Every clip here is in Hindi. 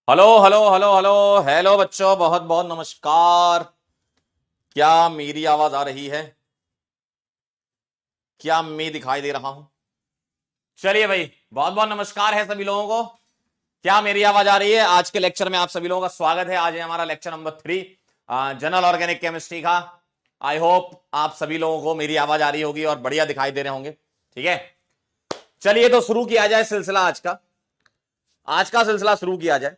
Hello hello hello hello hello बच्चों, बहुत बहुत नमस्कार। क्या मेरी आवाज आ रही है? क्या मैं दिखाई दे रहा हूं? चलिए भाई, बहुत बहुत नमस्कार है सभी लोगों को। क्या मेरी आवाज आ रही है? आज के लेक्चर में आप सभी लोगों का स्वागत है। आज है हमारा lecture number 3, general organic chemistry का। आई होप आप सभी लोगों को मेरी आवाज आ रही होगी और बढ़िया दिखाई दे रहे होंगे। ठीक है, चलिए तो शुरू किया जाए सिलसिला आज का सिलसिला शुरू किया जाए।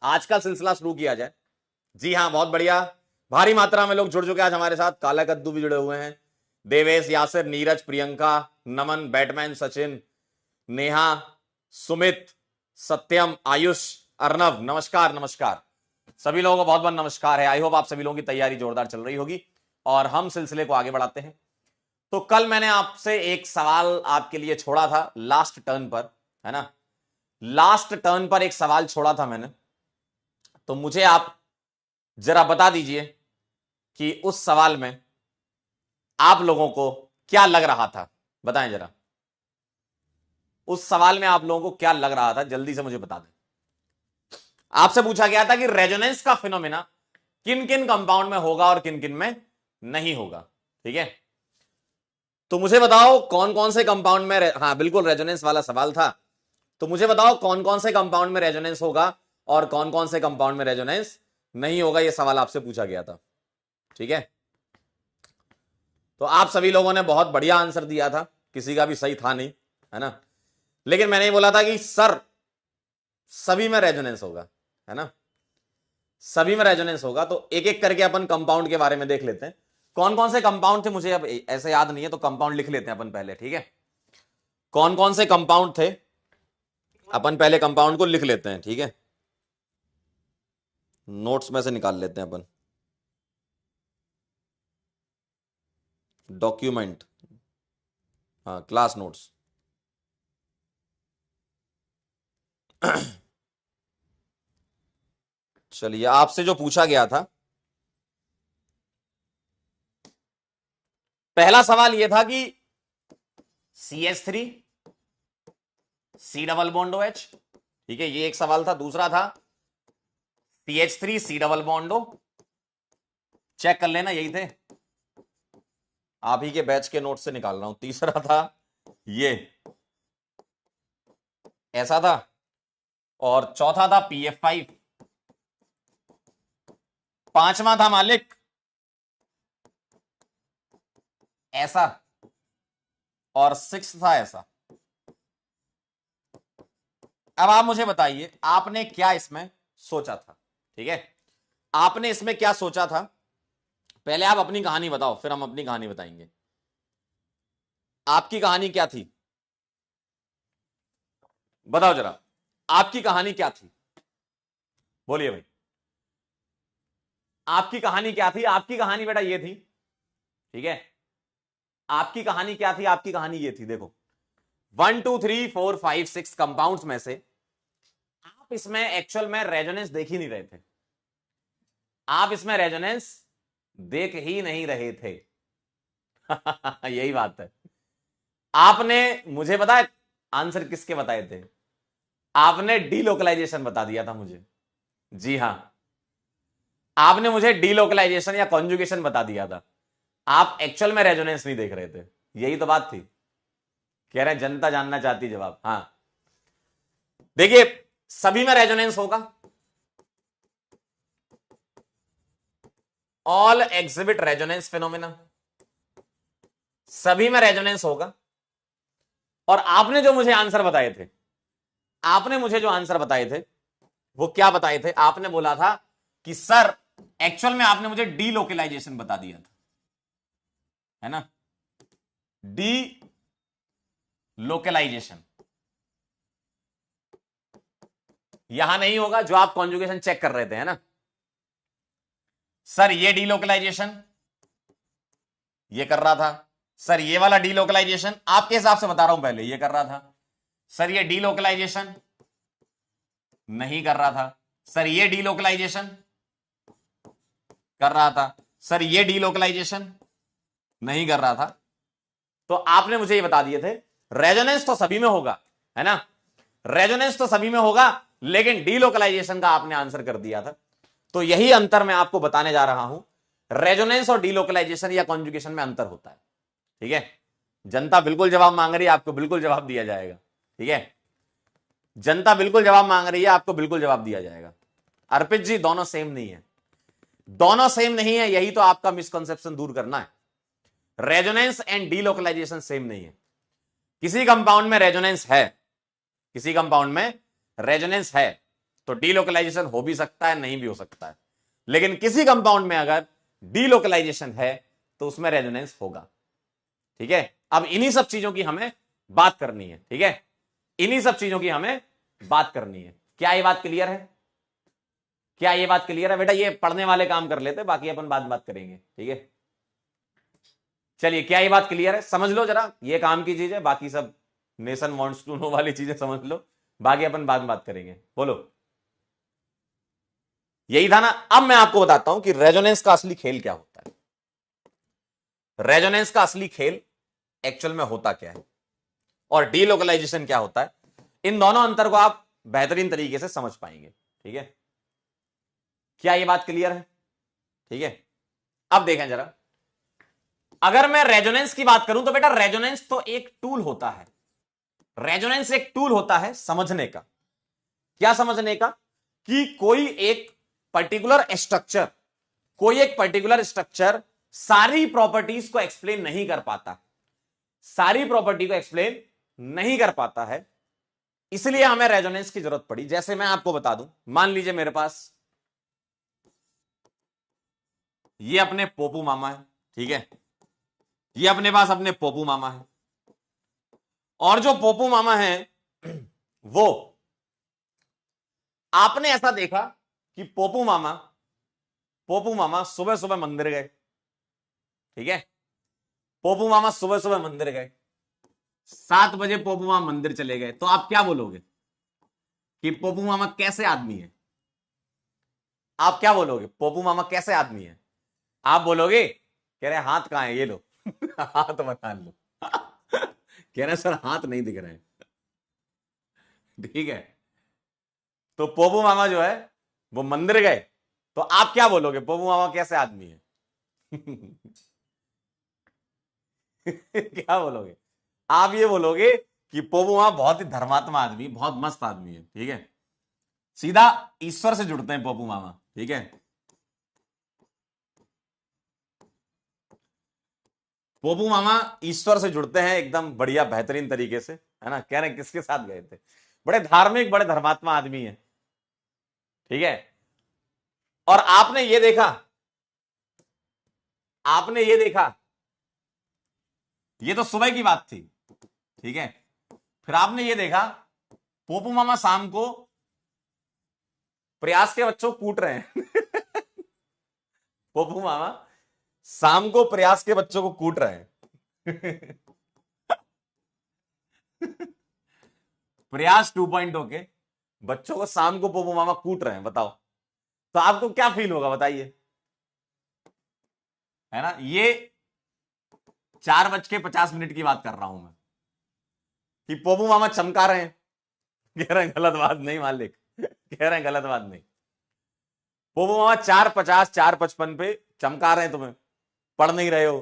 आज का सिलसिला शुरू किया जाए। जी हाँ, बहुत बढ़िया। भारी मात्रा में लोग जुड़ चुके हैं आज हमारे साथ। काला कद्दू भी जुड़े हुए हैं। देवेश, यासिर, नीरज, प्रियंका, नमन, बैटमैन, सचिन, नेहा, सुमित, सत्यम, आयुष, अर्नव, नमस्कार नमस्कार। सभी लोगों को बहुत बहुत नमस्कार है। आई होप आप सभी लोगों की तैयारी जोरदार चल रही होगी और हम सिलसिले को आगे बढ़ाते हैं। तो कल मैंने आपसे एक सवाल आपके लिए छोड़ा था लास्ट टर्न पर, है ना। लास्ट टर्न पर एक सवाल छोड़ा था मैंने, तो मुझे आप जरा बता दीजिए कि उस सवाल में आप लोगों को क्या लग रहा था। बताएं जरा, उस सवाल में आप लोगों को क्या लग रहा था, जल्दी से मुझे बता दें। आपसे पूछा गया था कि रेजोनेंस का फिनोमेना किन किन कंपाउंड में होगा और किन किन में नहीं होगा। ठीक है, तो मुझे बताओ कौन कौन से कंपाउंड में हाँ बिल्कुल, रेजोनेंस वाला सवाल था। तो मुझे बताओ कौन कौन से कंपाउंड में रेजोनेंस होगा और कौन कौन से कंपाउंड में रेजोनेंस नहीं होगा। यह सवाल आपसे पूछा गया था। ठीक है, तो आप सभी लोगों ने बहुत बढ़िया आंसर दिया था, किसी का भी सही था नहीं, है ना। लेकिन मैंने बोला था कि सर सभी में रेजोनेंस होगा, है ना, सभी में रेजोनेंस होगा। तो एक एक करके अपन कंपाउंड के बारे में देख लेते हैं। कौन कौन से कंपाउंड थे मुझे अब ऐसे याद नहीं है, तो कंपाउंड लिख लेते हैं अपन पहले। ठीक है, कौन कौन से कंपाउंड थे अपन पहले कंपाउंड को लिख लेते हैं। ठीक है, नोट्स में से निकाल लेते हैं अपन। डॉक्यूमेंट, हाँ क्लास नोट्स। चलिए, आपसे जो पूछा गया था, पहला सवाल यह था कि CH3 C double bond OH। ठीक है, ये एक सवाल था। दूसरा था CH3 C double bond O। Check कर लेना, यही थे। आप ही के बैच के नोट से निकाल रहा हूं। तीसरा था ये, ऐसा था। और चौथा था PF5। पांचवा था मालिक ऐसा। और सिक्स था ऐसा। अब आप मुझे बताइए आपने क्या इसमें सोचा था। ठीक है, आपने इसमें क्या सोचा था। पहले आप अपनी कहानी बताओ, फिर हम अपनी कहानी बताएंगे। आपकी कहानी क्या थी, बताओ जरा। आपकी कहानी क्या थी, बोलिए भाई। आपकी कहानी क्या थी? आपकी कहानी बेटा ये थी। ठीक है, आपकी कहानी क्या थी? आपकी कहानी ये थी, देखो 1 2 3 4 5 6 कंपाउंड्स में से आप इसमें एक्चुअल में रेजोनेंस देख ही नहीं रहे थे। आप इसमें रेजोनेंस देख ही नहीं रहे थे। यही बात है। आपने, मुझे पता है आंसर किसके बताए थे। आपने डीलोकलाइजेशन बता दिया था मुझे। जी हां, आपने मुझे डीलोकलाइजेशन या कॉन्जुगेशन बता दिया था। आप एक्चुअल में रेजोनेंस नहीं देख रहे थे। यही तो बात थी। कह रहे हैं जनता जानना चाहती जवाब। हाँ, देखिए सभी में रेजोनेंस होगा। ऑल एग्जिबिट रेजोनेंस फिनोमिना, सभी में रेजोनेंस होगा। और आपने जो मुझे आंसर बताए थे, आपने मुझे जो आंसर बताए थे वो क्या बताए थे? आपने बोला था कि सर एक्चुअल में आपने मुझे डीलोकलाइजेशन बता दिया था, है ना। डी लोकलाइजेशन यहां नहीं होगा जो आप कॉन्जुगेशन चेक कर रहे थे, है ना। सर ये डीलोकलाइजेशन ये कर रहा था। सर ये वाला डीलोकलाइजेशन आपके हिसाब से बता रहा हूं, पहले ये कर रहा था। सर ये डीलोकलाइजेशन नहीं कर रहा था। सर ये डीलोकलाइजेशन कर रहा था। सर ये डीलोकलाइजेशन नहीं कर रहा था। तो आपने मुझे ये बता दिए थे रेजोनेंस तो सभी में होगा, है ना। रेजोनेंस तो सभी में होगा, लेकिन डीलोकलाइजेशन का आपने आंसर कर दिया था। तो यही अंतर मैं आपको बताने जा रहा हूं, रेजोनेंस और डीलोकलाइजेशन या कॉन्जुगेशन में अंतर होता है। ठीक है, जनता बिल्कुल जवाब मांग रही है, आपको बिल्कुल जवाब दिया जाएगा। ठीक है, जनता बिल्कुल जवाब मांग रही है, आपको बिल्कुल जवाब दिया जाएगा। अर्पित जी, दोनों सेम नहीं है, दोनों सेम नहीं है, यही तो आपका मिसकंसेप्शन दूर करना है। रेजोनेंस एंड डीलोकलाइजेशन सेम नहीं है। किसी कंपाउंड में रेजोनेंस है, किसी कंपाउंड में रेजोनेंस है तो डीलोकलाइजेशन हो भी सकता है, नहीं भी हो सकता है। लेकिन किसी कंपाउंड में अगर डीलोकलाइजेशन है तो उसमें रेजोनेंस होगा। ठीक है, अब इन्हीं सब चीजों की हमें बात करनी है। ठीक है, इन्हीं सब चीजों की हमें बात करनी है। क्या ये बात क्लियर है? क्या ये बात क्लियर है बेटा? ये पढ़ने वाले काम कर लेते, बाकी अपन बात करेंगे। ठीक है, चलिए, क्या ये बात क्लियर है? समझ लो जरा, ये काम की चीज है, बाकी सब नेशन वांट्स टू नो वाली चीजें समझ लो, बाकी अपन बात करेंगे। बोलो, यही था ना? अब मैं आपको बताता हूं कि रेजोनेंस का असली खेल क्या होता है। रेजोनेंस का असली खेल एक्चुअल में होता क्या है और डीलोकलाइजेशन क्या होता है, इन दोनों अंतर को आप बेहतरीन तरीके से समझ पाएंगे। ठीक है, क्या ये बात क्लियर है? ठीक है, अब देखें जरा, अगर मैं रेजोनेंस की बात करूं तो बेटा रेजोनेंस तो एक टूल होता है। रेजोनेंस एक टूल होता है समझने का। क्या समझने का? कि कोई एक पर्टिकुलर स्ट्रक्चर, कोई एक पर्टिकुलर स्ट्रक्चर सारी प्रॉपर्टीज को एक्सप्लेन नहीं कर पाता, सारी प्रॉपर्टी को एक्सप्लेन नहीं कर पाता है, इसलिए हमें रेजोनेंस की जरूरत पड़ी। जैसे मैं आपको बता दूं, मान लीजिए मेरे पास ये अपने पोपू मामा है। ठीक है, ये अपने पास अपने पोपू मामा है, और जो पोपू मामा है वो, आपने ऐसा देखा कि पोपू मामा सुबह सुबह मंदिर गए। ठीक है, पोपू मामा सुबह सुबह मंदिर गए, 7 बजे पोपू मामा मंदिर चले गए, तो आप क्या बोलोगे कि पोपू मामा कैसे आदमी है? आप क्या बोलोगे, पोपू मामा कैसे आदमी है? आप बोलोगे, कह रहे हाथ कहां है, ये लो हाथ बता लो कह रहे सर हाथ नहीं दिख रहे हैं। ठीक है, तो पोपू मामा जो है वो मंदिर गए, तो आप क्या बोलोगे, पोपू मामा कैसे आदमी है? क्या बोलोगे? आप ये बोलोगे कि पोपू मामा बहुत ही धर्मात्मा आदमी, बहुत मस्त आदमी है। ठीक है, सीधा ईश्वर से जुड़ते हैं पोपू मामा। ठीक है, पोपू मामा ईश्वर से जुड़ते हैं एकदम बढ़िया बेहतरीन तरीके से, है ना? कह रहे हैं किसके साथ गए थे? बड़े धार्मिक, बड़े धर्मात्मा आदमी है। ठीक है, और आपने ये देखा, आपने ये देखा, ये तो सुबह की बात थी। ठीक है, फिर आपने ये देखा पोपू मामा शाम को प्रयास के बच्चों को कूट रहे हैं पोपू मामा शाम को प्रयास के बच्चों को कूट रहे हैं प्रयास 2.0 के बच्चों को शाम को पोपू मामा कूट रहे हैं, बताओ तो आपको क्या फील होगा, बताइए, है ना? ये 4:50 की बात कर रहा हूं मैं कि पोपू मामा चमका रहे हैं। कह रहे हैं गलत बात नहीं मालिक, कह रहे हैं गलत बात नहीं। पोपू मामा 4:50 4:55 पे चमका रहे हैं, तुम्हें पढ़ नहीं रहे हो,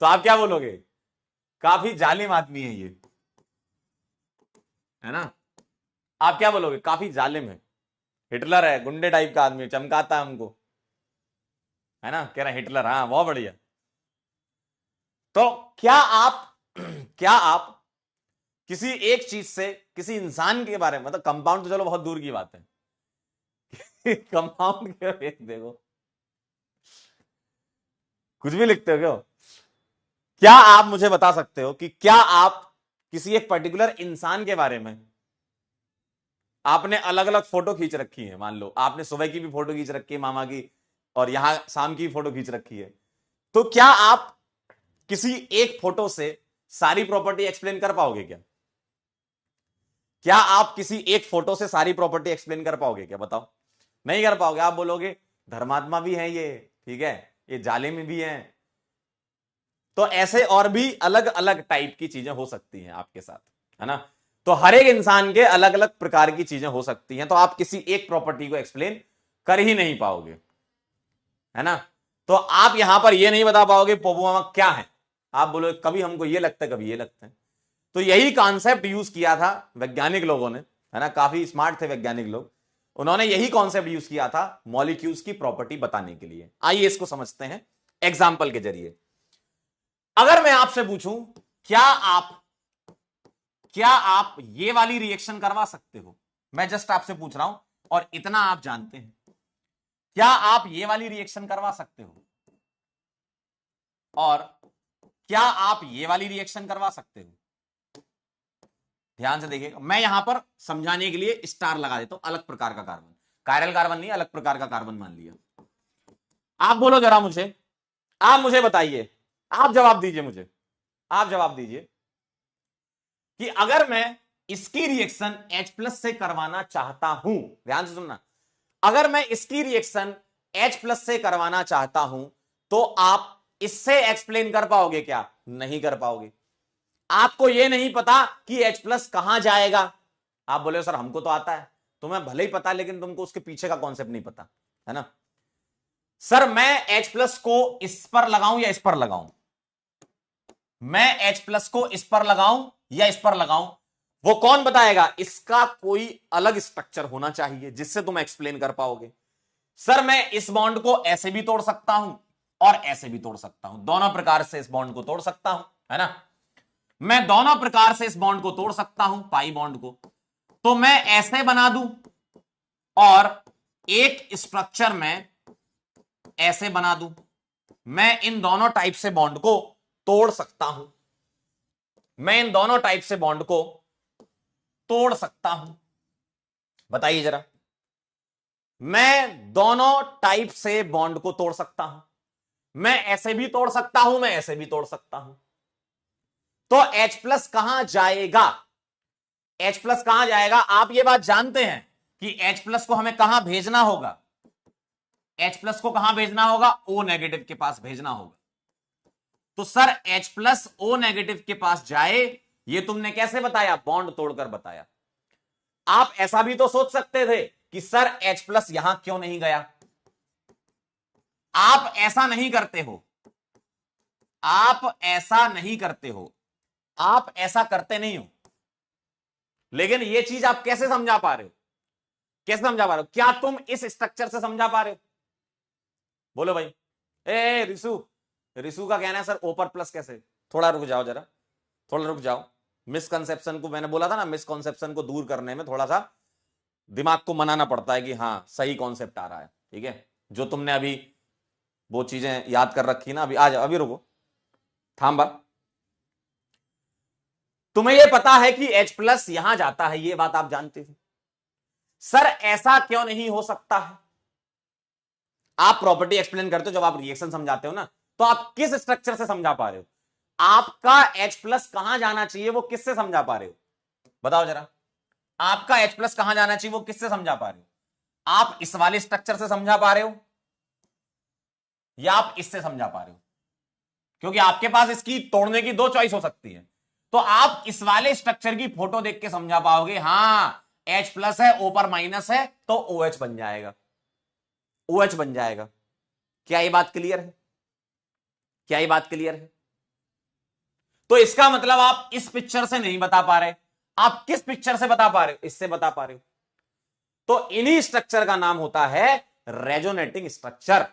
तो आप क्या बोलोगे? काफी जालिम आदमी है ये, है ना? आप क्या बोलोगे? काफी जालिम है, हिटलर है, गुंडे टाइप का आदमी, चमकाता है हमको, है ना? कह रहे हैं हिटलर, हाँ बहुत बढ़िया। तो क्या आप किसी एक चीज से, किसी इंसान के बारे में, मतलब कंपाउंड तो चलो बहुत दूर की बात है कंपाउंड के देखो, कुछ भी लिखते हो क्यों? क्या आप मुझे बता सकते हो कि क्या आप किसी एक पर्टिकुलर इंसान के बारे में, आपने अलग अलग फोटो खींच रखी है, मान लो आपने सुबह की भी फोटो खींच रखी है मामा की, और यहां शाम की फोटो खींच रखी है, तो क्या आप किसी एक फोटो से सारी प्रॉपर्टी एक्सप्लेन कर पाओगे क्या? क्या आप किसी एक फोटो से सारी प्रॉपर्टी एक्सप्लेन कर पाओगे क्या? बताओ, नहीं कर पाओगे। आप बोलोगे धर्मात्मा भी है ये, ठीक है, ये जालिम भी है। तो ऐसे और भी अलग अलग टाइप की चीजें हो सकती हैं आपके साथ, है ना? तो हर एक इंसान के अलग अलग प्रकार की चीजें हो सकती हैं, तो आप किसी एक प्रॉपर्टी को एक्सप्लेन कर ही नहीं पाओगे, है ना। तो आप यहां पर ये नहीं बता पाओगे पोपो मामा क्या है, आप बोलो कभी हमको ये लगता है कभी ये लगता है। तो यही कॉन्सेप्ट यूज किया था वैज्ञानिक लोगों ने, है ना, काफी स्मार्ट थे वैज्ञानिक लोग, उन्होंने यही कॉन्सेप्ट यूज किया था मॉलिक्यूल्स की प्रॉपर्टी बताने के लिए। आइए इसको समझते हैं एग्जाम्पल के जरिए। अगर मैं आपसे पूछूं क्या आप ये वाली रिएक्शन करवा सकते हो, मैं जस्ट आपसे पूछ रहा हूं और इतना आप जानते हैं, क्या आप ये वाली रिएक्शन करवा सकते हो, और क्या आप ये वाली रिएक्शन करवा सकते हो। ध्यान से देखिएगा, मैं यहां पर समझाने के लिए स्टार लगा देता हूं, अलग प्रकार का कार्बन, कायरल कार्बन नहीं, अलग प्रकार का कार्बन मान लिया। आप बोलो जरा मुझे, आप मुझे बताइए, आप जवाब दीजिए मुझे, आप जवाब दीजिए कि अगर मैं इसकी रिएक्शन H+ से करवाना चाहता हूं, ध्यान से सुनना, अगर मैं इसकी रिएक्शन H+ से करवाना चाहता हूं तो आप इससे एक्सप्लेन कर पाओगे क्या, नहीं कर पाओगे। आपको यह नहीं पता कि H+ कहां जाएगा। आप बोले सर हमको तो आता है, तुम्हें भले ही पता लेकिन तुमको उसके पीछे का कॉन्सेप्ट नहीं पता, है ना। सर मैं H+ को इस पर लगाऊं या इस पर लगाऊं, मैं H+ को इस पर लगाऊं या इस पर लगाऊं, वो कौन बताएगा। इसका कोई अलग स्ट्रक्चर होना चाहिए जिससे तुम एक्सप्लेन कर पाओगे। सर मैं इस बॉन्ड को ऐसे भी तोड़ सकता हूं और ऐसे भी तोड़ सकता हूं, दोनों प्रकार से इस बॉन्ड को तोड़ सकता हूं, है ना। मैं दोनों प्रकार से इस बॉन्ड को तोड़ सकता हूं, पाई बॉन्ड को, तो मैं ऐसे बना दूं और एक स्ट्रक्चर में ऐसे बना दूं, मैं इन दोनों टाइप से बॉन्ड को तोड़ सकता हूं, मैं इन दोनों टाइप से बॉन्ड को तोड़ सकता हूं। बताइए जरा, मैं दोनों टाइप से बॉन्ड को तोड़ सकता हूं, मैं ऐसे भी तोड़ सकता हूं, मैं ऐसे भी तोड़ सकता हूं। तो H+ कहां जाएगा, H+ कहां जाएगा। आप ये बात जानते हैं कि H+ को हमें कहां भेजना होगा, H+ को कहां भेजना होगा, O- के पास भेजना होगा। तो सर H+ O- के पास जाए, ये तुमने कैसे बताया, बॉन्ड तोड़कर बताया। आप ऐसा भी तो सोच सकते थे कि सर H+ यहां क्यों नहीं गया। आप ऐसा नहीं करते हो, आप ऐसा नहीं करते हो, आप ऐसा करते नहीं हो, लेकिन यह चीज आप कैसे समझा पा रहे हो, कैसे समझा पा रहे हो, क्या तुम इस स्ट्रक्चर से समझा पा रहे हो। बोलो भाई। ए रिसु, रिसु का कहना है सर O पर प्लस कैसे, थोड़ा रुक जाओ जरा, थोड़ा रुक जाओ। मिसकंसेप्शन को मैंने बोला था ना, मिसकंसेप्शन को दूर करने में थोड़ा सा दिमाग को मनाना पड़ता है कि हाँ सही कॉन्सेप्ट आ रहा है, ठीक है। जो तुमने अभी वो चीजें याद कर रखी ना, अभी आज अभी रुको, थांबा। तुम्हें यह पता है कि H+ यहां जाता है, यह बात आप जानते थे। सर ऐसा क्यों नहीं हो सकता है। आप प्रॉपर्टी एक्सप्लेन करते हो, जब आप रिएक्शन समझाते हो ना, तो आप किस स्ट्रक्चर से समझा पा रहे हो, आपका H+ कहां जाना चाहिए वो किससे समझा पा रहे हो, बताओ जरा। आपका H+ कहां जाना चाहिए वो किससे समझा पा रहे हो, आप इस वाले स्ट्रक्चर से समझा पा रहे हो या आप इससे समझा पा रहे हो, क्योंकि आपके पास इसकी तोड़ने की दो चॉइस हो सकती है। तो आप इस वाले स्ट्रक्चर की फोटो देख के समझा पाओगे, हां H+ है, O पर माइनस है, तो OH बन जाएगा, OH बन जाएगा। क्या ये बात क्लियर है, क्या ये बात क्लियर है। तो इसका मतलब आप इस पिक्चर से नहीं बता पा रहे, आप किस पिक्चर से बता पा रहे हो, इससे बता पा रहे हो। तो इन्हीं स्ट्रक्चर का नाम होता है रेजोनेटिंग स्ट्रक्चर,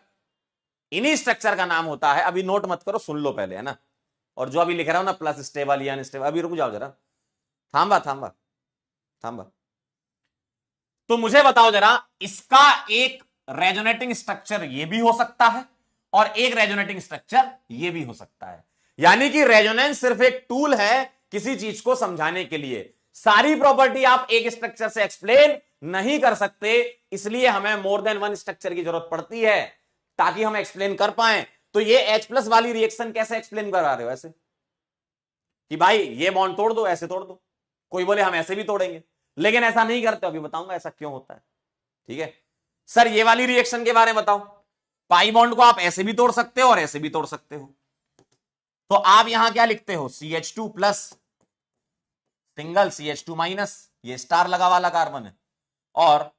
इन्हीं स्ट्रक्चर का नाम होता है, अभी नोट मत करो, सुन लो पहले, है ना। और जो अभी लिख रहा हूं ना प्लस स्टेबल या अनस्टेबल, अभी रुक जाओ जरा, थांबा थांबा थांबा। तो मुझे बताओ जरा, इसका एक रेजोनेटिंग स्ट्रक्चर ये भी हो सकता है और एक रेजोनेटिंग स्ट्रक्चर ये भी हो सकता है। यानी कि रेजोनेंस सिर्फ एक टूल है किसी चीज को समझाने के लिए, सारी प्रॉपर्टी आप एक स्ट्रक्चर से एक्सप्लेन नहीं कर सकते, इसलिए हमें मोर देन वन स्ट्रक्चर की जरूरत पड़ती है ताकि हम एक्सप्लेन कर पाए। तो ये H+ वाली रिएक्शन कैसे एक्सप्लेन करा रहे हो, ऐसे कि भाई ये बॉन्ड तोड़ दो, ऐसे तोड़ दो, कोई बोले हम ऐसे भी तोड़ेंगे, लेकिन ऐसा नहीं करते, अभी बताऊंगा ऐसा क्यों होता है, ठीक है। सर ये वाली रिएक्शन के बारे में बताओ, पाई बॉन्ड को आप ऐसे भी तोड़ सकते हो और ऐसे भी तोड़ सकते हो, तो आप यहां क्या लिखते हो, CH2+ सिंगल CH2 माइनस, ये स्टार लगा वाला कार्बन है, और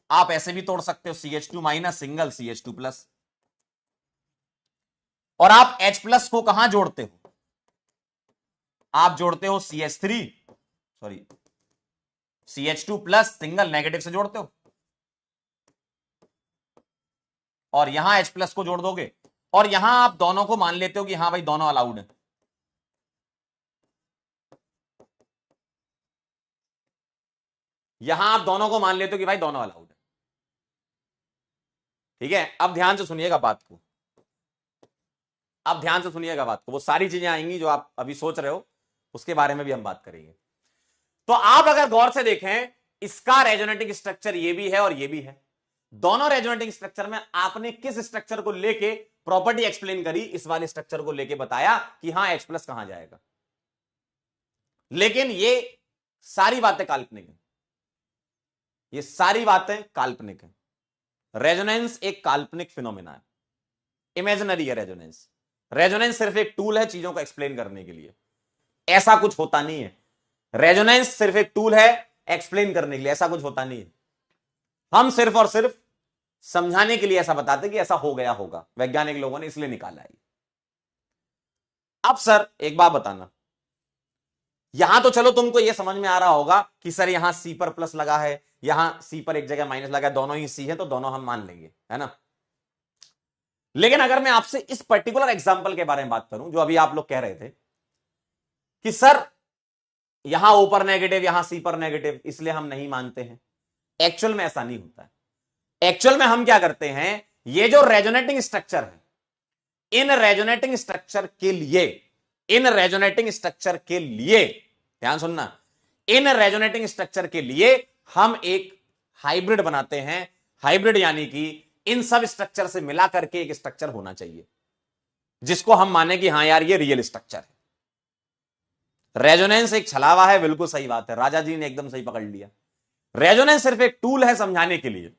आप ऐसे भी तोड़ सकते हो CH2 minus single CH2 plus, और आप H प्लस को कहां जोड़ते हो, आप जोड़ते हो CH2 प्लस सिंगल नेगेटिव से जोड़ते हो, और यहां H प्लस को जोड़ दोगे, और यहां आप दोनों को मान लेते हो कि हां भाई दोनों अलाउड है। यहां आप दोनों को मान लेते हो कि भाई दोनों अलाउड है। ठीक है, अब ध्यान से सुनिएगा बात को, अब ध्यान से सुनिएगा बात को, वो सारी चीजें आएंगी जो आप अभी सोच रहे हो, उसके बारे में भी हम बात करेंगे। तो आप अगर गौर से देखें, इसका रेजोनेटिंग स्ट्रक्चर ये भी है और ये भी है। दोनों रेजोनेटिंग स्ट्रक्चर में आपने किस स्ट्रक्चर को लेके प्रॉपर्टी एक्सप्लेन करी, इस वाले स्ट्रक्चर को लेके बताया कि हां H प्लस कहां जाएगा। लेकिन ये सारी बातें काल्पनिक है, ये सारी बातें काल्पनिक है। रेजोनेंस एक काल्पनिक फिनोमेना है, इमेजिनरी है रेजोनेंस। रेजोनेंस सिर्फ एक टूल है चीजों को एक्सप्लेन करने के लिए, ऐसा कुछ होता नहीं है। रेजोनेंस सिर्फ एक टूल है एक्सप्लेन करने के लिए, ऐसा कुछ होता नहीं है। हम सिर्फ और सिर्फ समझाने के लिए ऐसा बताते कि ऐसा हो गया होगा, वैज्ञानिक लोगों ने इसलिए निकाला है। अब सर एक बात बताना, यहां तो चलो तुमको यह समझ में आ रहा होगा कि सर यहां C पर प्लस लगा है, यहां C पर एक जगह माइनस लगा है, दोनों ही C है तो दोनों हम मान लेंगे, है ना। लेकिन अगर मैं आपसे इस पर्टिकुलर एग्जांपल के बारे में बात करूं, जो अभी आप लोग कह रहे थे कि सर यहां O पर नेगेटिव, यहां C पर नेगेटिव, इसलिए हम नहीं मानते हैं, एक्चुअल में ऐसा नहीं होता है। एक्चुअल में हम क्या करते हैं, ये जो रेजोनेटिंग स्ट्रक्चर है, इन रेजोनेटिंग स्ट्रक्चर के लिए, इन रेजोनेटिंग स्ट्रक्चर के लिए, ध्यान सुनना, इन रेजोनेटिंग स्ट्रक्चर के लिए हम एक हाइब्रिड बनाते हैं। हाइब्रिड यानी कि इन सब स्ट्रक्चर से मिला करके एक स्ट्रक्चर होना चाहिए जिसको हम माने कि हां यार ये रियल स्ट्रक्चर है। रेजोनेंस एक छलावा है, बिल्कुल सही बात है, राजा जी ने एकदम सही पकड़ लिया। रेजोनेंस सिर्फ एक टूल है समझाने के लिए।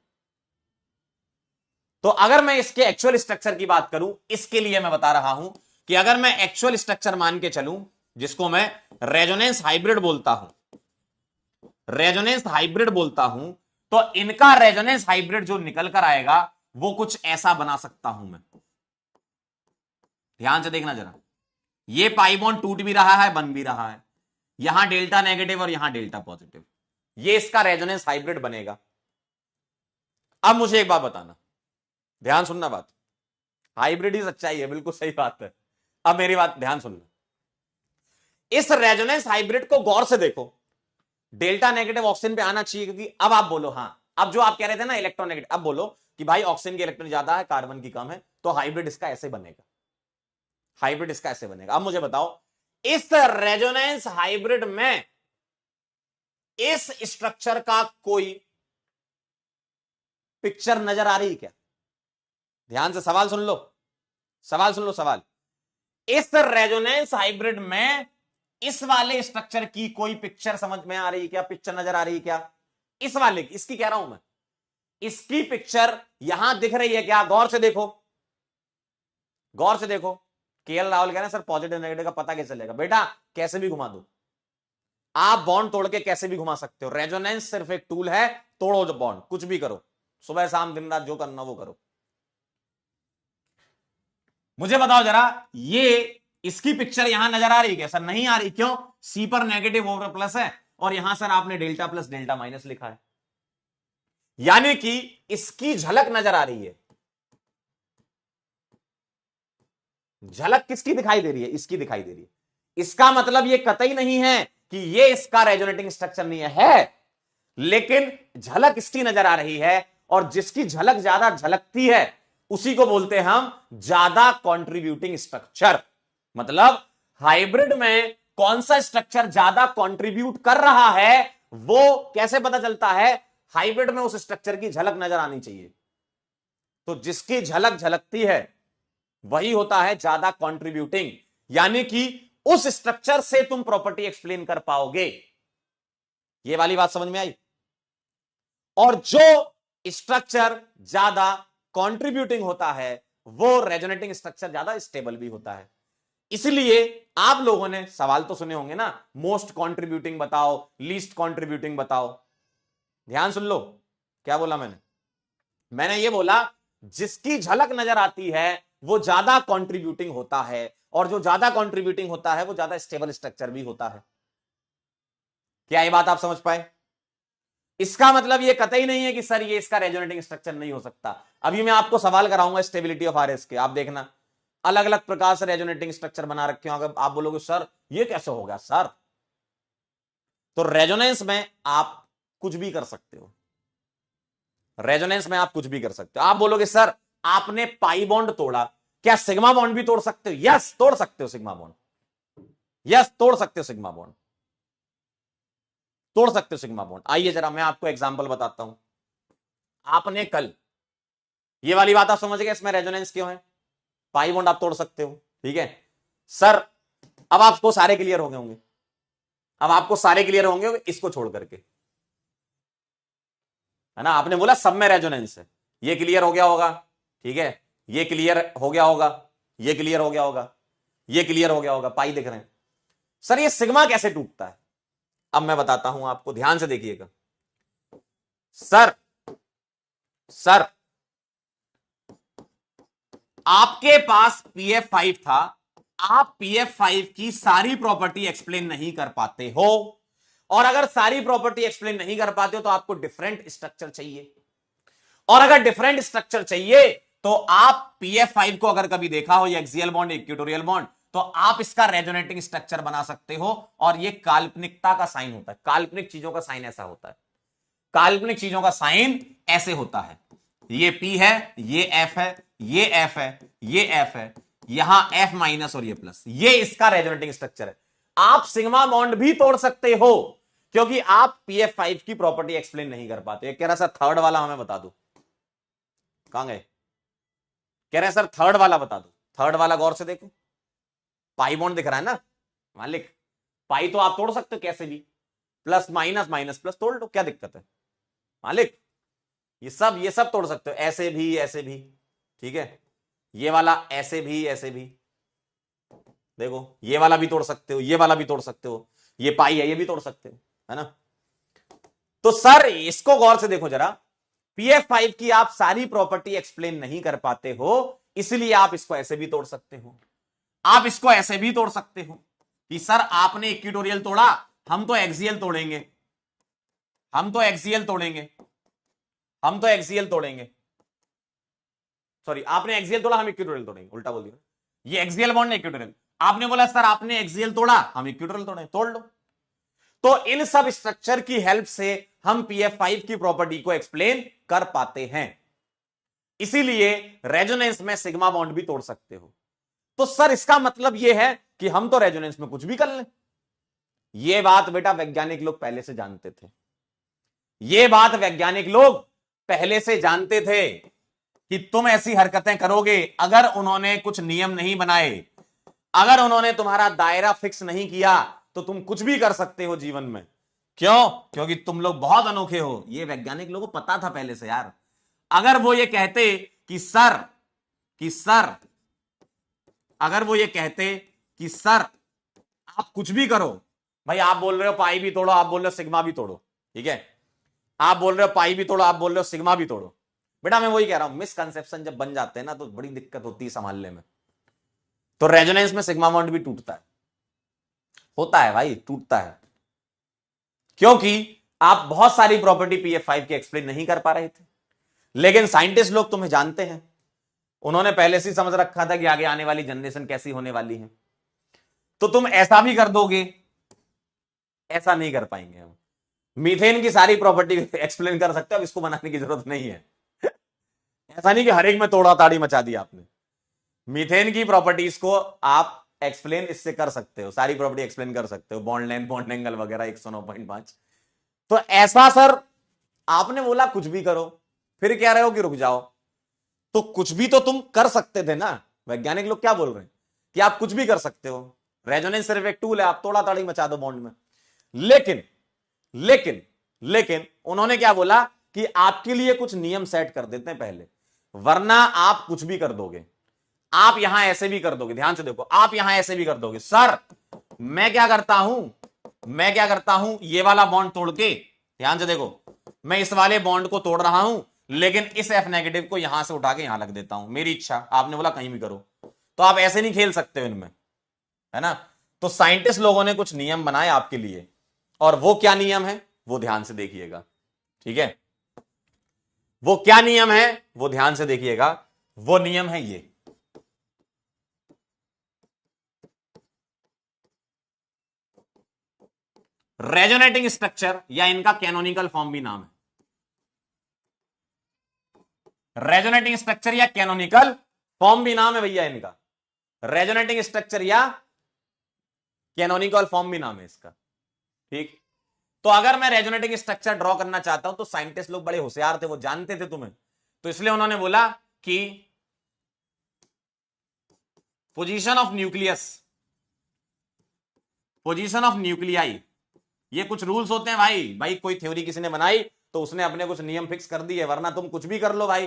तो अगर मैं इसके एक्चुअल स्ट्रक्चर की बात करूं, इसके लिए मैं बता रहा हूं कि अगर मैं एक्चुअल स्ट्रक्चर मान के चलूं, जिसको मैं रेजोनेंस हाइब्रिड बोलता हूं, रेजोनेंस हाइब्रिड बोलता हूं, तो इनका रेजोनेंस हाइब्रिड जो निकल कर आएगा वो कुछ ऐसा बना सकता हूं मैं। ध्यान से देखना जरा, ये पाई बॉन्ड टूट भी रहा है, बन भी रहा है, यहां डेल्टा नेगेटिव और यहां डेल्टा पॉजिटिव, ये इसका रेजोनेंस हाइब्रिड बनेगा। अब मुझे एक बात बताना, ध्यान सुनना बात, हाइब्रिड ही सच्चाई है, बिल्कुल सही बात है। अब मेरी बात ध्यान सुनना, इस रेजोनेंस हाइब्रिड को गौर से देखो, डेल्टा नेगेटिव ऑक्सीजन पे आना चाहिए, क्योंकि अब आप बोलो, हां अब जो आप कह रहे थे ना इलेक्ट्रॉन नेगेटिव, अब बोलो कि भाई ऑक्सीजन की इलेक्ट्रॉन ज्यादा है, कार्बन की कम है, तो हाइब्रिड इसका ऐसे बनेगा, हाइब्रिड इसका ऐसे बनेगा। अब मुझे बताओ, इस रेजोनेंस हाइब्रिड में इस स्ट्रक्चर का कोई पिक्चर नजर आ रही क्या? ध्यान से सवाल सुन लो, सवाल सुन लो, सवाल, इस रेजोनेंस हाइब्रिड में इस वाले स्ट्रक्चर की कोई पिक्चर समझ में आ रही क्या, पिक्चर नजर आ रही क्या? इस वाले की, इसकी कह रहा हूं मैं, इसकी पिक्चर यहां दिख रही है क्या? गौर से देखो, गौर से देखो। केएल राहुल कह रहे हैं सर पॉजिटिव नेगेटिव का पता कैसे चलेगा? बेटा कैसे भी घुमा दो, आप बॉन्ड तोड़ के कैसे भी घुमा सकते हो। रेजोनेंस सिर्फ एक टूल है, तोड़ो जो बॉन्ड, कुछ भी करो, सुबह शाम दिन रात जो करना वो करो। मुझे बताओ जरा, ये इसकी पिक्चर यहां नजर आ रही है? सर नहीं आ रही, क्यों? सी पर नेगेटिव ओवर प्लस है और यहां सर आपने डेल्टा प्लस डेल्टा माइनस लिखा है, यानी कि इसकी झलक नजर आ रही है। झलक किसकी दिखाई दे रही है? इसकी दिखाई दे रही है। इसका मतलब ये कतई नहीं है कि ये इसका रेजोनेटिंग स्ट्रक्चर नहीं है, लेकिन झलक इसकी नजर आ रही है, और जिसकी झलक ज्यादा झलकती है उसी को बोलते हैं हम ज्यादा कंट्रीब्यूटिंग स्ट्रक्चर। मतलब हाइब्रिड में कौन सा स्ट्रक्चर ज्यादा कंट्रीब्यूट कर रहा है वो कैसे पता चलता है? हाइब्रिड में उस स्ट्रक्चर की झलक नजर आनी चाहिए, तो जिसकी झलक झलकती है वही होता है ज्यादा कंट्रीब्यूटिंग, यानी कि उस स्ट्रक्चर से तुम प्रॉपर्टी एक्सप्लेन कर पाओगे। ये वाली बात समझ में आई? और जो स्ट्रक्चर ज्यादा कंट्रीब्यूटिंग होता है वो रेजोनेटिंग स्ट्रक्चर ज्यादा स्टेबल भी होता है। इसलिए आप लोगों ने सवाल तो सुने होंगे ना, मोस्ट कंट्रीब्यूटिंग बताओ, लीस्ट कंट्रीब्यूटिंग बताओ। ध्यान सुन लो, क्या बोला मैंने ये बोला जिसकी झलक नजर आती है वो ज्यादा कंट्रीब्यूटिंग होता है, और जो ज्यादा कंट्रीब्यूटिंग होता है वो ज्यादा स्टेबल स्ट्रक्चर भी होता है। क्या ये बात आप समझ पाए? इसका मतलब ये कतई नहीं है कि सर ये इसका रेजोनेटिंग स्ट्रक्चर नहीं हो सकता। अभी मैं आपको सवाल कराऊंगा स्टेबिलिटी ऑफ आरएस के, आप देखना अलग अलग प्रकार से रेजोनेटिंग स्ट्रक्चर बना रखे हो। अगर आप बोलोगे सर ये कैसे हो गया सर, तो रेजोनेंस में आप कुछ भी कर सकते हो। रेजोनेंस में आप कुछ भी कर सकते हो। आप बोलोगे सर आपने पाई बॉन्ड तोड़ा, क्या सिग्मा बॉन्ड भी तोड़ सकते हो? यस, तोड़ सकते हो सिग्मा बॉन्ड। यस, तोड़ सकते हो सिग्मा बॉन्ड, तोड़ सकते हो सिग्मा बॉन्ड। आइए जरा मैं आपको एग्जांपल बताता हूं। आपने कल ये वाली बात आप समझ गए, इसमें रेजोनेंस क्यों है, पाई बॉन्ड आप तोड़ सकते हो, ठीक है सर। अब आपको सारे क्लियर हो गए होंगे, अब आपको सारे क्लियर होंगे इसको छोड़ करके, है ना। आपने बोला सब में रेजोनेंस है, ये क्लियर हो गया होगा, ठीक है, ये क्लियर हो गया होगा, ये क्लियर हो गया होगा, ये क्लियर हो गया होगा, पाई दिख रहे हैं। सर ये सिग्मा कैसे टूटता है, अब मैं बताता हूं आपको, ध्यान से देखिएगा। सर सर आपके पास PF5 था, आप PF5 की सारी प्रॉपर्टी एक्सप्लेन नहीं कर पाते हो, और अगर सारी प्रॉपर्टी एक्सप्लेन नहीं कर पाते हो तो आपको डिफरेंट स्ट्रक्चर चाहिए, और अगर डिफरेंट स्ट्रक्चर चाहिए तो आप PF5 को अगर कभी देखा हो, ये एक्सियल बॉन्ड इक्वेटोरियल बॉन्ड, तो आप इसका रेजोनेटिंग स्ट्रक्चर बना सकते हो। और ये काल्पनिकता का साइन होता है, काल्पनिक चीजों का साइन ऐसा होता है, काल्पनिक चीजों का साइन ऐसे होता है। ये P है, ये F है, ये F है, ये F है, यहां F माइनस और ये प्लस, ये इसका रेजोनेटिंग स्ट्रक्चर है। आप सिग्मा बॉन्ड भी तोड़ सकते हो क्योंकि आप PF5 की प्रॉपर्टी एक्सप्लेन नहीं कर पाते। कह रहा सर थर्ड वाला हमें बता दो, कहां गए, कह रहे हैं सर थर्ड वाला बता दो। थर्ड वाला गौर से देखो, पाई बॉन्ड दिख रहा है ना मालिक, पाई तो आप तोड़ सकते हो कैसे भी, प्लस माइनस माइनस प्लस तोड़ लो, क्या दिक्कत है मालिक। ये सब तोड़ सकते हो, ऐसे भी ऐसे भी, ठीक है, ये वाला ऐसे भी ऐसे भी, देखो ये वाला भी तोड़ सकते हो, ये वाला भी तोड़ सकते हो, ये पाई है ये भी तोड़ सकते हो, है ना। तो सर इसको गौर से देखो जरा, PF5 की आप सारी प्रॉपर्टी एक्सप्लेन नहीं कर पाते हो, इसलिए आप इसको ऐसे भी तोड़ सकते हो, आप इसको ऐसे भी तोड़ सकते हो कि सर आपने इक्वेटोरियल तोड़ा, हम तो एक्सियल तोड़ेंगे, हम तो एक्सियल तोड़ेंगे, हम तो एक्सियल तोड़ेंगे, सॉरी आपने एक्सियल तोड़ा हम इक्वेटोरियल तोड़ेंगे, उल्टा बोल दिया, ये एक्सियल बॉन्ड है इक्वेटोरियल, आपने बोला सर आपने एक्सियल तोड़ा हम इक्वेटोरियल तोड़े, तोड़ लो। तो इन सब स्ट्रक्चर की हेल्प से हम PF5 की प्रॉपर्टी को एक्सप्लेन कर पाते हैं, इसीलिए रेजोनेंस में सिग्मा बॉन्ड भी तोड़ सकते हो। तो सर इसका मतलब यह है कि हम तो रेजोनेंस में कुछ भी कर लें। यह बात बेटा वैज्ञानिक लोग पहले से जानते थे, यह बात वैज्ञानिक लोग पहले से जानते थे कि तुम ऐसी हरकतें करोगे। अगर उन्होंने कुछ नियम नहीं बनाए, अगर उन्होंने तुम्हारा दायरा फिक्स नहीं किया, तो तुम कुछ भी कर सकते हो जीवन में। क्यों? क्योंकि तुम लोग बहुत अनोखे हो, ये वैज्ञानिक लोगों को पता था पहले से यार। अगर वो ये कहते कि सर अगर वो ये कहते कि सर आप कुछ भी करो, भाई आप बोल रहे हो पाई भी तोड़ो, आप बोल रहे हो सिग्मा भी तोड़ो, ठीक है, आप बोल रहे हो पाई भी तोड़ो, आप बोल रहे हो सिग्मा भी तोड़ो, बेटा मैं वही कह रहा हूं, मिसकंसेप्शन जब बन जाते हैं ना तो बड़ी दिक्कत होती है संभालने में। तो रेजोनेंस में सिग्मा बॉन्ड भी टूटता है, होता है भाई, टूटता है, क्योंकि आप बहुत सारी प्रॉपर्टी PF5 की एक्सप्लेन नहीं कर पा रहे थे। लेकिन साइंटिस्ट लोग तुम्हें जानते हैं, उन्होंने पहले से समझ रखा था कि आगे आने वाली जनरेशन कैसी होने वाली है, तो तुम ऐसा भी कर दोगे, ऐसा नहीं कर पाएंगे हम। मीथेन की सारी प्रॉपर्टी एक्सप्लेन कर सकते हो, अब इसको बनाने की जरूरत नहीं है। ऐसा नहीं कि हर एक में तोड़ा ताड़ी मचा दी आपने। मीथेन की प्रॉपर्टीज को आप एक्सप्लेन इससे कर सकते हो, सारी प्रॉपर्टी एक्सप्लेन कर सकते हो, बॉन्ड लेंथ बॉन्ड एंगल वगैरह 109.5। तो ऐसा सर आपने बोला कुछ भी करो, फिर कह रहे हो कि रुक जाओ, तो कुछ भी तो तुम कर सकते थे ना। वैज्ञानिक लोग क्या बोल रहे हैं कि आप कुछ भी कर सकते हो, रेजोनेंस सिर्फ एक टूल है, आप तोड़ा ताड़ी मचा दो बॉन्ड में। लेकिन लेकिन लेकिन उन्होंने क्या बोला कि आपके लिए कुछ नियम सेट कर देते हैं पहले, वरना आप कुछ भी कर दोगे। आप यहां ऐसे भी कर दोगे, ध्यान से देखो, आप यहां ऐसे भी कर दोगे। सर मैं क्या करता हूं, ये वाला बॉन्ड तोड़ के, ध्यान से देखो, मैं इस वाले बॉन्ड को तोड़ रहा हूं, लेकिन इस F नेगेटिव को यहां से उठा के यहां लग देता हूं, मेरी इच्छा। आपने बोला कहीं भी करो, तो आप ऐसे नहीं खेल सकते हो इनमें, है ना। तो साइंटिस्ट लोगों ने कुछ नियम बनाए आपके लिए, और वो क्या नियम है वो ध्यान से देखिएगा, ठीक है। वो क्या नियम है वो ध्यान से देखिएगा। वो नियम है ये, रेजोनेटिंग स्ट्रक्चर, या इनका कैनोनिकल फॉर्म भी नाम है। रेजोनेटिंग स्ट्रक्चर या कैनोनिकल फॉर्म भी नाम है भैया इनका। रेजोनेटिंग स्ट्रक्चर या कैनोनिकल फॉर्म भी नाम है इसका, ठीक। तो अगर मैं रेजोनेटिंग स्ट्रक्चर ड्रॉ करना चाहता हूं, तो साइंटिस्ट लोग बड़े होशियार थे, वो जानते थे तुम्हें, तो इसलिए उन्होंने बोला कि position of nucleus, position of nuclei, ये कुछ रूल्स होते हैं भाई। भाई कोई थ्योरी किसी ने बनाई तो उसने अपने कुछ नियम फिक्स कर दिए, वरना तुम कुछ भी कर लो भाई,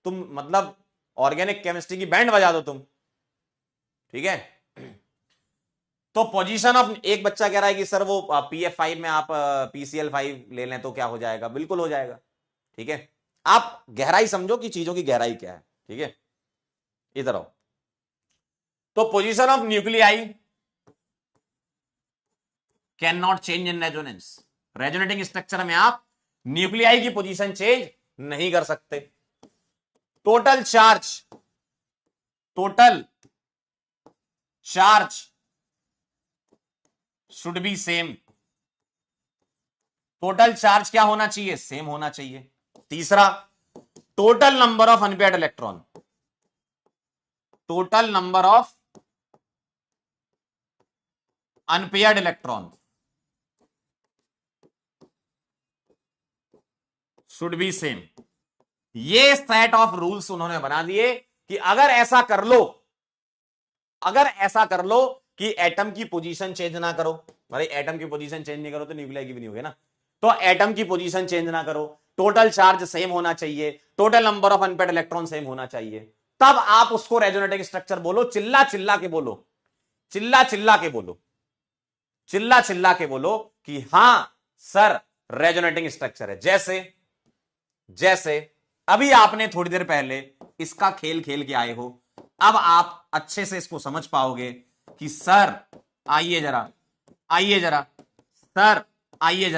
तुम मतलब ऑर्गेनिक केमिस्ट्री की बैंड बजा दो तुम, ठीक है। तो पोजीशन ऑफ, एक बच्चा कह रहा है कि सर वो PF5 में आप PCl5 ले लें तो क्या हो जाएगा, बिल्कुल हो जाएगा, ठीक है। आप गहराई समझो कि चीजों की गहराई क्या है, ठीक है। इधर आओ। तो position of nuclei can not change in resonance. Resonating structure में आप न्यूक्लियाई की पोजीशन चेंज नहीं कर सकते। Total charge should be same. Total charge क्या होना चाहिए, सेम होना चाहिए। तीसरा, total number of unpaired electron, total number of unpaired electron should be same. ये सेट ऑफ रूल्स उन्होंने बना दिए कि अगर ऐसा कर लो, अगर ऐसा कर लो कि एटम की पोजीशन चेंज ना करो, भाई एटम की पोजीशन चेंज नहीं करो तो न्यूक्लियाई की भी नहीं होगी ना, तो एटम की पोजीशन चेंज ना करो, टोटल चार्ज सेम होना चाहिए, total number of unpaired electron same होना चाहिए, तब आप उसको रेजोनेटिंग स्ट्रक्चर बोलो। चिल्ला चिल्ला के बोलो, चिल्ला चिल्ला के बोलो, चिल्ला चिल्ला के बोलो कि हां सर रेजोनेटिंग स्ट्रक्चर है। जैसे अभी आपने थोड़ी देर पहले इसका खेल खेल के आए हो, अब आप अच्छे से इसको समझ पाओगे कि सर आइए जरा, सर आइए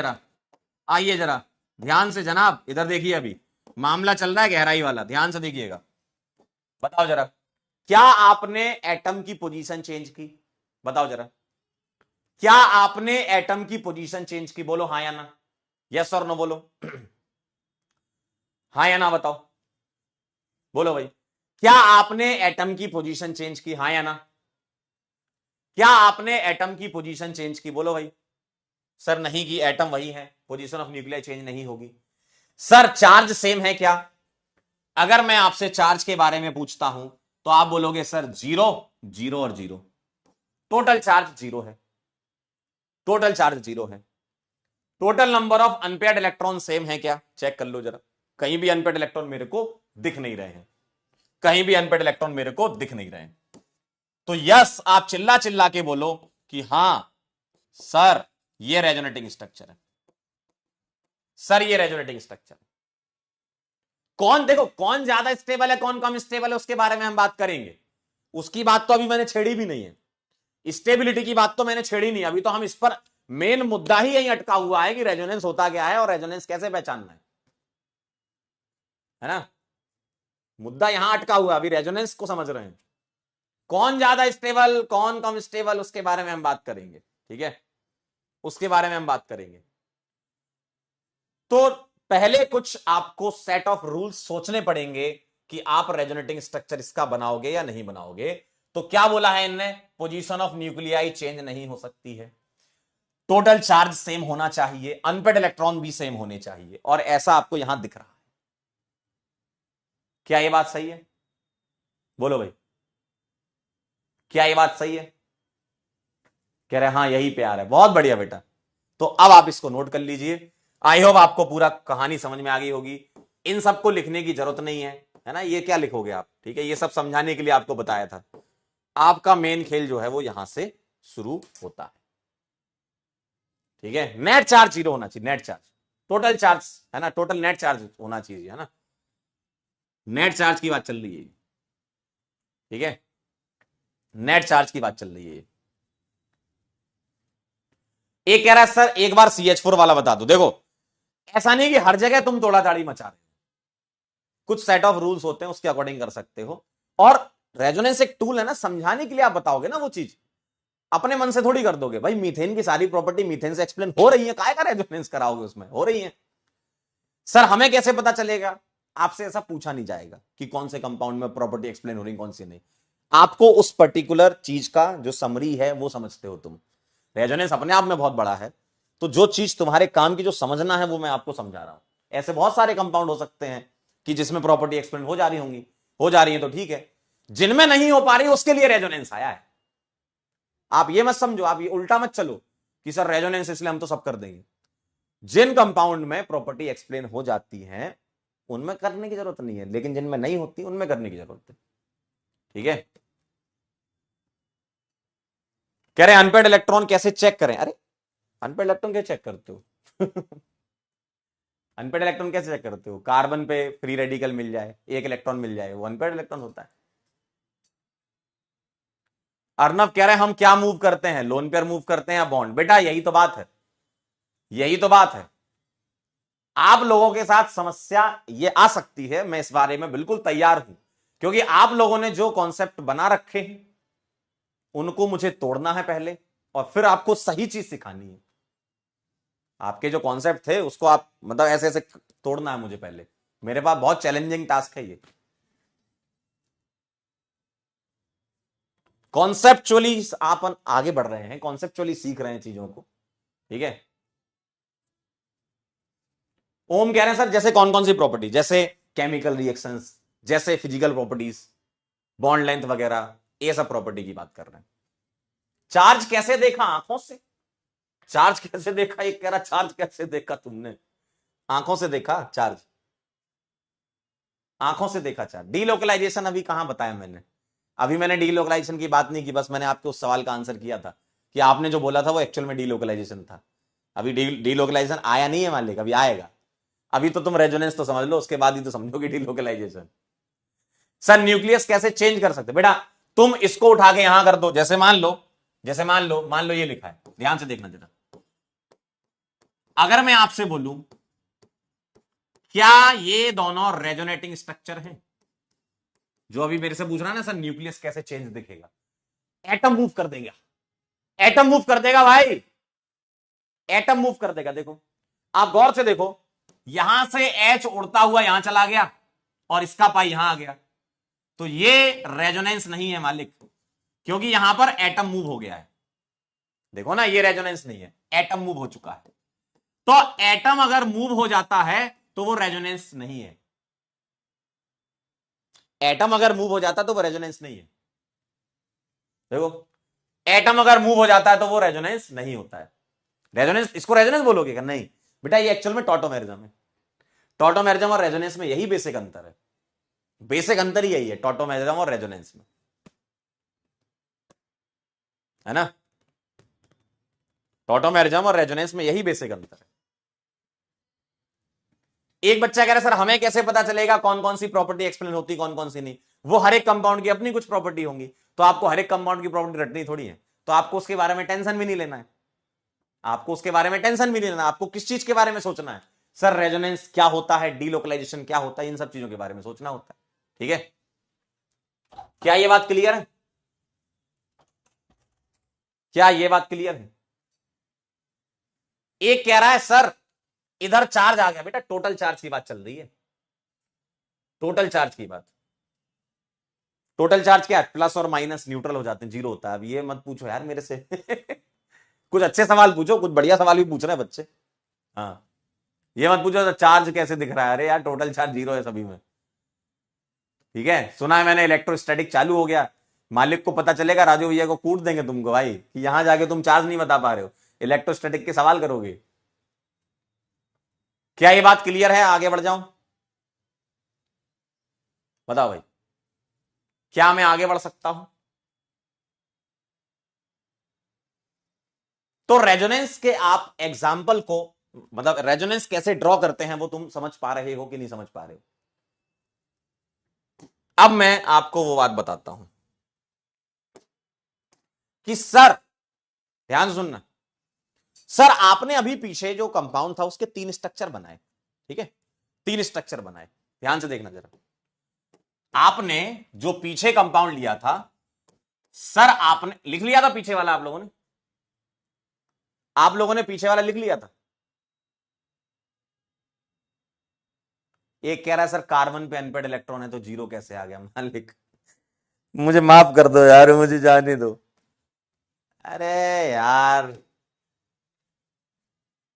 जरा ध्यान से जनाब, इधर देखिए, अभी मामला चल रहा है गहराई वाला, ध्यान से देखिएगा। बताओ जरा, क्या आपने एटम की पोजीशन चेंज की? बताओ जरा, क्या आपने एटम की पोजीशन चेंज की? बोलो हाँ या ना, यस और नो बोलो, हाँ या ना बताओ, बोलो भाई, क्या आपने एटम की पोजीशन चेंज की? हाँ या ना, क्या आपने एटम की पोजीशन चेंज की? बोलो भाई। सर नहीं की, एटम वही है, पोजीशन ऑफ न्यूक्लियाई चेंज नहीं होगी। सर चार्ज सेम है क्या? अगर मैं आपसे चार्ज के बारे में पूछता हूं तो आप बोलोगे सर 0 0 और 0, टोटल चार्ज 0 है, टोटल चार्ज 0 है। Total number of unpaired electron same है क्या? चेक कर लो जरा, कहीं भी अनपेयर्ड इलेक्ट्रॉन मेरे को दिख नहीं रहे हैं, कहीं भी अनपेयर्ड इलेक्ट्रॉन मेरे को दिख नहीं रहे हैं। तो यस, आप चिल्ला चिल्ला के बोलो कि हां सर ये रेजोनेटिंग स्ट्रक्चर है, सर ये रेजोनेटिंग स्ट्रक्चर। कौन, देखो कौन ज्यादा स्टेबल है कौन कम स्टेबल है उसके बारे में हम बात करेंगे, उसकी बात तो अभी मैंने छेड़ी भी नहीं है, स्टेबिलिटी की बात तो मैंने छेड़ी नहीं, अभी तो हम इस पर मेन मुद्दा ही यही अटका हुआ है कि रेजोनेंस होता क्या है और रेजोनेंस कैसे पहचानना है ना। मुद्दा यहां अटका हुआ, अभी रेजोनेंस को समझ रहे हैं, कौन ज्यादा स्टेबल कौन कम स्टेबल उसके बारे में हम बात करेंगे, ठीक है, उसके बारे में हम बात करेंगे। तो पहले कुछ आपको सेट ऑफ रूल्स सोचने पड़ेंगे कि आप रेजोनेटिंग स्ट्रक्चर इसका बनाओगे या नहीं बनाओगे। तो क्या बोला है इनने? पोजीशन ऑफ न्यूक्लियाई चेंज नहीं हो सकती है, टोटल चार्ज सेम होना चाहिए, अनपेयर्ड इलेक्ट्रॉन भी सेम होने चाहिए, और ऐसा आपको यहां दिख रहा है। क्या यह बात सही है? बोलो भाई, क्या यह बात सही है? कह रहे हाँ यही प्यार है, बहुत बढ़िया बेटा। तो अब आप इसको नोट कर लीजिए। आई होप आपको पूरा कहानी समझ में आ गई होगी, इन सबको लिखने की जरूरत नहीं है, है ना, ये क्या लिखोगे आप, ठीक है, ये सब समझाने के लिए आपको बताया था। आपका मेन खेल जो है वो यहां से शुरू होता है, ठीक है। नेट चार्ज 0 होना चाहिए, नेट चार्ज, टोटल चार्ज है ना, टोटल नेट चार्ज होना चाहिए, है ना, नेट चार्ज की बात चल रही है, ठीक है, नेट चार्ज की बात चल रही है। एक कह रहा है सर एक बार CH4 वाला बता दो। देखो ऐसा नहीं कि हर जगह तुम तोड़ा ताड़ी मचा रहे हो, कुछ सेट ऑफ रूल्स होते हैं उसके अकॉर्डिंग कर सकते हो। और रेजोनेंस एक टूल है ना, समझाने के लिए आप बताओगे ना वो चीज, अपने मन से थोड़ी कर दोगे भाई। मीथेन की सारी प्रॉपर्टी मीथेन से एक्सप्लेन हो रही है, काहे का रेजोनेंस कराओगे, उसमें हो रही है। सर हमें कैसे पता चलेगा, आपसे ऐसा पूछा नहीं जाएगा कि कौन से कंपाउंड में प्रॉपर्टी एक्सप्लेन हो रही कौन सी नहीं। आपको उस पर्टिकुलर चीज का जो समरी है वो समझते हो तुम। रेजोनेंस अपने आप में बहुत बड़ा है, तो जो चीज तुम्हारे काम की जो समझना है वो मैं आपको समझा रहा हूं। ऐसे बहुत सारे कंपाउंड हो सकते हैं कि जिसमें प्रॉपर्टी एक्सप्लेन हो जा रही होंगी, हो जा रही है तो ठीक है, जिनमें नहीं हो पा रही उसके लिए रेजोनेंस आया है। आप ये मत समझो, आप ये उल्टा मत चलो कि सर रेजोनेंस इसलिए हम तो सब कर देंगे। जिन कंपाउंड में प्रॉपर्टी एक्सप्लेन हो जाती है उनमें करने की जरूरत नहीं है, लेकिन जिनमें नहीं होती उनमें करने की जरूरत है, ठीक है। कह रहे अनपेड इलेक्ट्रॉन कैसे चेक करें। अरे अनपेड इलेक्ट्रॉन कैसे चेक करते हो अनपेड इलेक्ट्रॉन कैसे चेक करते हो, कार्बन पे फ्री रेडिकल मिल जाए, एक इलेक्ट्रॉन मिल जाए, वो अनपेड इलेक्ट्रॉन होता है। अर्नव कह रहे हैं हम क्या मूव करते हैं, लोन पेयर मूव करते हैं या बॉन्ड। बेटा यही तो बात है, यही तो बात है। आप लोगों के साथ समस्या ये आ सकती है, मैं इस बारे में बिल्कुल तैयार हूं, क्योंकि आप लोगों ने जो कॉन्सेप्ट बना रखे हैं उनको मुझे तोड़ना है पहले, और फिर आपको सही चीज सिखानी है। आपके जो कॉन्सेप्ट थे उसको आप मतलब ऐसे ऐसे तोड़ना है मुझे पहले। मेरे पास बहुत चैलेंजिंग टास्क है ये। कॉन्सेप्चुअली आप आगे बढ़ रहे हैं, कॉन्सेप्चुअली सीख रहे हैं चीजों को, ठीक है। ओम कह रहे हैं सर जैसे कौन कौन सी प्रॉपर्टी, जैसे केमिकल रिएक्शंस, जैसे फिजिकल प्रॉपर्टीज, बॉन्ड लेंथ वगैरह, ये सब प्रॉपर्टी की बात कर रहे हैं। चार्ज कैसे देखा, आंखों से। चार्ज कैसे देखा, एक कह रहा चार्ज कैसे देखा तुमने, आंखों से देखा चार्ज, आंखों से देखा चार्ज। डीलोकलाइजेशन अभी कहां बताया मैंने, अभी मैंने डीलोकलाइजेशन की बात नहीं की, बस मैंने आपके उस सवाल का आंसर किया था कि आपने जो बोला था वो एक्चुअल में डीलोकलाइजेशन था। अभी डीलोकलाइजेशन आया नहीं है मालिक, अभी आएगा। अभी तो तुम रेजोनेंस तो समझ लो, उसके बाद ही तो समझोगे डीलोकलाइजेशन। सर न्यूक्लियस कैसे चेंज कर सकते, बेटा तुम इसको उठा के यहां कर दो, जैसे मान लो, जैसे मान लो ये लिखा है, ध्यान से देखना जरा। अगर मैं आपसे बोलूं क्या ये दोनों रेजोनेटिंग स्ट्रक्चर हैं, जो अभी मेरे से पूछ रहा है ना सर न्यूक्लियस कैसे चेंज दिखेगा, एटम मूव कर देगा, एटम मूव कर देगा भाई, एटम मूव कर देगा। देखो आप गौर से देखो, यहां से एच उड़ता हुआ यहां चला गया और इसका पाई यहां आ गया, तो ये रेजोनेंस नहीं है मालिक, क्योंकि यहां पर एटम मूव हो गया है। देखो ना ये रेजोनेंस नहीं है, एटम मूव हो चुका है। तो एटम अगर मूव हो जाता है तो वो रेजोनेंस नहीं है, एटम अगर मूव हो जाता तो वो रेजोनेंस नहीं है। देखो एटम अगर मूव हो जाता है तो वो रेजोनेंस नहीं होता है। रेजोनेंस, इसको रेजोनेंस बोलोगे क्या, नहीं बेटा ये एक्चुअल में टॉटोमेरिज्म है। टॉटोमेरिज्म और रेजोनेंस में यही बेसिक अंतर है, बेसिक अंतर ही यही है टॉटोमेरिज्म और रेजोनेंस में, है ना। टॉटोमेरिज्म और रेजोनेंस में यही बेसिक अंतर है। एक बच्चा कह रहा है सर हमें कैसे पता चलेगा कौन कौन सी प्रॉपर्टी एक्सप्लेन होती कौन कौन सी नहीं। वो हर एक कंपाउंड की अपनी कुछ प्रॉपर्टी होंगी, तो आपको हर एक कंपाउंड की प्रॉपर्टी रटनी थोड़ी है, तो आपको उसके बारे में टेंशन भी नहीं लेना है, आपको उसके बारे में टेंशन भी नहीं लेना। आपको किस चीज के बारे में सोचना है, सर रेजोनेंस क्या होता है, डीलोकलाइजेशन क्या होता है, इन सब चीजों के बारे में सोचना होता है, ठीक है। क्या ये बात क्लियर है, क्या ये बात क्लियर है। एक कह रहा है सर इधर चार्ज आ गया, बेटा टोटल चार्ज की बात चल रही है, टोटल चार्ज की बात। टोटल चार्ज क्या है, प्लस और माइनस न्यूट्रल हो जाते हैं, जीरो होता है। अब ये मत पूछो यार मेरे से कुछ अच्छे सवाल पूछो, कुछ बढ़िया सवाल भी पूछ रहे हैं बच्चे। हाँ ये मत पूछो तो चार्ज कैसे दिख रहा है, अरे यार टोटल चार्ज जीरो है सभी में, ठीक है। सुना है मैंने इलेक्ट्रोस्टैटिक चालू हो गया, मालिक को पता चलेगा राजू भैया को कूट देंगे तुमको भाई, कि यहां जाके तुम चार्ज नहीं बता पा रहे हो, इलेक्ट्रोस्टैटिक के सवाल करोगे। क्या ये बात क्लियर है, आगे बढ़ जाऊं। बताओ भाई, क्या मैं आगे बढ़ सकता हूं? तो रेजोनेंस के आप एग्जाम्पल को, मतलब रेजोनेंस कैसे ड्रॉ करते हैं वो तुम समझ पा रहे हो कि नहीं समझ पा रहे हो? अब मैं आपको वो बात बताता हूं कि सर, ध्यान से सुनना, सर आपने अभी पीछे जो कंपाउंड था उसके 3 स्ट्रक्चर बनाए, ठीक है, 3 स्ट्रक्चर बनाए। ध्यान से देखना जरा, आपने जो पीछे कंपाउंड लिया था, सर आपने लिख लिया था पीछे वाला, आप लोगों ने पीछे वाला लिख लिया था। एक कह रहा है सर कार्बन पे अनपेड इलेक्ट्रॉन है तो 0 कैसे आ गया मालिक, मुझे माफ कर दो यार, मुझे जाने दो। अरे यार,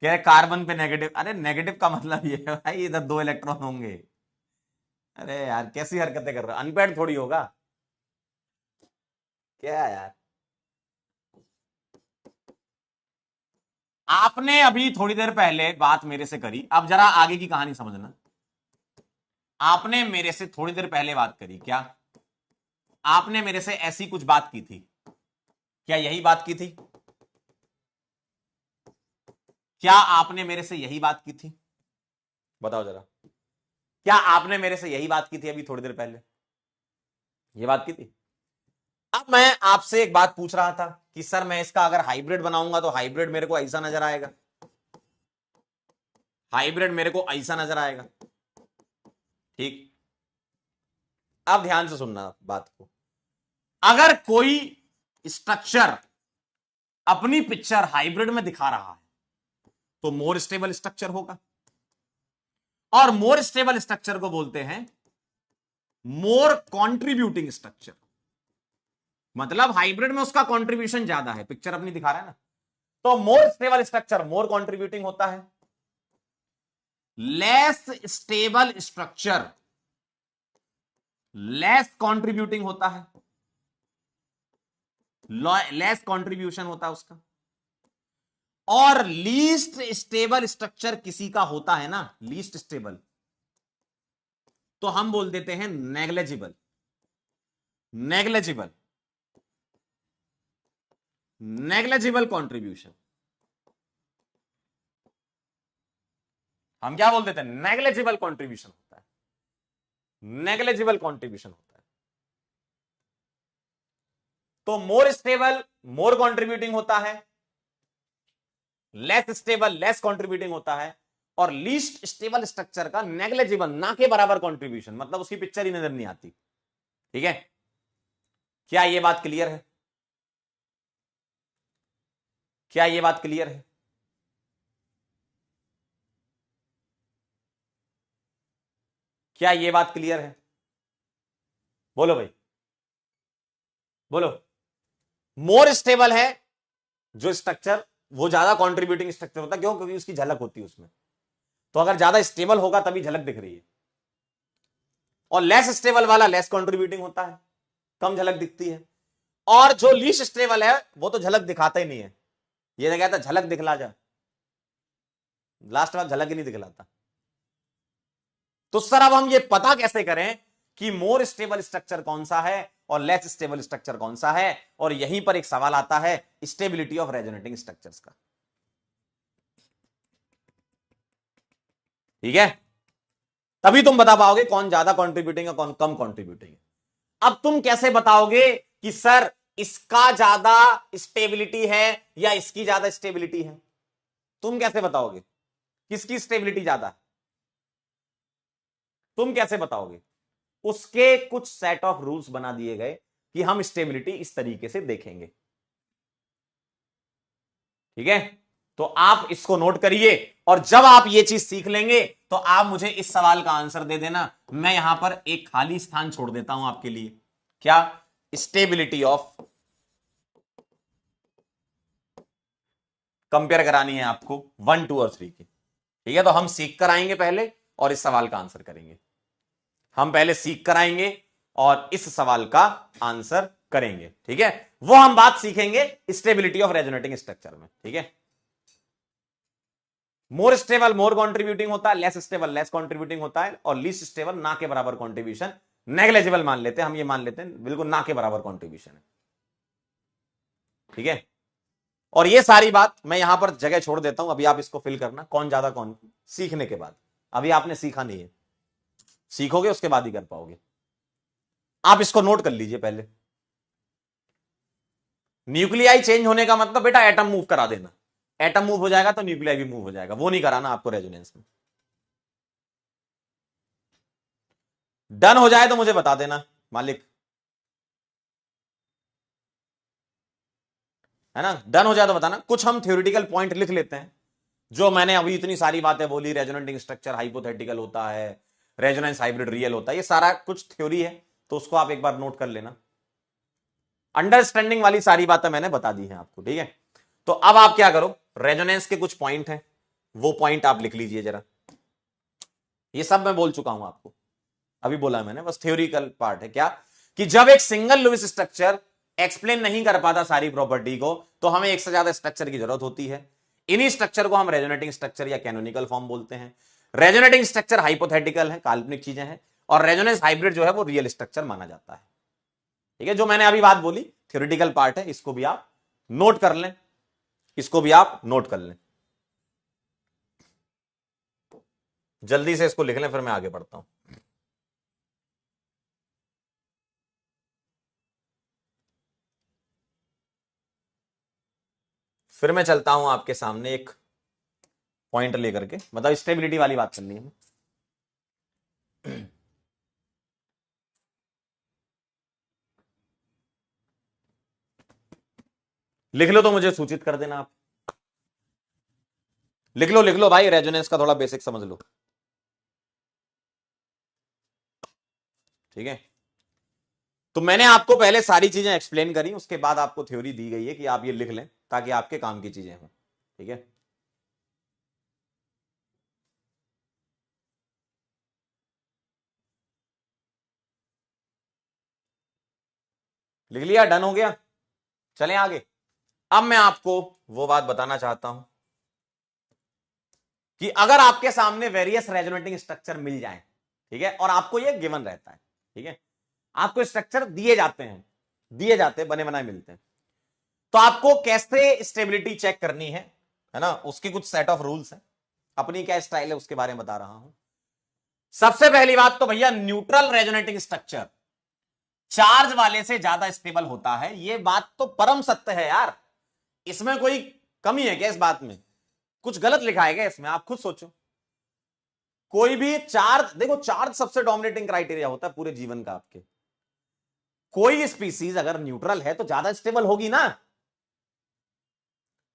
कह रहे कार्बन पे नेगेटिव, अरे नेगेटिव का मतलब ये है भाई इधर 2 इलेक्ट्रॉन होंगे। अरे यार कैसी हरकतें कर रहे हो, अनपेड थोड़ी होगा क्या यार। आपने अभी थोड़ी देर पहले बात मेरे से करी, अब जरा आगे की कहानी समझना। आपने मेरे से थोड़ी देर पहले बात करी, क्या आपने मेरे से ऐसी कुछ बात की थी? क्या यही बात की थी? क्या आपने मेरे से यही बात की थी? बताओ जरा, क्या आपने मेरे से यही बात की थी अभी थोड़ी देर पहले? ये बात की थी। अब मैं आपसे एक बात पूछ रहा था कि सर मैं इसका अगर हाइब्रिड बनाऊंगा तो हाइब्रिड मेरे को ऐसा नजर आएगा, हाइब्रिड मेरे को ऐसा नजर आएगा, ठीक। अब ध्यान से सुनना बात को, अगर कोई स्ट्रक्चर अपनी पिक्चर हाइब्रिड में दिखा रहा है तो मोर स्टेबल स्ट्रक्चर होगा, और मोर स्टेबल स्ट्रक्चर को बोलते हैं मोर कंट्रीब्यूटिंग स्ट्रक्चर। मतलब हाइब्रिड में उसका कंट्रीब्यूशन ज्यादा है, पिक्चर अपनी दिखा रहा है ना, तो मोर स्टेबल स्ट्रक्चर मोर कंट्रीब्यूटिंग होता है। Less stable structure less contributing होता है, लेस कंट्रीब्यूशन होता है उसका। और लीस्ट स्टेबल स्ट्रक्चर किसी का होता है ना, लीस्ट स्टेबल, तो हम बोल देते हैं नेग्लेजिबल, नेग्लेजिबल, नेग्लेजिबल कंट्रीब्यूशन। हम क्या बोल देते हैं? नेग्लेजिबल कंट्रीब्यूशन होता है, नेग्लेजिबल कंट्रीब्यूशन होता है। तो मोर स्टेबल मोर कंट्रीब्यूटिंग होता है, लेस स्टेबल लेस कंट्रीब्यूटिंग होता है, और लीस्ट स्टेबल स्ट्रक्चर का नेग्लेजिबल, ना के बराबर कंट्रीब्यूशन, मतलब उसकी पिक्चर ही नजर नहीं आती, ठीक है। क्या यह बात क्लियर है? क्या यह बात क्लियर है? क्या यह बात क्लियर है? बोलो भाई, बोलो। मोर स्टेबल है जो स्ट्रक्चर, वो ज्यादा कंट्रीब्यूटिंग स्ट्रक्चर होता है, क्यों? क्योंकि उसकी झलक होती है उसमें, तो अगर ज्यादा स्टेबल होगा तभी झलक दिख रही है। और लेस स्टेबल वाला लेस कंट्रीब्यूटिंग होता है, कम झलक दिखती है। और जो लीस्ट स्टेबल है वो तो झलक दिखाता ही नहीं है, ये तो कहता झलक दिखला जा, लास्ट बार झलक ही नहीं दिखलाता। तो सर अब हम ये पता कैसे करें कि मोर स्टेबल स्ट्रक्चर कौन सा है और लेस स्टेबल स्ट्रक्चर कौन सा है? और यहीं पर एक सवाल आता है स्टेबिलिटी ऑफ रेजोनेटिंग स्ट्रक्चर्स का, ठीक है। तभी तुम बता पाओगे कौन ज्यादा कंट्रीब्यूटिंग है कौन कम कंट्रीब्यूटिंग है। अब तुम कैसे बताओगे कि सर इसका ज्यादा स्टेबिलिटी है या इसकी ज्यादा स्टेबिलिटी है? तुम कैसे बताओगे किसकी स्टेबिलिटी ज्यादा है? तुम कैसे बताओगे? उसके कुछ सेट ऑफ रूल्स बना दिए गए कि हम स्टेबिलिटी इस तरीके से देखेंगे, ठीक है। तो आप इसको नोट करिए, और जब आप ये चीज सीख लेंगे तो आप मुझे इस सवाल का आंसर दे देना। मैं यहां पर एक खाली स्थान छोड़ देता हूं आपके लिए, क्या? स्टेबिलिटी ऑफ, कंपेयर करानी है आपको 1 2 और 3 की, ठीक है। तो हम सीख कर आएंगे पहले और इस सवाल का आंसर करेंगे। हम पहले सीख कर आएंगे और इस सवाल का आंसर करेंगे, ठीक है। वो हम बात सीखेंगे स्टेबिलिटी ऑफ रेजोनेटिंग स्ट्रक्चर में, ठीक है। मोर स्टेबल मोर कंट्रीब्यूटिंग होता है, लेस स्टेबल लेस कंट्रीब्यूटिंग होता है, और लीस्ट स्टेबल ना के बराबर कंट्रीब्यूशन नेग्लेजिबल मान लेते हैं हम, ये मान लेते हैं बिल्कुल ना के बराबर कंट्रीब्यूशन है, ठीक है। और ये सारी बात मैं यहां पर जगह छोड़ देता हूं, अभी आप इसको फिल करना कौन ज्यादा कौन, सीखने के बाद। अभी आपने सीखा नहीं है, सीखोगे उसके बाद ही कर पाओगे। आप इसको नोट कर लीजिए पहले। न्यूक्लियाई चेंज होने का मतलब बेटा एटम मूव करा देना, एटम मूव हो जाएगा तो न्यूक्लियाई भी मूव हो जाएगा, वो नहीं कराना आपको रेजोनेंस में। डन हो जाए तो मुझे बता देना मालिक, है ना। डन हो जाए तो बताना। कुछ हम थ्योरेटिकल पॉइंट लिख लेते हैं, जो मैंने अभी इतनी सारी बातें बोली, रेजोनेटिंग स्ट्रक्चर हाइपोथेटिकल होता है, रेजोनेंस हाइब्रिड रियल होता है, ये सारा कुछ थ्योरी है, तो उसको आप एक बार नोट कर लेना। अंडरस्टैंडिंग वाली सारी बातें मैंने बता दी हैं आपको, ठीक है। तो अब आप क्या करो, रेजोनेंस के कुछ पॉइंट हैं, वो पॉइंट आप लिख लीजिए जरा। ये सब मैं बोल चुका हूं आपको, अभी बोला है मैंने, बस थ्योरिकल पार्ट है। क्या कि जब एक सिंगल लुईस स्ट्रक्चर एक्सप्लेन नहीं कर पाता सारी प्रॉपर्टी को, तो हमें एक से ज्यादा स्ट्रक्चर की जरूरत होती है। इन्हीं स्ट्रक्चर को हम रेजोनेटिंग स्ट्रक्चर या कैनोनिकल फॉर्म बोलते हैं। रेजोनेटिंग स्ट्रक्चर हाइपोथेटिकल है, काल्पनिक चीजें हैं, और रेजोनेंस हाइब्रिड जो है वो रियल स्ट्रक्चर माना जाता है, ठीक है। जो मैंने अभी बात बोली थ्योरेटिकल पार्ट है, इसको भी आप नोट कर लें, इसको भी आप नोट कर लें। जल्दी से इसको लिख लें, फिर मैं आगे बढ़ता हूं। फिर मैं चलता हूं आपके सामने एक पॉइंट लेकर के, मतलब स्टेबिलिटी वाली बात करनी है। लिख लो तो मुझे सूचित कर देना आप। लिख लो भाई, रेजोनेंस का थोड़ा बेसिक समझ लो, ठीक है। तो मैंने आपको पहले सारी चीजें एक्सप्लेन करी, उसके बाद आपको थ्योरी दी गई है कि आप ये लिख लें ताकि आपके काम की चीजें हों, ठीक है। लिख लिया, डन हो गया, चलें आगे। अब मैं आपको वो बात बताना चाहता हूं कि अगर आपके सामने वेरियस रेजोनेटिंग स्ट्रक्चर मिल जाएं, ठीक है, और आपको ये गिवन रहता है, ठीक है, आपको स्ट्रक्चर दिए जाते हैं, बने बनाए मिलते हैं, तो आपको कैसे स्टेबिलिटी चेक करनी है ना, उसकी कुछ सेट ऑफ रूल्स हैं। अपनी क्या स्टाइल है उसके बारे में बता रहा हूं। सबसे पहली बात तो भैया, न्यूट्रल रेजोनेटिंग स्ट्रक्चर चार्ज वाले से ज्यादा स्टेबल होता है। यह बात तो परम सत्य है यार, इसमें कोई कमी है क्या इस बात में? कुछ गलत लिखा है क्या इसमें? आप खुद सोचो। कोई भी चार्ज, देखो चार्ज सबसे डोमिनेटिंग क्राइटेरिया होता है पूरे जीवन का आपके। कोई स्पीसीज अगर न्यूट्रल है तो ज्यादा स्टेबल होगी ना।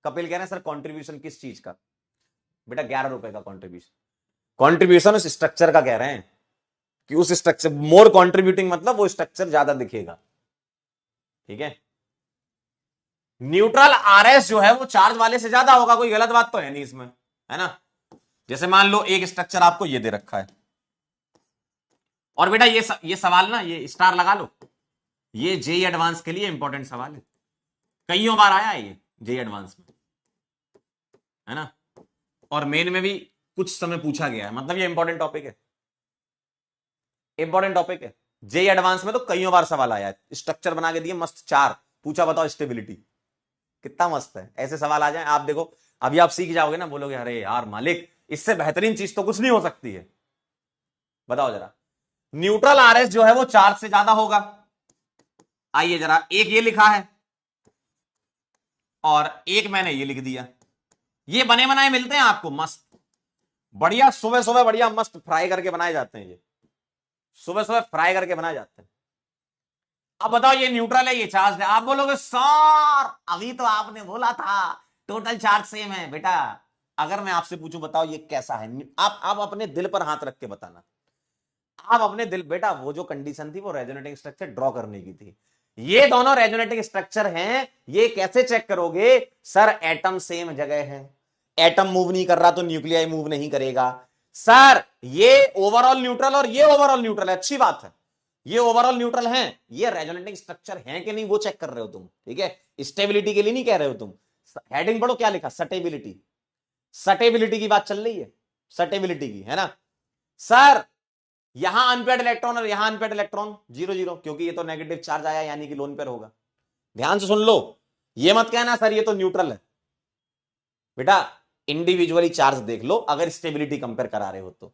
कपिल कह रहे हैं सर कंट्रीब्यूशन किस चीज का? बेटा 11 रुपए का कंट्रीब्यूशन, कंट्रीब्यूशन उस स्ट्रक्चर का कह रहे हैं कि उस स्ट्रक्चर मोर कंट्रीब्यूटिंग, मतलब वो स्ट्रक्चर ज्यादा दिखेगा, ठीक है। न्यूट्रल आरएस जो है वो चार्ज वाले से ज्यादा होगा, कोई गलत बात तो है नहीं इसमें, है ना। जैसे मान लो एक स्ट्रक्चर आपको ये दे रखा है, और बेटा ये सवाल ना, ये स्टार लगा लो, ये जेई एडवांस के लिए इंपॉर्टेंट सवाल है, कईयों बार आया है ये जेई एडवांस में, है ना, और मेन में भी कुछ समय पूछा गया है, मतलब ये इंपॉर्टेंट टॉपिक है, इंपॉर्टेंट टॉपिक है। जेई एडवांस में तो कईयों बार सवाल आया है, स्ट्रक्चर बना के दिए मस्त चार, पूछा बताओ स्टेबिलिटी, कितना मस्त है। ऐसे सवाल आ जाए आप देखो, अभी आप सीख जाओगे ना, बोलोगे अरे यार मालिक इससे बेहतरीन चीज तो कुछ नहीं हो सकती है। बताओ जरा, न्यूट्रल आरएस जो है वो चार्ज से ज्यादा होगा। आइए जरा, एक ये लिखा है और एक मैंने ये लिख दिया, ये बने बनाए मिलते हैं आपको मस्त बढ़िया, सुबह सुबह बढ़िया मस्त फ्राई करके बनाए जाते हैं, ये सुबह सुबह फ्राई करके बनाए जाते हैं। अब बताओ ये न्यूट्रल है, ये चार्ज है। आप बोलोगे सर अभी तो आपने बोला था टोटल चार्ज सेम है। बेटा अगर मैं आपसे पूछूं बताओ ये कैसा है, आप अपने दिल पर हाथ रख के बताना। आप अपने दिल, बेटा वो जो कंडीशन थी वो रेजोनेटिंग स्ट्रक्चर ड्रॉ करने की थी, ये दोनों रेजोनेटिंग स्ट्रक्चर हैं, ये कैसे चेक करोगे? सर एटम सेम जगह है, एटम मूव नहीं कर रहा तो न्यूक्लियाई मूव नहीं करेगा। सर ये ओवरऑल न्यूट्रल और ये ओवरऑल न्यूट्रल है, अच्छी बात है, ये ओवरऑल न्यूट्रल हैं, ये रेजोनेटिंग स्ट्रक्चर हैं कि नहीं वो चेक कर रहे हो तुम, ठीक है। स्टेबिलिटी के लिए नहीं कह रहे हो तुम। हेडिंग पढ़ो क्या लिखा, सटेबिलिटी, सटेबिलिटी की बात चल रही है, सटेबिलिटी की, है ना। सर यहां अनपेड इलेक्ट्रॉन और यहां अनपेड इलेक्ट्रॉन, 0 0, क्योंकि ये तो नेगेटिव चार्ज आया यानी कि लोन पेयर होगा। ध्यान से सुन लो, ये मत कहना सर ये तो न्यूट्रल है। बेटा इंडिविजुअली चार्ज देख लो अगर स्टेबिलिटी कंपेयर करा रहे हो तो।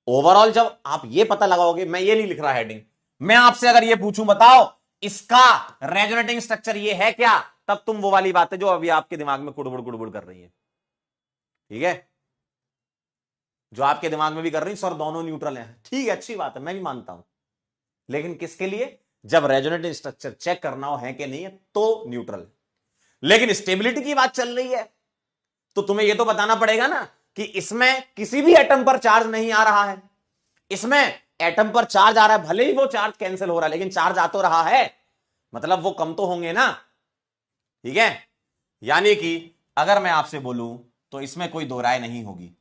ओवरऑल जब आप ये पता लगाओगे, मैं ये नहीं लिख रहा हेडिंग, मैं आपसे अगर ये पूछूं बताओ इसका रेजोनेटिंग स्ट्रक्चर ये है क्या, तब तुम वो वाली बातें जो अभी आपके दिमाग में कुड़बुड़ कुड़बुड़ कर रही है, ठीक है, जो आपके दिमाग में भी कर रही सर दोनों न्यूट्रल हैं, ठीक है अच्छी बात है, मैं भी मानता हूं, लेकिन किसके लिए, जब रेजोनेटिंग स्ट्रक्चर चेक करना हो है कि नहीं है तो न्यूट्रल। लेकिन स्टेबिलिटी की बात चल रही है तो तुम्हें यह तो बताना पड़ेगा ना कि इसमें किसी भी एटम पर चार्ज नहीं आ रहा है, इसमें एटम पर चार्ज आ रहा है, भले ही वो चार्ज कैंसिल हो रहा है लेकिन चार्ज आ तो रहा है, मतलब वो कम तो होंगे ना, ठीक है। यानी कि अगर मैं आपसे बोलूं तो इसमें कोई दो राय नहीं होगी,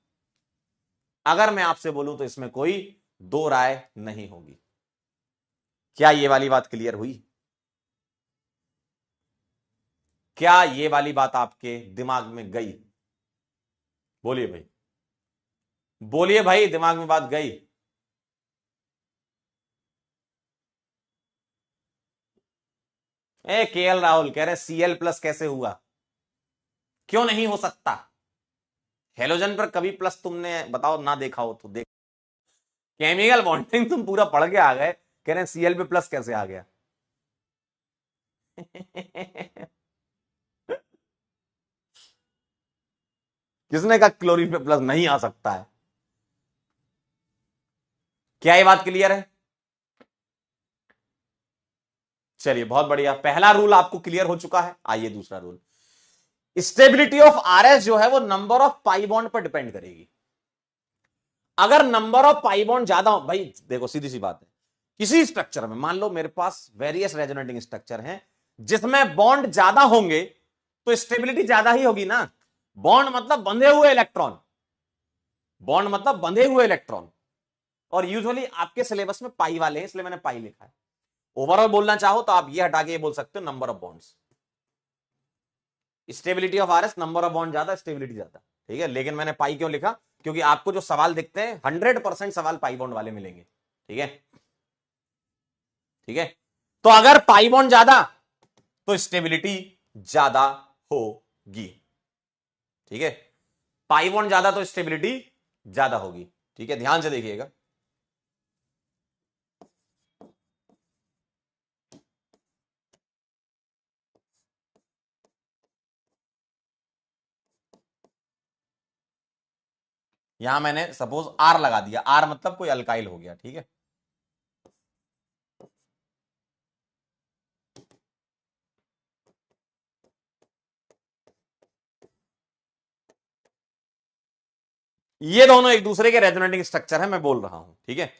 अगर मैं आपसे बोलूं तो इसमें कोई दो राय नहीं होगी। क्या ये वाली बात क्लियर हुई? क्या ये वाली बात आपके दिमाग में गई? बोलिए भाई, बोलिए भाई, दिमाग में बात गई? केएल राहुल कह रहे Cl+ कैसे हुआ, क्यों नहीं हो सकता? हेलोजन पर कभी प्लस तुमने बताओ ना देखा हो तो देख, केमिकल बॉन्डिंग तुम पूरा पढ़ के आ गए, कह रहे हैं Cl पे प्लस कैसे आ गया? किसने कहा क्लोरीन पे प्लस नहीं आ सकता है? क्या ये बात क्लियर है? चलिए बहुत बढ़िया, पहला रूल आपको क्लियर हो चुका है। आइए दूसरा रूल, स्टेबिलिटी ऑफ आरएस जो है वो नंबर ऑफ पाई बॉन्ड पर डिपेंड करेगी। अगर नंबर ऑफ पाई बॉन्ड ज्यादा हो, भाई देखो सीधी सी बात है, किसी स्ट्रक्चर में मान लो मेरे पास वेरियस रेजोनेटिंग स्ट्रक्चर हैं जिसमें बॉन्ड ज्यादा होंगे तो स्टेबिलिटी ज्यादा ही होगी ना। बॉन्ड मतलब बंधे हुए इलेक्ट्रॉन, बॉन्ड मतलब बंधे हुए इलेक्ट्रॉन, और यूजुअली आपके सिलेबस में पाई वाले हैं इसलिए मैंने पाई लिखा है। ओवरऑल बोलना चाहो तो आप ये हटा के ये बोल सकते हो number of bonds, stability of RS number of bond ज्यादा स्टेबिलिटी ज्यादा, ठीक है। लेकिन मैंने पाई क्यों लिखा, क्योंकि आपको जो सवाल दिखते हैं 100% सवाल पाई बॉन्ड वाले मिलेंगे, ठीक है, ठीक है। तो अगर पाई बॉन्ड ज्यादा तो स्टेबिलिटी ज्यादा होगी, ठीक है, पाई बॉन्ड ज्यादा तो स्टेबिलिटी ज्यादा होगी, ठीक है, ध्यान से देखिएगा। यहां मैंने सपोज आर लगा दिया, आर मतलब कोई अल्काइल हो गया, ठीक है। ये दोनों एक दूसरे के रेजोनेटिंग स्ट्रक्चर है, मैं बोल रहा हूं, ठीक है,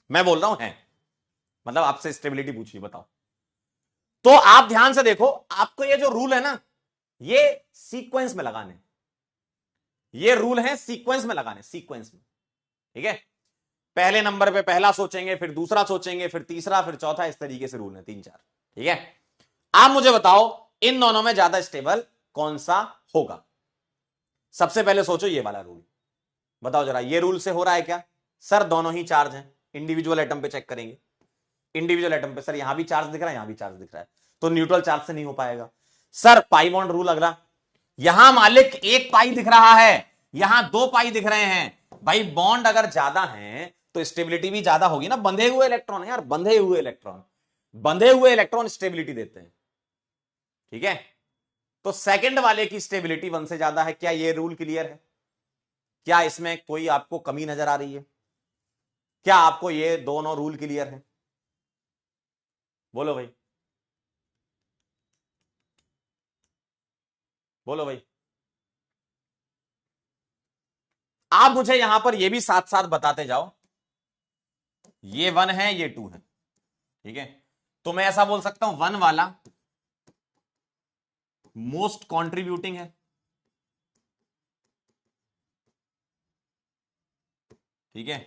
मैं बोल रहा हूं है, मतलब आपसे स्टेबिलिटी पूछिए बताओ। तो आप ध्यान से देखो, आपको ये जो रूल है ना ये सीक्वेंस में लगाने, ये रूल है सीक्वेंस में लगाने, सीक्वेंस में, ठीक है। पहले नंबर पे पहला सोचेंगे, फिर दूसरा सोचेंगे, फिर तीसरा, फिर चौथा, इस तरीके से रूल है 3 4, ठीक है। आप मुझे बताओ इन दोनों में ज्यादा स्टेबल कौन सा होगा? सबसे पहले सोचो ये वाला रूल, बताओ जरा ये रूल से हो रहा है क्या? सर दोनों ही चार्ज हैं, इंडिविजुअल एटम पे चेक करेंगे, इंडिविजुअल एटम पे सर यहां भी चार्ज दिख रहा है यहां भी चार्ज दिख रहा है, तो न्यूट्रल चार्ज से नहीं हो पाएगा। सर पाई बॉन्ड रूल अगला, यहां मालिक एक पाई दिख रहा है, यहां 2 पाई दिख रहे हैं, भाई बॉन्ड अगर ज्यादा है तो स्टेबिलिटी भी ज्यादा होगी ना, बंधे हुए इलेक्ट्रॉन है यार, बंधे हुए इलेक्ट्रॉन, बंधे हुए इलेक्ट्रॉन स्टेबिलिटी देते हैं, ठीक है। तो सेकंड वाले की स्टेबिलिटी 1 से ज्यादा है, क्या ये रूल क्लियर है? क्या इसमें कोई आपको कमी नजर आ रही है? क्या आपको ये दोनों रूल क्लियर है? बोलो भाई, बोलो भाई। आप मुझे यहां पर ये भी साथ साथ बताते जाओ, ये 1 है ये 2 है, ठीक है। तो मैं ऐसा बोल सकता हूं 1 वाला मोस्ट कंट्रीब्यूटिंग है, ठीक है।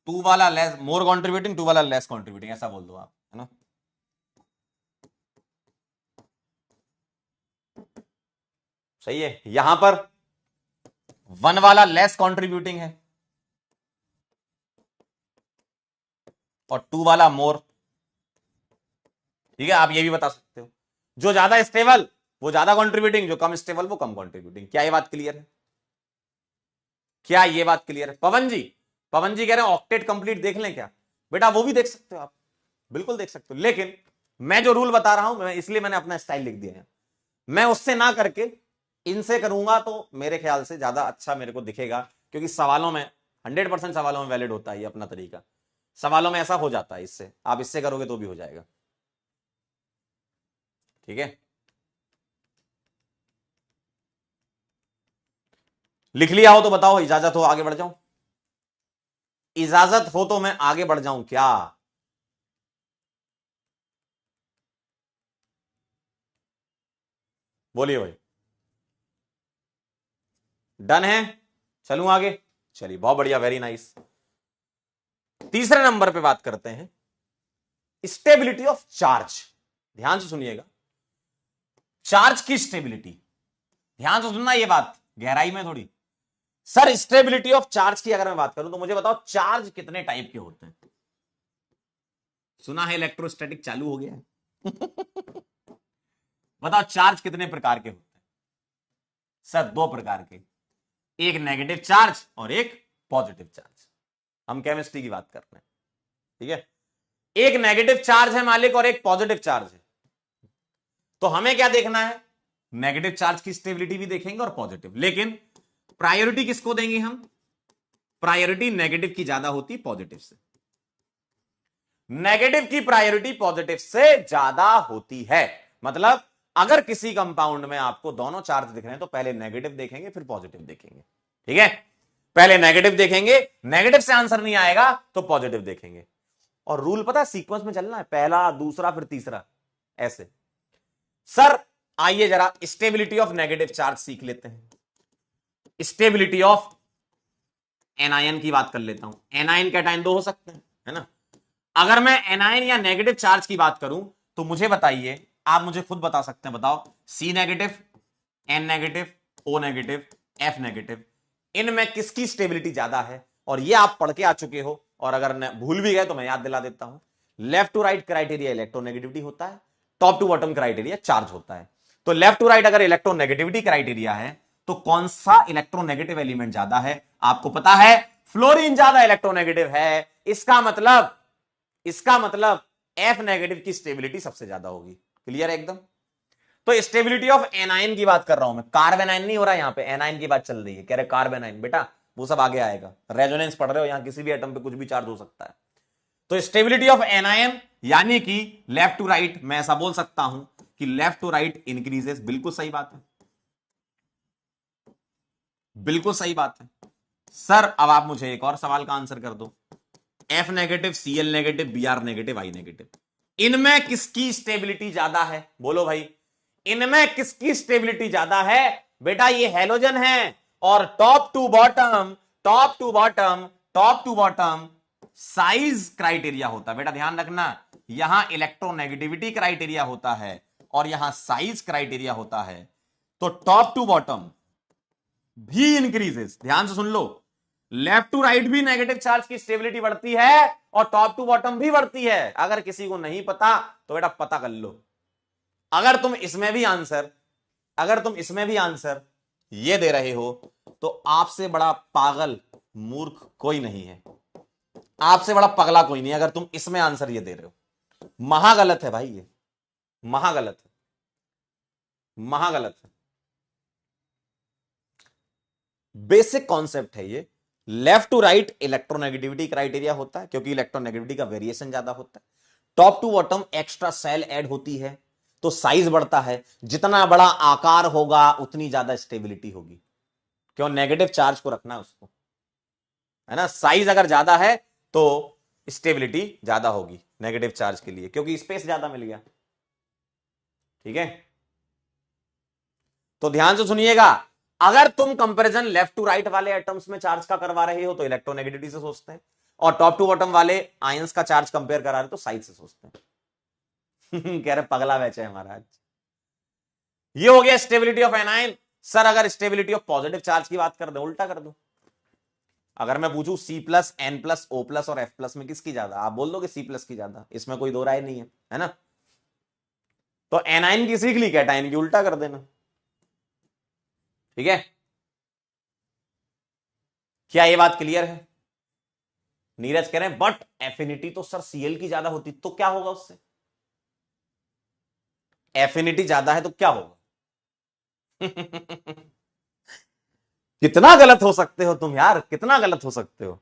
2 वाला लेस मोर कंट्रीब्यूटिंग, 2 वाला लेस कंट्रीब्यूटिंग, ऐसा बोल दो आप, है ना। सही है, यहां पर 1 वाला लेस कंट्रीब्यूटिंग है, और 2 वाला मोर। ठीक है, आप ये भी बता सकते हो, जो ज्यादा स्टेबल वो ज्यादा कंट्रीब्यूटिंग, जो कम स्टेबल वो कम कंट्रीब्यूटिंग। क्या ये बात क्लियर है? क्या ये बात क्लियर है? पवन जी कह रहे हैं ऑक्टेट कंप्लीट देख लें क्या? बेटा वो भी देख सकते हो आप, बिल्कुल देख सकते हो, लेकिन मैं जो रूल बता रहा हूं, इसलिए मैंने अपना स्टाइल लिख दिया है, मैं उससे ना करके इनसे करूंगा तो मेरे ख्याल से ज्यादा अच्छा मेरे को दिखेगा, क्योंकि सवालों में 100% सवालों में वैलिड होता है ये अपना तरीका, सवालों में ऐसा हो जाता है, इससे आप इससे करोगे तो भी हो जाएगा। ठीक है, लिख लिया हो तो बताओ, इजाजत हो आगे बढ़ जाऊं? इजाजत हो तो मैं आगे बढ़ जाऊं क्या? बोलिए भाई, डन है? चलूं आगे? चलिए बहुत बढ़िया, वेरी नाइस। तीसरे नंबर पे बात करते हैं स्टेबिलिटी ऑफ चार्ज। ध्यान से सुनिएगा, चार्ज की स्टेबिलिटी, ध्यान से सुनना ये बात, गहराई में थोड़ी। सर स्टेबिलिटी ऑफ चार्ज की अगर मैं बात करूं तो मुझे बताओ चार्ज कितने टाइप के होते हैं? सुना है इलेक्ट्रोस्टैटिक चालू हो गया है। बताओ चार्ज कितने प्रकार के होते हैं? सर 2 प्रकार के, एक नेगेटिव चार्ज और एक पॉजिटिव चार्ज। हम केमिस्ट्री की बात कर रहे हैं, ठीक है? एक नेगेटिव चार्ज है मालिक और एक पॉजिटिव चार्ज है, तो हमें क्या देखना है? नेगेटिव चार्ज की स्टेबिलिटी भी देखेंगे और पॉजिटिव, लेकिन प्रायोरिटी किसको देंगे हम? प्रायोरिटी नेगेटिव की ज्यादा होती पॉजिटिव से, नेगेटिव की प्रायोरिटी पॉजिटिव से ज्यादा होती है। मतलब अगर किसी कंपाउंड में आपको दोनों चार्ज दिख रहे हैं तो पहले नेगेटिव देखेंगे फिर पॉजिटिव देखेंगे। ठीक है, पहले नेगेटिव देखेंगे, नेगेटिव से आंसर नहीं आएगा तो पॉजिटिव देखेंगे। और रूल पता है, सीक्वेंस में चलना है, पहला दूसरा फिर तीसरा, ऐसे। सर आइए जरा स्टेबिलिटी ऑफ नेगेटिव चार्ज सीख लेते हैं। स्टेबिलिटी ऑफ एनायन की बात कर लेता हूं। एनायन कैटायन 2 हो सकते हैं, है ना? अगर मैं एनायन या नेगेटिव चार्ज की बात करूं तो मुझे बताइए, आप मुझे खुद बता सकते हैं, बताओ C negative, N negative, O negative, F negative, इनमें किसकी स्टेबिलिटी ज्यादा है? और ये आप पढ़ के आ चुके हो, और अगर भूल भी गए तो मैं याद दिला देता हूं। Left to right criteria electronegativity होता है, top to bottom criteria charge होता है। तो लेफ्ट टू राइट अगर इलेक्ट्रोनेगेटिविटी क्राइटेरिया है तो कौन सा इलेक्ट्रोनेगेटिव एलिमेंट ज्यादा है? आपको पता है फ्लोरीन ज्यादा इलेक्ट्रोनेगेटिव है, इसका मतलब एफ नेगेटिव की स्टेबिलिटी सबसे ज्यादा होगी। क्लियर है एकदम? तो स्टेबिलिटी ऑफ एनायन की बात कर रहा हूं मैं, कार्बेनाइन नहीं हो रहा, यहां पे एनायन की बात चल रही है। कह रहे कार्बेनाइन, बेटा वो सब आगे आएगा, रेजोनेंस पढ़ रहे हो, यहां किसी भी एटम पे कुछ भी चार्ज हो सकता है। तो स्टेबिलिटी ऑफ एनायन यानी कि लेफ्ट टू राइट, मैं ऐसा बोल सकता हूं कि लेफ्ट टू राइट इंक्रीजेस। बिल्कुल सही बात है, बिल्कुल सही बात है। सर अब आप मुझे एक और सवाल का आंसर कर दो, F negative, CL negative, BR negative, I negative, इनमें किसकी स्टेबिलिटी ज्यादा है? बोलो भाई, इनमें किसकी स्टेबिलिटी ज्यादा है? बेटा ये हैलोजन है, और top to bottom, top to bottom, top to bottom size criteria होता है। बेटा ध्यान रखना, यहां इलेक्ट्रोनेगेटिविटी क्राइटेरिया होता है और यहां साइज क्राइटेरिया होता है। तो टॉप टू बॉटम भी इंक्रीजेस, ध्यान से सुन लो, लेफ्ट टू राइट भी नेगेटिव चार्ज की स्टेबिलिटी बढ़ती है और टॉप टू बॉटम भी बढ़ती है। अगर किसी को नहीं पता तो बेटा पता कर लो। अगर तुम इसमें भी आंसर ये दे रहे हो तो आपसे बड़ा पागल मूर्ख कोई नहीं है, आपसे बड़ा पगला कोई नहीं, अगर तुम इसमें आंसर ये दे रहे हो। महागलत है भाई, ये महागलत है, महागलत है। बेसिक कॉन्सेप्ट है ये। Left to right electronegativity criteria होता है क्योंकि इलेक्ट्रोनेगेटिविटी का वेरिएशन ज्यादा होता है। Top to bottom extra shell add होती है तो साइज बढ़ता है, जितना बड़ा आकार होगा उतनी ज्यादा स्टेबिलिटी होगी। क्यों? नेगेटिव चार्ज को रखना है उसको, है ना? साइज अगर ज्यादा है तो स्टेबिलिटी ज्यादा होगी नेगेटिव चार्ज के लिए, क्योंकि स्पेस ज्यादा मिल गया। ठीक है, तो ध्यान से सुनिएगा, अगर तुम कंपैरिजन लेफ्ट टू राइट वाले एटम्स में चार्ज का करवा रहे हो तो इलेक्ट्रोनेगेटिविटी से सोचते हैं, और टॉप टू बॉटम वाले आयंस का चार्ज कंपेयर करा रहे तो साइज से सोचते हैं। कह रहे पगला बैच है महाराज। ये हो गया स्टेबिलिटी ऑफ एनायन। सर अगर स्टेबिलिटी ऑफ पॉजिटिव चार्ज की बात कर दो, उल्टा कर दो, अगर मैं पूछूं C plus N plus O plus और एफ प्लस में किसकी ज्यादा, आप बोल दोगे सी प्लस की ज्यादा, इसमें कोई दो राय नहीं है ना। तो एनाइन की सीख ली, कैटाइन की उल्टा कर देना। ठीक है, क्या ये बात क्लियर है? नीरज कह रहे हैं बट एफिनिटी तो सर सीएल की ज्यादा होती, तो क्या होगा उससे? एफिनिटी ज्यादा है तो क्या होगा? कितना गलत हो सकते हो तुम यार, कितना गलत हो सकते हो।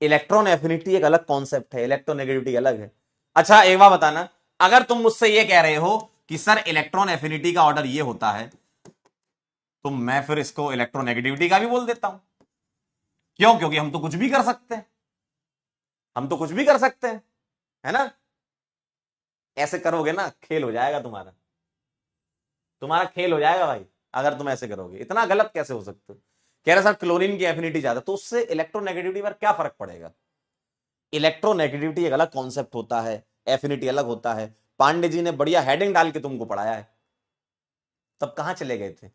इलेक्ट्रॉन एफिनिटी एक अलग कॉन्सेप्ट है, इलेक्ट्रोनेगेटिविटी अलग है। अच्छा एक बात बताना, अगर तुम मुझसे ये कह रहे हो कि सर इलेक्ट्रॉन एफिनिटी का ऑर्डर ये होता है, तो मैं फिर इसको इलेक्ट्रोनेगेटिविटी का भी बोल देता हूं। क्यों? क्योंकि हम तो कुछ भी कर सकते हैं, हम तो कुछ भी कर सकते हैं, है ना। ऐसे करोगे ना खेल हो जाएगा तुम्हारा, तुम्हारा खेल हो जाएगा भाई। अगर तुम ऐसे करोगे, इतना गलत कैसे हो सकते हो। कह रहे सर क्लोरीन की एफिनिटी ज्यादा, तो उससे इलेक्ट्रोनेगेटिविटी पर क्या फर्क पड़ेगा? इलेक्ट्रोनेगेटिविटी एक अलग कॉन्सेप्ट होता है, एफिनिटी अलग होता है। पांडे जी ने बढ़िया हेडिंग डाल के तुमको पढ़ाया है, तब कहां चले गए थे?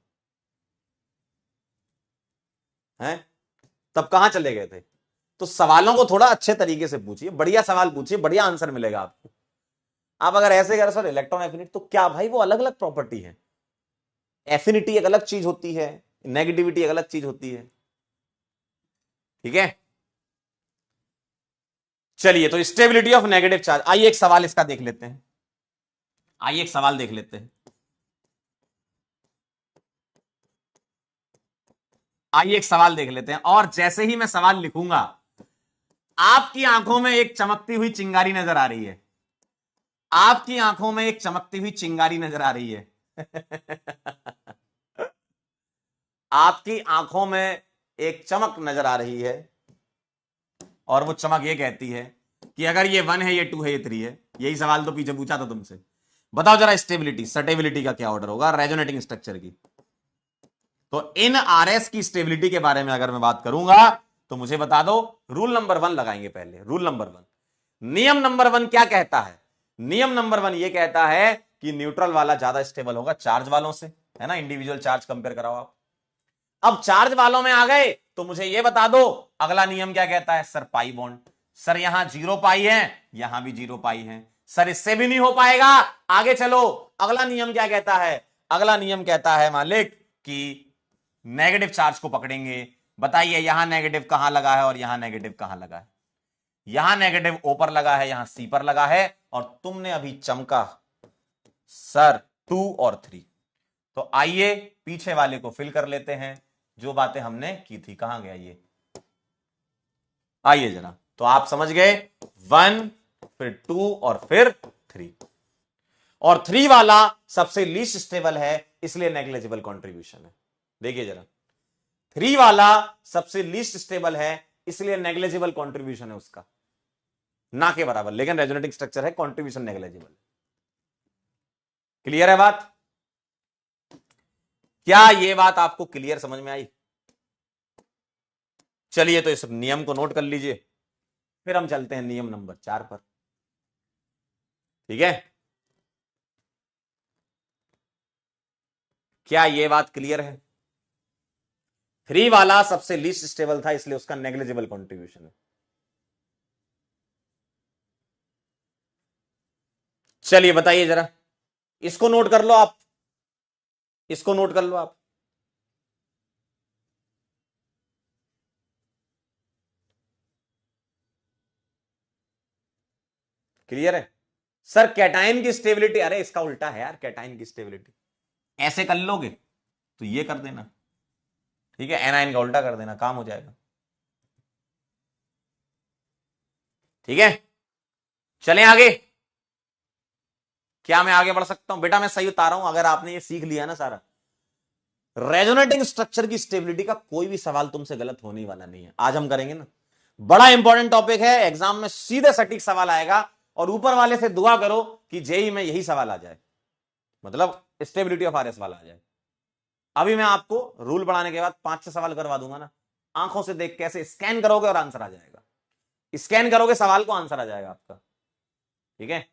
हैं? तब कहां चले गए थे? तो सवालों को थोड़ा अच्छे तरीके से पूछिए, बढ़िया सवाल पूछिए, बढ़िया आंसर मिलेगा आपको। आप अगर ऐसे करें सर इलेक्ट्रॉन एफिनिटी, तो क्या भाई वो अलग अलग प्रॉपर्टी है। एफिनिटी एक अलग चीज होती है, नेगेटिविटी एक अलग चीज होती है। ठीक है, चलिए तो स्टेबिलिटी ऑफ नेगेटिव चार्ज, आइए एक सवाल इसका देख लेते हैं। आइए एक सवाल देख लेते हैं। आइए एक सवाल देख लेते हैं, और जैसे ही मैं सवाल लिखूंगा, आपकी आंखों में एक चमकती हुई चिंगारी नजर आ रही है, आपकी आंखों में एक चमकती हुई चिंगारी नजर आ रही है। आपकी आंखों में एक चमक नजर आ रही है, और वो चमक ये कहती है कि अगर ये 1 है, ये 2 है, ये 3 है। यही सवाल तो पीछे पूछा था तुमसे। बताओ जरा स्टेबिलिटी स्टेबिलिटी का क्या ऑर्डर होगा रेजोनेटिंग स्ट्रक्चर की। तो इन आरएस की स्टेबिलिटी के बारे में अगर मैं बात करूंगा, तो मुझे बता दो, रूल नंबर 1 लगाएंगे पहले। रूल नंबर 1, नियम नंबर 1 क्या कहता है? नियम नंबर 1 ये कहता है कि न्यूट्रल वाला ज्यादा स्टेबल होगा चार्ज वालों से, है ना। इंडिविजुअल चार्ज कंपेयर कराओ आप। अब चार्ज वालों में आ गए, तो मुझे ये बता दो अगला नियम क्या कहता है? Sir pi bond. सर यहां 0 पाई है, यहां भी 0 पाई है। सर इससे भी नहीं हो पाएगा, आगे चलो। अगला नियम क्या कहता है? अगला नियम कहता है मालिक कि नेगेटिव चार्ज को पकड़ेंगे। बताइए यहां नेगेटिव कहां लगा है और यहां नेगेटिव कहां लगा है? यहां नेगेटिव ओ पर लगा है, यहां सी पर लगा है, और तुमने अभी चमका सर 2 और 3। तो आइए पीछे वाले को फिल कर लेते हैं, जो बातें हमने की थी। कहां गया ये? आइए जरा, तो आप समझ गए 1 फिर 2 और फिर 3। और 3 वाला सबसे लीस्ट स्टेबल है, इसलिए नेग्लिजिबल कंट्रीब्यूशन है। देखिए जरा, 3 वाला सबसे लीस्ट स्टेबल है, इसलिए नेग्लिजिबल कंट्रीब्यूशन है उसका, ना के बराबर, लेकिन रेजोनेटिंग स्ट्रक्चर है, कंट्रीब्यूशन नेग्लिजिबल। क्लियर है बात? क्या ये बात आपको क्लियर समझ में आई? चलिए तो इस नियम को नोट कर लीजिए, फिर हम चलते हैं नियम नंबर 4 पर। ठीक है, क्या ये बात क्लियर है? 3 वाला सबसे लीस्ट स्टेबल था, इसलिए उसका नेग्लिजिबल कंट्रीब्यूशन है। चलिए बताइए जरा, इसको नोट कर लो आप, इसको नोट कर लो आप। क्लियर है? सर कैटायन की स्टेबिलिटी, अरे इसका उल्टा है यार, कैटायन की स्टेबिलिटी ऐसे कर लोगे तो ये कर देना, ठीक है, एनायन का उल्टा कर देना, काम हो जाएगा। ठीक है, चलें आगे। क्या मैं आगे बढ़ सकता हूं? बेटा मैं सही उतारा हूं, अगर आपने ये सीख लिया ना सारा। रेजोनेटिंग स्ट्रक्चर की स्टेबिलिटी का कोई भी सवाल तुमसे गलत होने वाला नहीं है, आज हम करेंगे ना। बड़ा इंपॉर्टेंट टॉपिक है, एग्जाम में सीधे सटीक सवाल आएगा, और ऊपर वाले से दुआ करो कि जेई में यही सवाल आ जाए, मतलब स्टेबिलिटी ऑफ आरएस वाला आ जाए। अभी मैं आपको रूल बढ़ाने के बाद 5-6 सवाल करवा दूंगा ना, आंखों से देख कैसे स्कैन करोगे और आंसर आ जाएगा। स्कैन करोगे सवाल को, आंसर आ जाएगा आपका। ठीक है,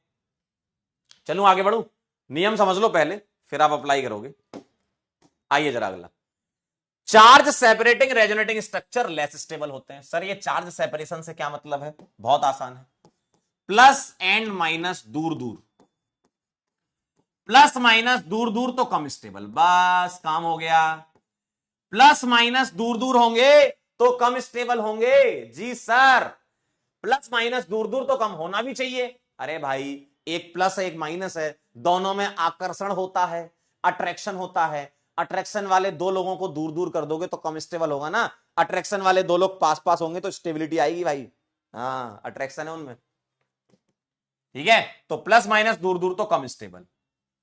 चलूं आगे बढ़ूं? नियम समझ लो पहले, फिर आप अप्लाई करोगे। आइए जरा अगला, charge separating resonating structure less stable होते हैं। सर ये चार्ज सेपरेशन से क्या मतलब है? बहुत आसान है, प्लस एंड माइनस दूर दूर, प्लस माइनस दूर दूर तो कम स्टेबल, बस काम हो गया। प्लस माइनस दूर दूर होंगे तो कम स्टेबल होंगे। जी सर, प्लस माइनस दूर दूर तो कम होना भी चाहिए। अरे भाई, एक प्लस है एक माइनस है, दोनों में आकर्षण होता है, अट्रैक्शन होता है। अट्रैक्शन वाले दो लोगों को दूर दूर कर दोगे तो कम स्टेबल होगा ना, अट्रैक्शन वाले दो लोग पास पास होंगे तो स्टेबिलिटी आएगी भाई। हाँ, अट्रैक्शन है उनमें। ठीक है, तो प्लस माइनस दूर दूर तो कम स्टेबल।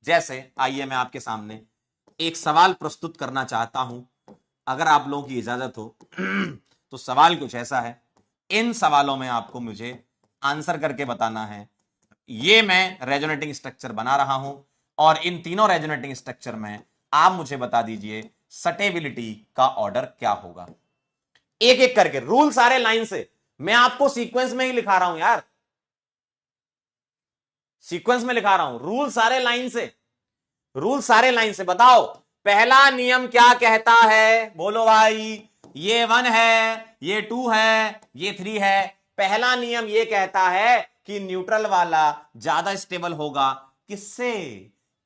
जैसे आइए मैं आपके सामने एक सवाल प्रस्तुत करना चाहता हूं, अगर आप लोगों की इजाजत हो तो सवाल कुछ ऐसा है, इन सवालों में आपको मुझे आंसर करके बताना है। ये मैं रेजोनेटिंग स्ट्रक्चर बना रहा हूं और इन तीनों रेजोनेटिंग स्ट्रक्चर में आप मुझे बता दीजिए सटेबिलिटी का ऑर्डर क्या होगा। एक एक करके रूल सारे लाइन से, मैं आपको सीक्वेंस में ही लिखा रहा हूं यार, सीक्वेंस में लिखा रहा हूं, रूल सारे लाइन से, रूल सारे लाइन से। बताओ पहला नियम क्या कहता है? बोलो भाई। ये 1 है, ये 2 है, ये 3 है। पहला नियम ये कहता है कि न्यूट्रल वाला ज्यादा स्टेबल होगा। किससे?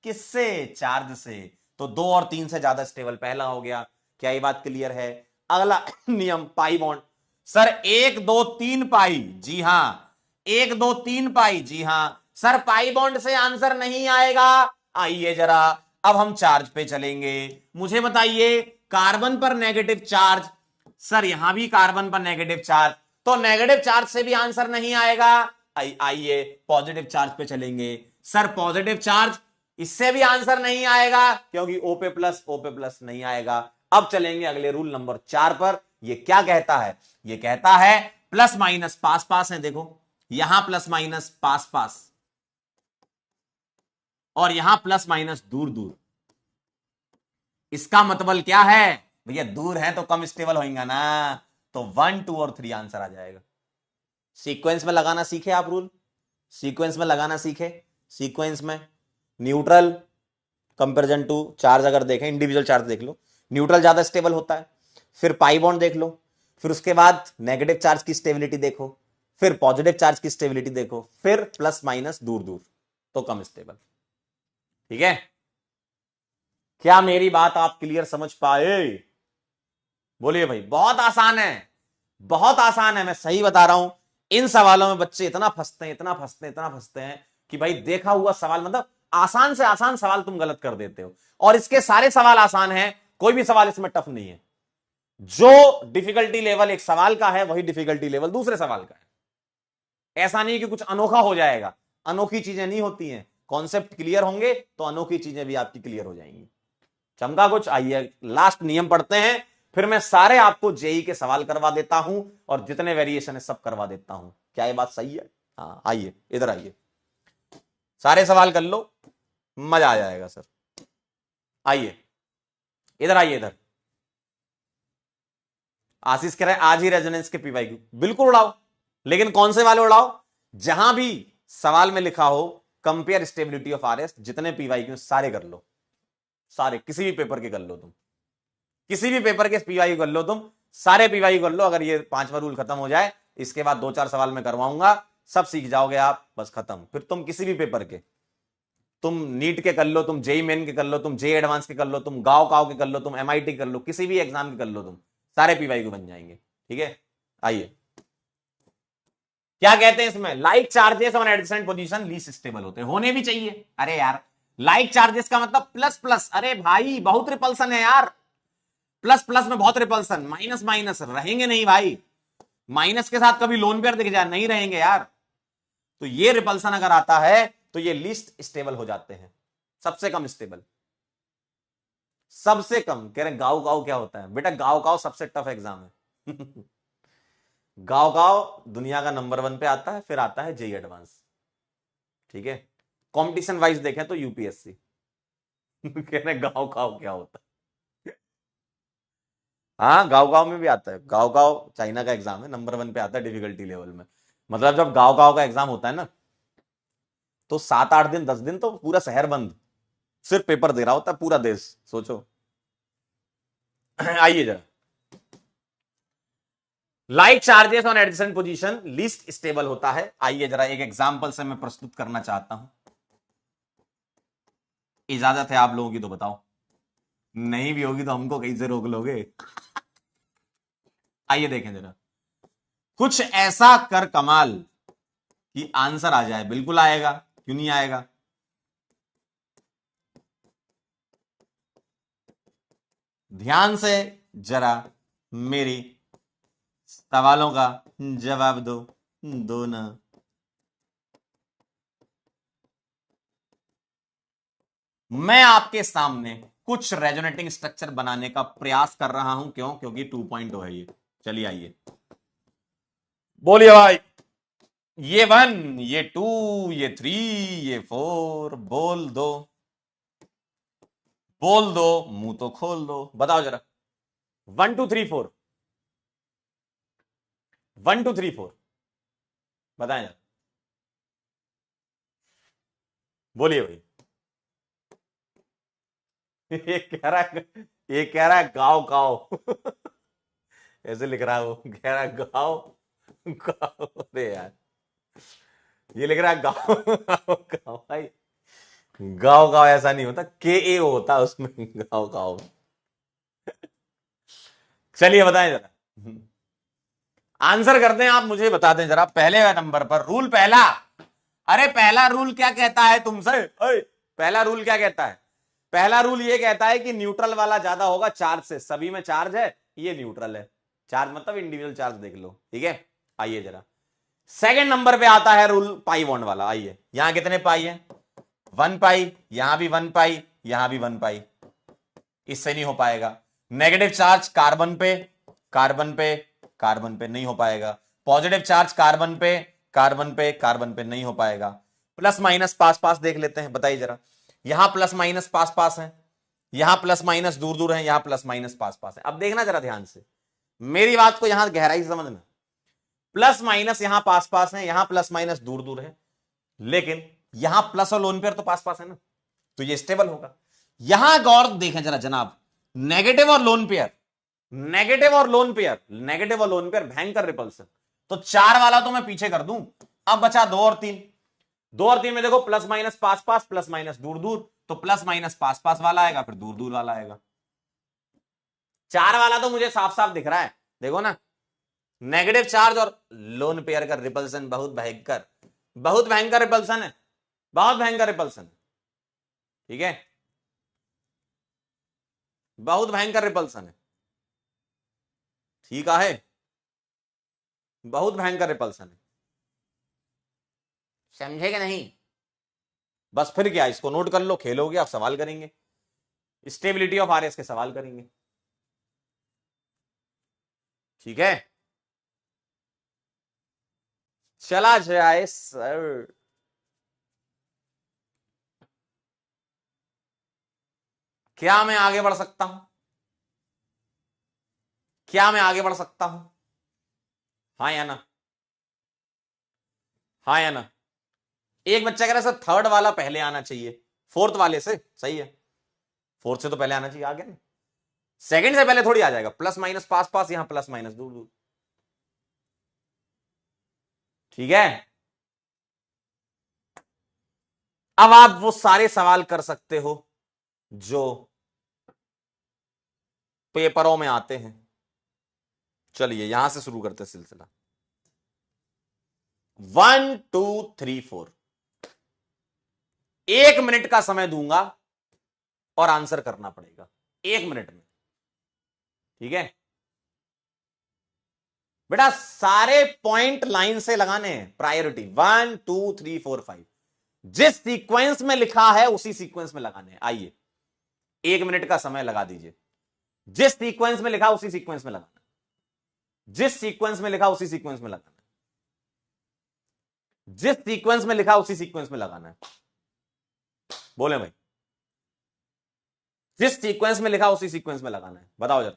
किससे? चार्ज से। तो 2 और 3 से ज्यादा स्टेबल पहला हो गया। क्या ये बात क्लियर है? अगला नियम पाई बॉन्ड। सर 1 2 3 पाई, जी हां, 1 2 3 पाई, जी हां। सर पाई बॉन्ड से आंसर नहीं आएगा। आइए जरा अब हम चार्ज पे चलेंगे। मुझे बताइए कार्बन पर नेगेटिव चार्ज, सर यहां भी कार्बन पर नेगेटिव चार्ज, तो नेगेटिव चार्ज से भी आंसर नहीं आएगा। आइए पॉजिटिव चार्ज पे चलेंगे। सर पॉजिटिव चार्ज, इससे भी आंसर नहीं आएगा क्योंकि ओ पे प्लस नहीं आएगा। अब चलेंगे अगले रूल नंबर 4 पर। ये क्या कहता है? ये कहता है प्लस माइनस पास पास है। देखो यहां प्लस माइनस पास पास और यहां प्लस माइनस दूर दूर। इसका मतलब क्या है भैया? दूर है तो कम स्टेबल होगा ना, तो 1 2 और 3 आंसर आ जाएगा। सीक्वेंस में लगाना सीखे आप रूल, सीक्वेंस में लगाना सीखे। सीक्वेंस में न्यूट्रल कंपेरिजन टू चार्ज अगर देखें, इंडिविजुअल चार्ज देख लो, न्यूट्रल ज्यादा स्टेबल होता है। फिर पाई बॉन्ड देख लो, फिर उसके बाद नेगेटिव चार्ज की स्टेबिलिटी देखो, फिर पॉजिटिव चार्ज की स्टेबिलिटी देखो, फिर प्लस माइनस दूर दूर तो कम स्टेबल। ठीक है, क्या मेरी बात आप क्लियर समझ पाए? बोलिए भाई। बहुत आसान है, बहुत आसान है, मैं सही बता रहा हूं। इन सवालों में बच्चे इतना फंसते हैं, इतना फंसते हैं, इतना फंसते हैं कि भाई देखा हुआ सवाल, मतलब आसान से आसान सवाल तुम गलत कर देते हो। और इसके सारे सवाल आसान हैं, कोई भी सवाल इसमें टफ नहीं है। जो डिफिकल्टी लेवल एक सवाल का है वही डिफिकल्टी लेवल दूसरे सवाल का है। ऐसा नहीं कि कुछ अनोखा हो जाएगा, अनोखी चीजें नहीं होती हैं। कॉन्सेप्ट क्लियर होंगे तो अनोखी चीजें भी आपकी क्लियर हो जाएंगी। चमका कुछ? आइए लास्ट नियम पढ़ते हैं, फिर मैं सारे आपको जेई के सवाल करवा देता हूं और जितने वेरिएशन है सब करवा देता हूं। क्या ये बात सही है? हाँ आइए इधर आइए, सारे सवाल कर लो, मजा आ जाएगा सर। आइए इधर आइए इधर। आशीष कह रहे हैं आज ही रेजोनेंस के पीवाई क्यू, बिल्कुल उड़ाओ, लेकिन कौन से वाले उड़ाओ? जहां भी सवाल में लिखा हो कंपेयर स्टेबिलिटी ऑफ आरएस, जितने पीवाई क्यू सारे कर लो, सारे, किसी भी पेपर के कर लो तुम, किसी भी पेपर के पीवाई कर लो तुम, सारे पीवाई कर लो। अगर ये 5वां रूल खत्म हो जाए, इसके बाद 2 4 सवाल मैं करवाऊंगा, सब सीख जाओगे आप, बस खत्म। फिर तुम किसी भी पेपर के, तुम नीट के कर लो, तुम जेई मेन के कर लो, तुम जेई एडवांस के कर लो, तुम गांव काव के कर लो, तुम एमआईटी कर लो, किसी भी एग्जाम के कर लो, तुम सारे पीवाई को बन जाएंगे। ठीक है, आइए क्या कहते हैं इसमें? Like charges on adjacent position least stable होते हैं, होने भी चाहिए। अरे यार लाइक चार्जेस का मतलब प्लस प्लस, अरे भाई बहुत रिपल्सन है यार, प्लस प्लस में बहुत रिपल्सन, माइनस माइनस रहेंगे नहीं भाई, माइनस के साथ कभी लोन पेयर दिख जाए, नहीं रहेंगे यार। तो ये रिपल्सन अगर आता है तो ये लीस्ट स्टेबल हो जाते हैं, सबसे कम स्टेबल, सबसे कम। कह रहे गाँव गाँव क्या होता है? बेटा गाँव गाँव सबसे टफ एग्जाम है गाँव गाँव दुनिया का नंबर 1 पे आता है, फिर आता है जेई एडवांस। ठीक है, कंपटीशन वाइज देखें तो यूपीएससी कह रहे गाँव गाँव क्या होता है? हाँ गाँव गाँव में भी आता है, गाँव गाँव चाइना का एग्जाम है, नंबर 1 पे आता है डिफिकल्टी लेवल में। मतलब जब गाँव गाँव का एग्जाम होता है ना, तो 7 8 दिन 10 दिन तो पूरा शहर बंद, सिर्फ पेपर दे रहा होता है पूरा देश, सोचो। आइए जरा, like charges on adjacent position least stable होता है। आइए जरा एक एग्जांपल से मैं प्रस्तुत करना चाहता हूं, इजाजत है आप लोगों की तो बताओ, नहीं भी होगी तो हमको कहीं से रोक लोगे। आइए देखें जरा, कुछ ऐसा कर कमाल कि आंसर आ जाए। बिल्कुल आएगा, क्यों नहीं आएगा। ध्यान से जरा मेरी सवालों का जवाब दो, दो ना। मैं आपके सामने कुछ रेजोनेटिंग स्ट्रक्चर बनाने का प्रयास कर रहा हूं। क्यों? क्योंकि 2.0 है ये। चलिए आइए, बोलिए भाई। ये 1, ये 2, ये 3, ये 4, बोल दो, बोल दो, मुंह तो खोल दो। बताओ जरा, 1 2 3 4, 1 2 3 4 बताएं जरा, बोलिए भाई। ये कह रहा है गाओ गाओ। ऐसे लिख रहा है वो, कह रहा है गाओ गाओ। अरे यार, ये लिख रहा है गाओ गाओ गाओ भाई। गाओ गाओ ऐसा नहीं होता, के ए होता है उसमें, गाओ गाओ। चलिए बताएं जरा, आंसर करते हैं आप, मुझे बता दें जरा। पहले नंबर पर रूल पहला, अरे पहला रूल क्या कहता है तुमसे? पहला रूल क्या कहता है? पहला रूल ये कहता है कि न्यूट्रल वाला ज्यादा होगा चार्ज से। सभी में चार्ज है, ये न्यूट्रल है। चार्ज मतलब इंडिविजुअल चार्ज देख लो, ठीक है। आइए जरा, सेकंड नंबर पे आता है रूल पाई बॉन्ड वाला। आइए, यहां कितने पाई है? 1 पाई, यहां भी 1 पाई, यहां भी 1 पाई। इससे नहीं हो पाएगा। नेगेटिव चार्ज कार्बन पे, कार्बन पे, कार्बन पे, नहीं हो पाएगा। पॉजिटिव चार्ज कार्बन पे, कार्बन पे, कार्बन पे, नहीं हो पाएगा। प्लस माइनस पास पास देख लेते हैं, बताइए जरा। यहां प्लस माइनस पास पास है, यहां प्लस माइनस दूर दूर है, यहां प्लस माइनस पास पास है। अब देखना जरा ध्यान से, मेरी बात को यहां गहराई से समझना। प्लस माइनस यहां पास पास है, यहां प्लस माइनस दूर दूर है, लेकिन यहां प्लस और लोन पेयर तो पास पास है ना, तो ये स्टेबल होगा। यहां गौर देखें जरा जनाब, नेगेटिव और लोन पेयर, नेगेटिव और लोन पेयर, नेगेटिव और लोन पेयर भयंकर रिपल्सन। तो 4 वाला तो मैं पीछे कर दूं। अब बचा 2 और 3। 2 और 3 में देखो, प्लस माइनस पास पास, प्लस माइनस दूर दूर, तो प्लस माइनस पास पास वाला आएगा, फिर दूर दूर वाला आएगा। 4 वाला तो मुझे साफ साफ दिख रहा है, देखो ना। नेगेटिव चार्ज और लोन पेयर का रिपल्सन बहुत भयंकर, बहुत भयंकर रिपल्सन है, बहुत भयंकर रिपल्सन है, ठीक है, बहुत भयंकर रिपल्सन है, ठीक है, बहुत भयंकर रिपल्सन है। समझेगा नहीं? बस फिर क्या, इसको नोट कर लो, खेलोगे आप, सवाल करेंगे, स्टेबिलिटी ऑफ आरएस के सवाल करेंगे, ठीक है। चला जाए सर, क्या मैं आगे बढ़ सकता हूं? क्या मैं आगे बढ़ सकता हूं? हाँ या ना? हाँ या ना? एक बच्चा कह रहा है सर थर्ड वाला पहले आना चाहिए, फोर्थ वाले से। सही है, फोर्थ से तो पहले आना चाहिए, आ गया ना। सेकंड से पहले थोड़ी आ जाएगा, प्लस माइनस पास पास, यहां प्लस माइनस दूर दूर, ठीक है। अब आप वो सारे सवाल कर सकते हो जो पेपरों में आते हैं। चलिए यहां से शुरू करते सिलसिला। 1 2 3 4, 1 मिनट का समय दूंगा और आंसर करना पड़ेगा 1 मिनट में, ठीक है बेटा। सारे पॉइंट लाइन से लगाने हैं, प्रायोरिटी 1 2 3 4 5, जिस सीक्वेंस में लिखा है उसी सीक्वेंस में लगाने हैं। आइए 1 मिनट का समय लगा दीजिए, जिस सीक्वेंस में लिखा उसी सीक्वेंस में लगाना, जिस सीक्वेंस में लिखा उसी सीक्वेंस में लगाना, जिस सीक्वेंस में लिखा उसी सीक्वेंस में लगाना है। बोले भाई, जिस सीक्वेंस में लिखा उसी सीक्वेंस में लगाना है, बताओ जरा।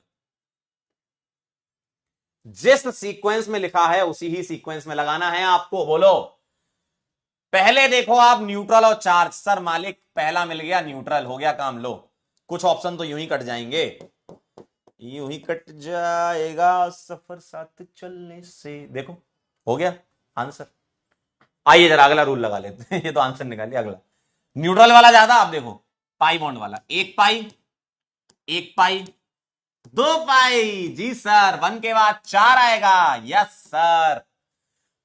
जिस सीक्वेंस में लिखा है उसी ही सीक्वेंस में लगाना है आपको, बोलो। पहले देखो आप न्यूट्रल और चार्ज, सर मालिक पहला मिल गया न्यूट्रल, हो गया काम, लो। कुछ ऑप्शन तो यूं ही कट जाएंगे, यूं ही कट जाएगा सफर साथ चलने से। देखो हो गया आंसर। आइए जरा अगला रूल लगा लेते हैं। ये तो आंसर निकालिए अगला। न्यूट्रल वाला ज्यादा, आप देखो पाई बॉन्ड वाला, एक पाई, एक पाई, दो पाई। जी सर, वन के बाद चार आएगा। Yes sir.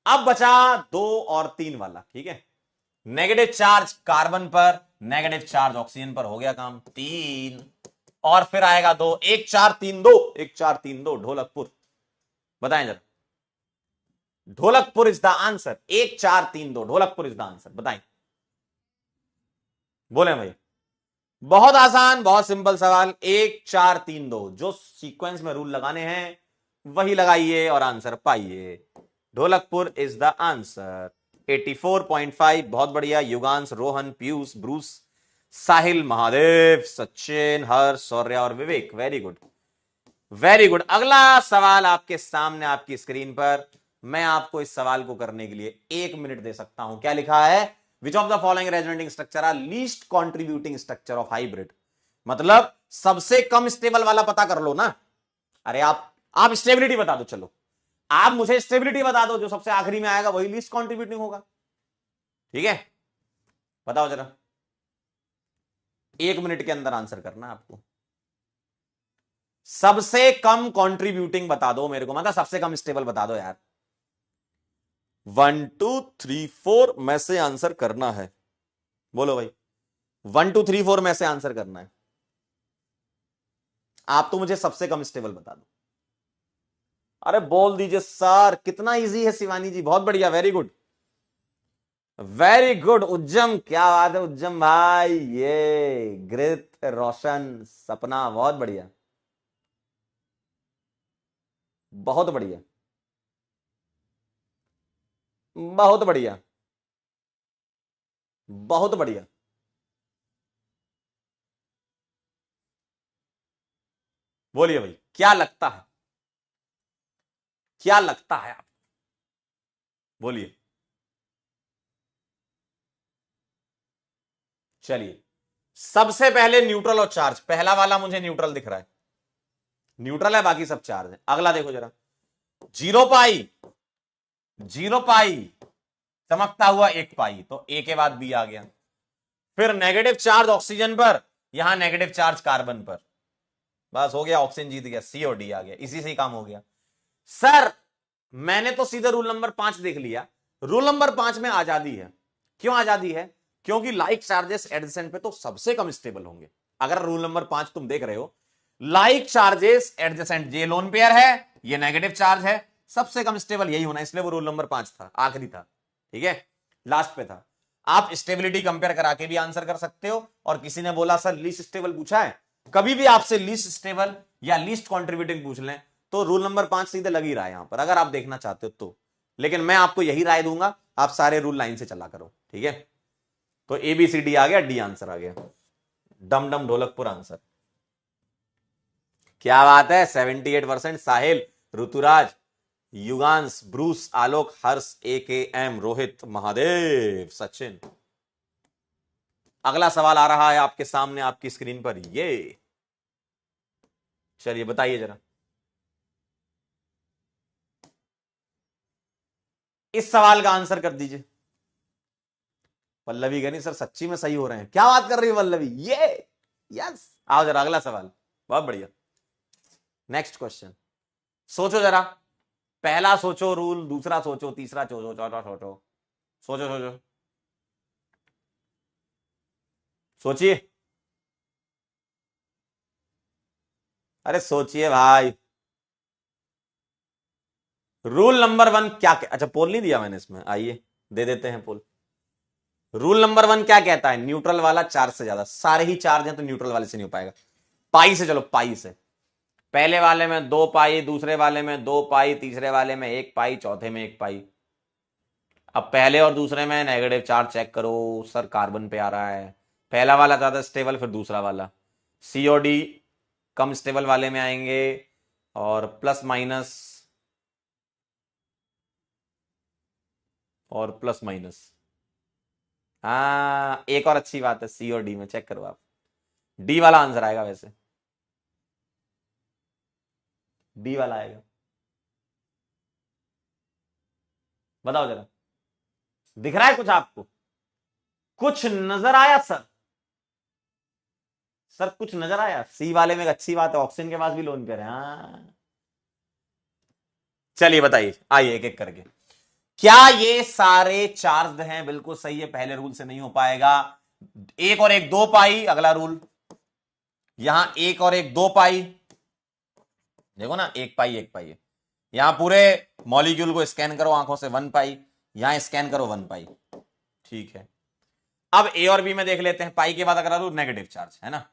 अब बचा दो और तीन वाला, ठीक है। नेगेटिव चार्ज कार्बन पर, नेगेटिव चार्ज ऑक्सीजन पर, हो गया काम। तीन और फिर आएगा दो। एक चार तीन दो, एक चार तीन दो, ढोलकपुर। बताएं जरा, ढोलकपुर इज द आंसर। एक चार तीन दो, ढोलकपुर इज द आंसर। बताएं, बोले भाई। बहुत आसान, बहुत सिंपल सवाल। एक चार तीन दो, जो सीक्वेंस में रूल लगाने हैं वही लगाइए और आंसर पाइए। Dholakpur is the answer. 84.5, बहुत बढ़िया। युगांश, रोहन, पीयूष, ब्रूस, साहिल, महादेव, सचिन, हर्ष, शौर्य और Vivek. Very good, very good. अगला सवाल आपके सामने आपकी स्क्रीन पर। मैं आपको इस सवाल को करने के लिए 1 मिनट दे सकता हूं। क्या लिखा है? Which of the following resonating structure are least contributing structure of hybrid. मतलब सबसे कम स्टेबल वाला पता कर लो ना। अरे आप स्टेबिलिटी बता दो। चलो आप मुझे स्टेबिलिटी बता दो, जो सबसे आखिरी में आएगा वही लीस्ट कॉन्ट्रीब्यूटिंग होगा। ठीक है, बताओ जरा। 1 मिनट के अंदर आंसर करना है आपको। सबसे कम कंट्रीब्यूटिंग बता दो मेरे को, मतलब सबसे कम स्टेबल बता दो यार। 1 2 3 4 में से आंसर करना है। बोलो भाई, 1 2 3 4 में से आंसर करना है। आप तो मुझे सबसे कम स्टेबल बता दो। अरे बोल दीजिए सर, कितना इजी है शिवानी जी, बहुत बढ़िया, वेरी गुड, वेरी गुड। उज्जम, क्या बात है उज्जम भाई। ये ग्रित, रोशन, सपना, बहुत बढ़िया, बहुत बढ़िया, बहुत बढ़िया, बहुत बढ़िया। बोलिए भाई, क्या लगता है, क्या लगता है आप, बोलिए। चलिए, सबसे पहले न्यूट्रल और चार्ज। पहला वाला मुझे न्यूट्रल दिख रहा है, न्यूट्रल है, बाकी सब चार्ज है। अगला देखो जरा, जीरो पाई, जीरो पाई, चमकता हुआ एक पाई, तो ए के बाद बी आ गया। फिर नेगेटिव चार्ज ऑक्सीजन पर, यहां नेगेटिव चार्ज कार्बन पर। बस हो गया, ऑक्सीजन जीत गया, सी और डी आ गया, इसी से ही काम हो गया। सर मैंने तो सीधे रूल नंबर 5 देख लिया। रूल नंबर 5 में आजादी है। क्यों आजादी है? क्योंकि लाइक चार्जेस एडजेसेंट पे तो सबसे कम स्टेबल होंगे। अगर रूल नंबर 5 तुम देख रहे हो, लाइक चार्जेस एडजेसेंट, ये लोन पेयर है, ये नेगेटिव चार्ज है, सबसे कम स्टेबल यही होना, इसलिए वो रूल नंबर 5 था, आखिरी था। ठीक है, लास्ट पे था। आप स्टेबिलिटी कंपेयर करा के भी आंसर कर सकते हो। और किसी ने बोला सर लीस्ट स्टेबल पूछा है, कभी भी आपसे लीस्ट स्टेबल या लीस्ट कॉन्ट्रीब्यूटिंग पूछ लें तो रूल नंबर 5 सीधे लग ही रहा है यहां पर, अगर आप देखना चाहते हो तो। लेकिन मैं आपको यही राय दूंगा, आप सारे रूल लाइन से चला करो। ठीक है, तो ABCD आ गया, डी आंसर आ गया। डम डम ढोलकपुर आंसर। क्या बात है, 78%। साहिल, ऋतुराज, युगांश, ब्रूस, आलोक, हर्ष, AKM, रोहित, महादेव, सचिन। अगला सवाल आ रहा है आपके सामने आपकी स्क्रीन पर, ये चलिए बताइए जरा। इस सवाल का आंसर कर दीजिए। पल्लवी कहनी सर सच्ची में सही हो रहे हैं। क्या बात कर रही है पल्लवी, ये यस। आओ जरा अगला सवाल, बहुत बढ़िया। नेक्स्ट क्वेश्चन, सोचो जरा। पहला सोचो रूल, दूसरा सोचो, तीसरा सोचो, चौथा सोचो, सोचो सोचो, सोचिए। अरे सोचिए भाई। रूल नंबर 1 क्या अच्छा पोल नहीं दिया मैंने इसमें, आइए दे देते हैं पोल। रूल नंबर 1 क्या कहता है? न्यूट्रल वाला चार्ज से ज्यादा, सारे ही चार्ज हैं तो न्यूट्रल वाले से नहीं हो पाएगा। पाई से चलो, पाई से। पहले वाले में 2 पाई, दूसरे वाले में 2 पाई, तीसरे वाले में 1 पाई, चौथे में 1 पाई। अब पहले और दूसरे में नेगेटिव चार्ज चेक करो सर, कार्बन पे आ रहा है। पहला वाला ज्यादा स्टेबल, फिर दूसरा वाला। सी और डी कम स्टेबल वाले में आएंगे, और प्लस माइनस, और प्लस माइनस। हाँ एक और अच्छी बात है, सी और डी में चेक करो आप, डी वाला आंसर आएगा वैसे। डी वाला आएगा। बताओ जरा, दिख रहा है कुछ आपको? कुछ नजर आया सर? सर कुछ नजर आया? सी वाले में एक अच्छी बात है, ऑक्सीजन के पास भी लोन पेयर है। हाँ चलिए बताइए, आइए एक एक करके। क्या ये सारे चार्ज हैं? बिल्कुल सही है, पहले रूल से नहीं हो पाएगा। एक और एक 2 पाई, अगला रूल। यहां एक और एक 2 पाई, देखो ना, 1 पाई 1 पाई है। यहां पूरे मॉलिक्यूल को स्कैन करो आंखों से, 1 पाई। यहां स्कैन करो 1 पाई। ठीक है, अब ए और बी में देख लेते हैं। पाई के बाद अगर रूल नेगेटिव चार्ज है ना,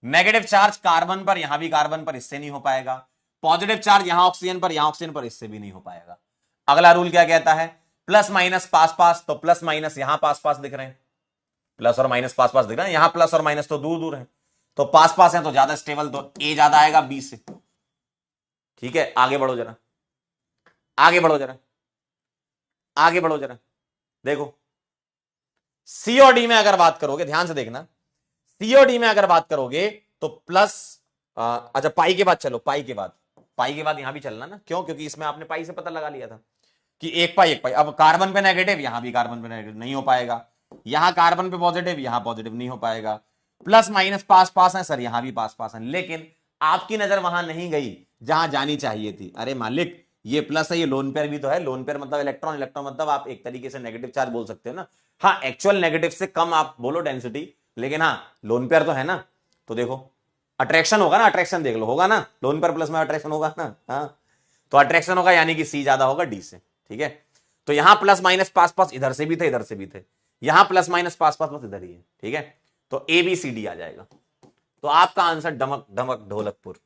नेगेटिव चार्ज कार्बन पर, यहां भी कार्बन पर, इससे नहीं हो पाएगा। पॉजिटिव चार्ज यहां ऑक्सीजन पर, यहां ऑक्सीजन पर, इससे भी नहीं हो पाएगा। अगला रूल क्या कहता है? प्लस माइनस पास पास, तो प्लस माइनस यहां पास पास दिख रहे हैं, प्लस और माइनस पास पास दिख रहे हैं। यहां प्लस और माइनस तो दूर दूर है, तो पास पास है तो ज्यादा स्टेबल, तो ए ज्यादा आएगा बी से। ठीक है, आगे बढ़ो जरा, आगे बढ़ो जरा, आगे बढ़ो जरा। देखो सी और डी में अगर बात करोगे, ध्यान से देखना, सी और डी में अगर बात करोगे तो प्लस, अच्छा पाई के बाद चलो, पाई के बाद, पाई के बाद यहां भी चलना ना, क्यों? क्योंकि इसमें आपने पाई से पता लगा लिया था कि 1 पाई 1 पाई। अब कार्बन पे नेगेटिव, यहां भी कार्बन पे नेगेटिव, नहीं हो पाएगा। यहां कार्बन पे पॉजिटिव, यहां पॉजिटिव, नहीं हो पाएगा। प्लस माइनस पास पास है सर, यहां भी पास पास है, लेकिन आपकी नजर वहां नहीं गई जहां जानी चाहिए थी। अरे मालिक, ये प्लस है, ये लोन पेयर भी तो है। लोन पेयर मतलब इलेक्ट्रॉन, इलेक्ट्रॉन मतलब आप एक तरीके से नेगेटिव चार्ज बोल सकते हो ना। हाँ, एक्चुअल नेगेटिव से कम आप बोलो डेंसिटी, लेकिन हाँ लोन पेयर तो है ना। तो देखो अट्रैक्शन होगा ना, अट्रैक्शन देख लो, होगा ना, लोन पेयर प्लस में अट्रैक्शन होगा ना। हाँ, तो अट्रैक्शन होगा, यानी कि सी ज्यादा होगा डी से। ठीक है, तो यहां प्लस माइनस पास पास इधर से भी थे, इधर से भी थे। यहां प्लस माइनस पास पास बस इधर ही है। ठीक है, तो ए बी सी डी आ जाएगा। तो आपका आंसर डमक डमक ढोलकपुर,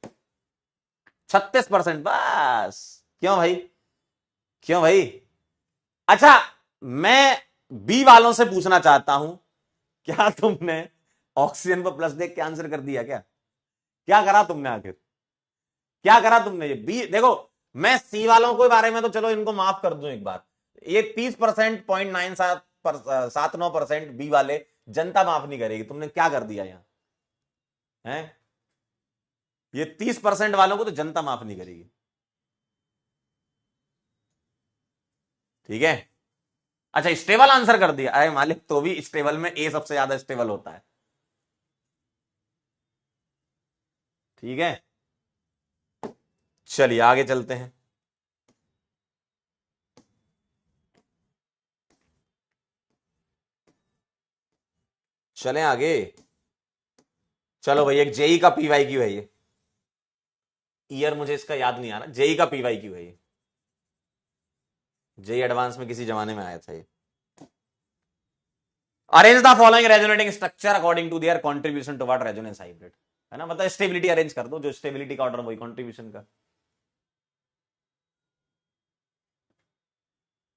36% बस। क्यों भाई, क्यों भाई? अच्छा, मैं बी वालों से पूछना चाहता हूं, क्या तुमने ऑक्सीजन पर प्लस देख के आंसर कर दिया क्या? क्या करा तुमने आखिर, क्या करा तुमने? ये बी देखो, मैं सी वालों के बारे में तो चलो इनको माफ कर दूं एक बार, ये 30% 0.97 बी वाले जनता माफ नहीं करेगी। तुमने क्या कर दिया यहां है? ये 30% वालों को तो जनता माफ नहीं करेगी। ठीक है, अच्छा स्टेबल आंसर कर दिया। अरे मालिक, तो भी स्टेबल में ए सबसे ज्यादा स्टेबल होता है। ठीक है, चलिए आगे चलते हैं। चलें आगे, चलो भाई, एक जेई का पीवाई क्यू है ये। ईयर मुझे इसका याद नहीं आ रहा, जेई का पीवाई क्यू है ये। जेई एडवांस में किसी जमाने में आया था ये। Arrange the following resonating structure according to their contribution toward resonance hybrid, है ना, मतलब स्टेबिलिटी अरेंज कर दो, जो स्टेबिलिटी का ऑर्डर वही कंट्रीब्यूशन का।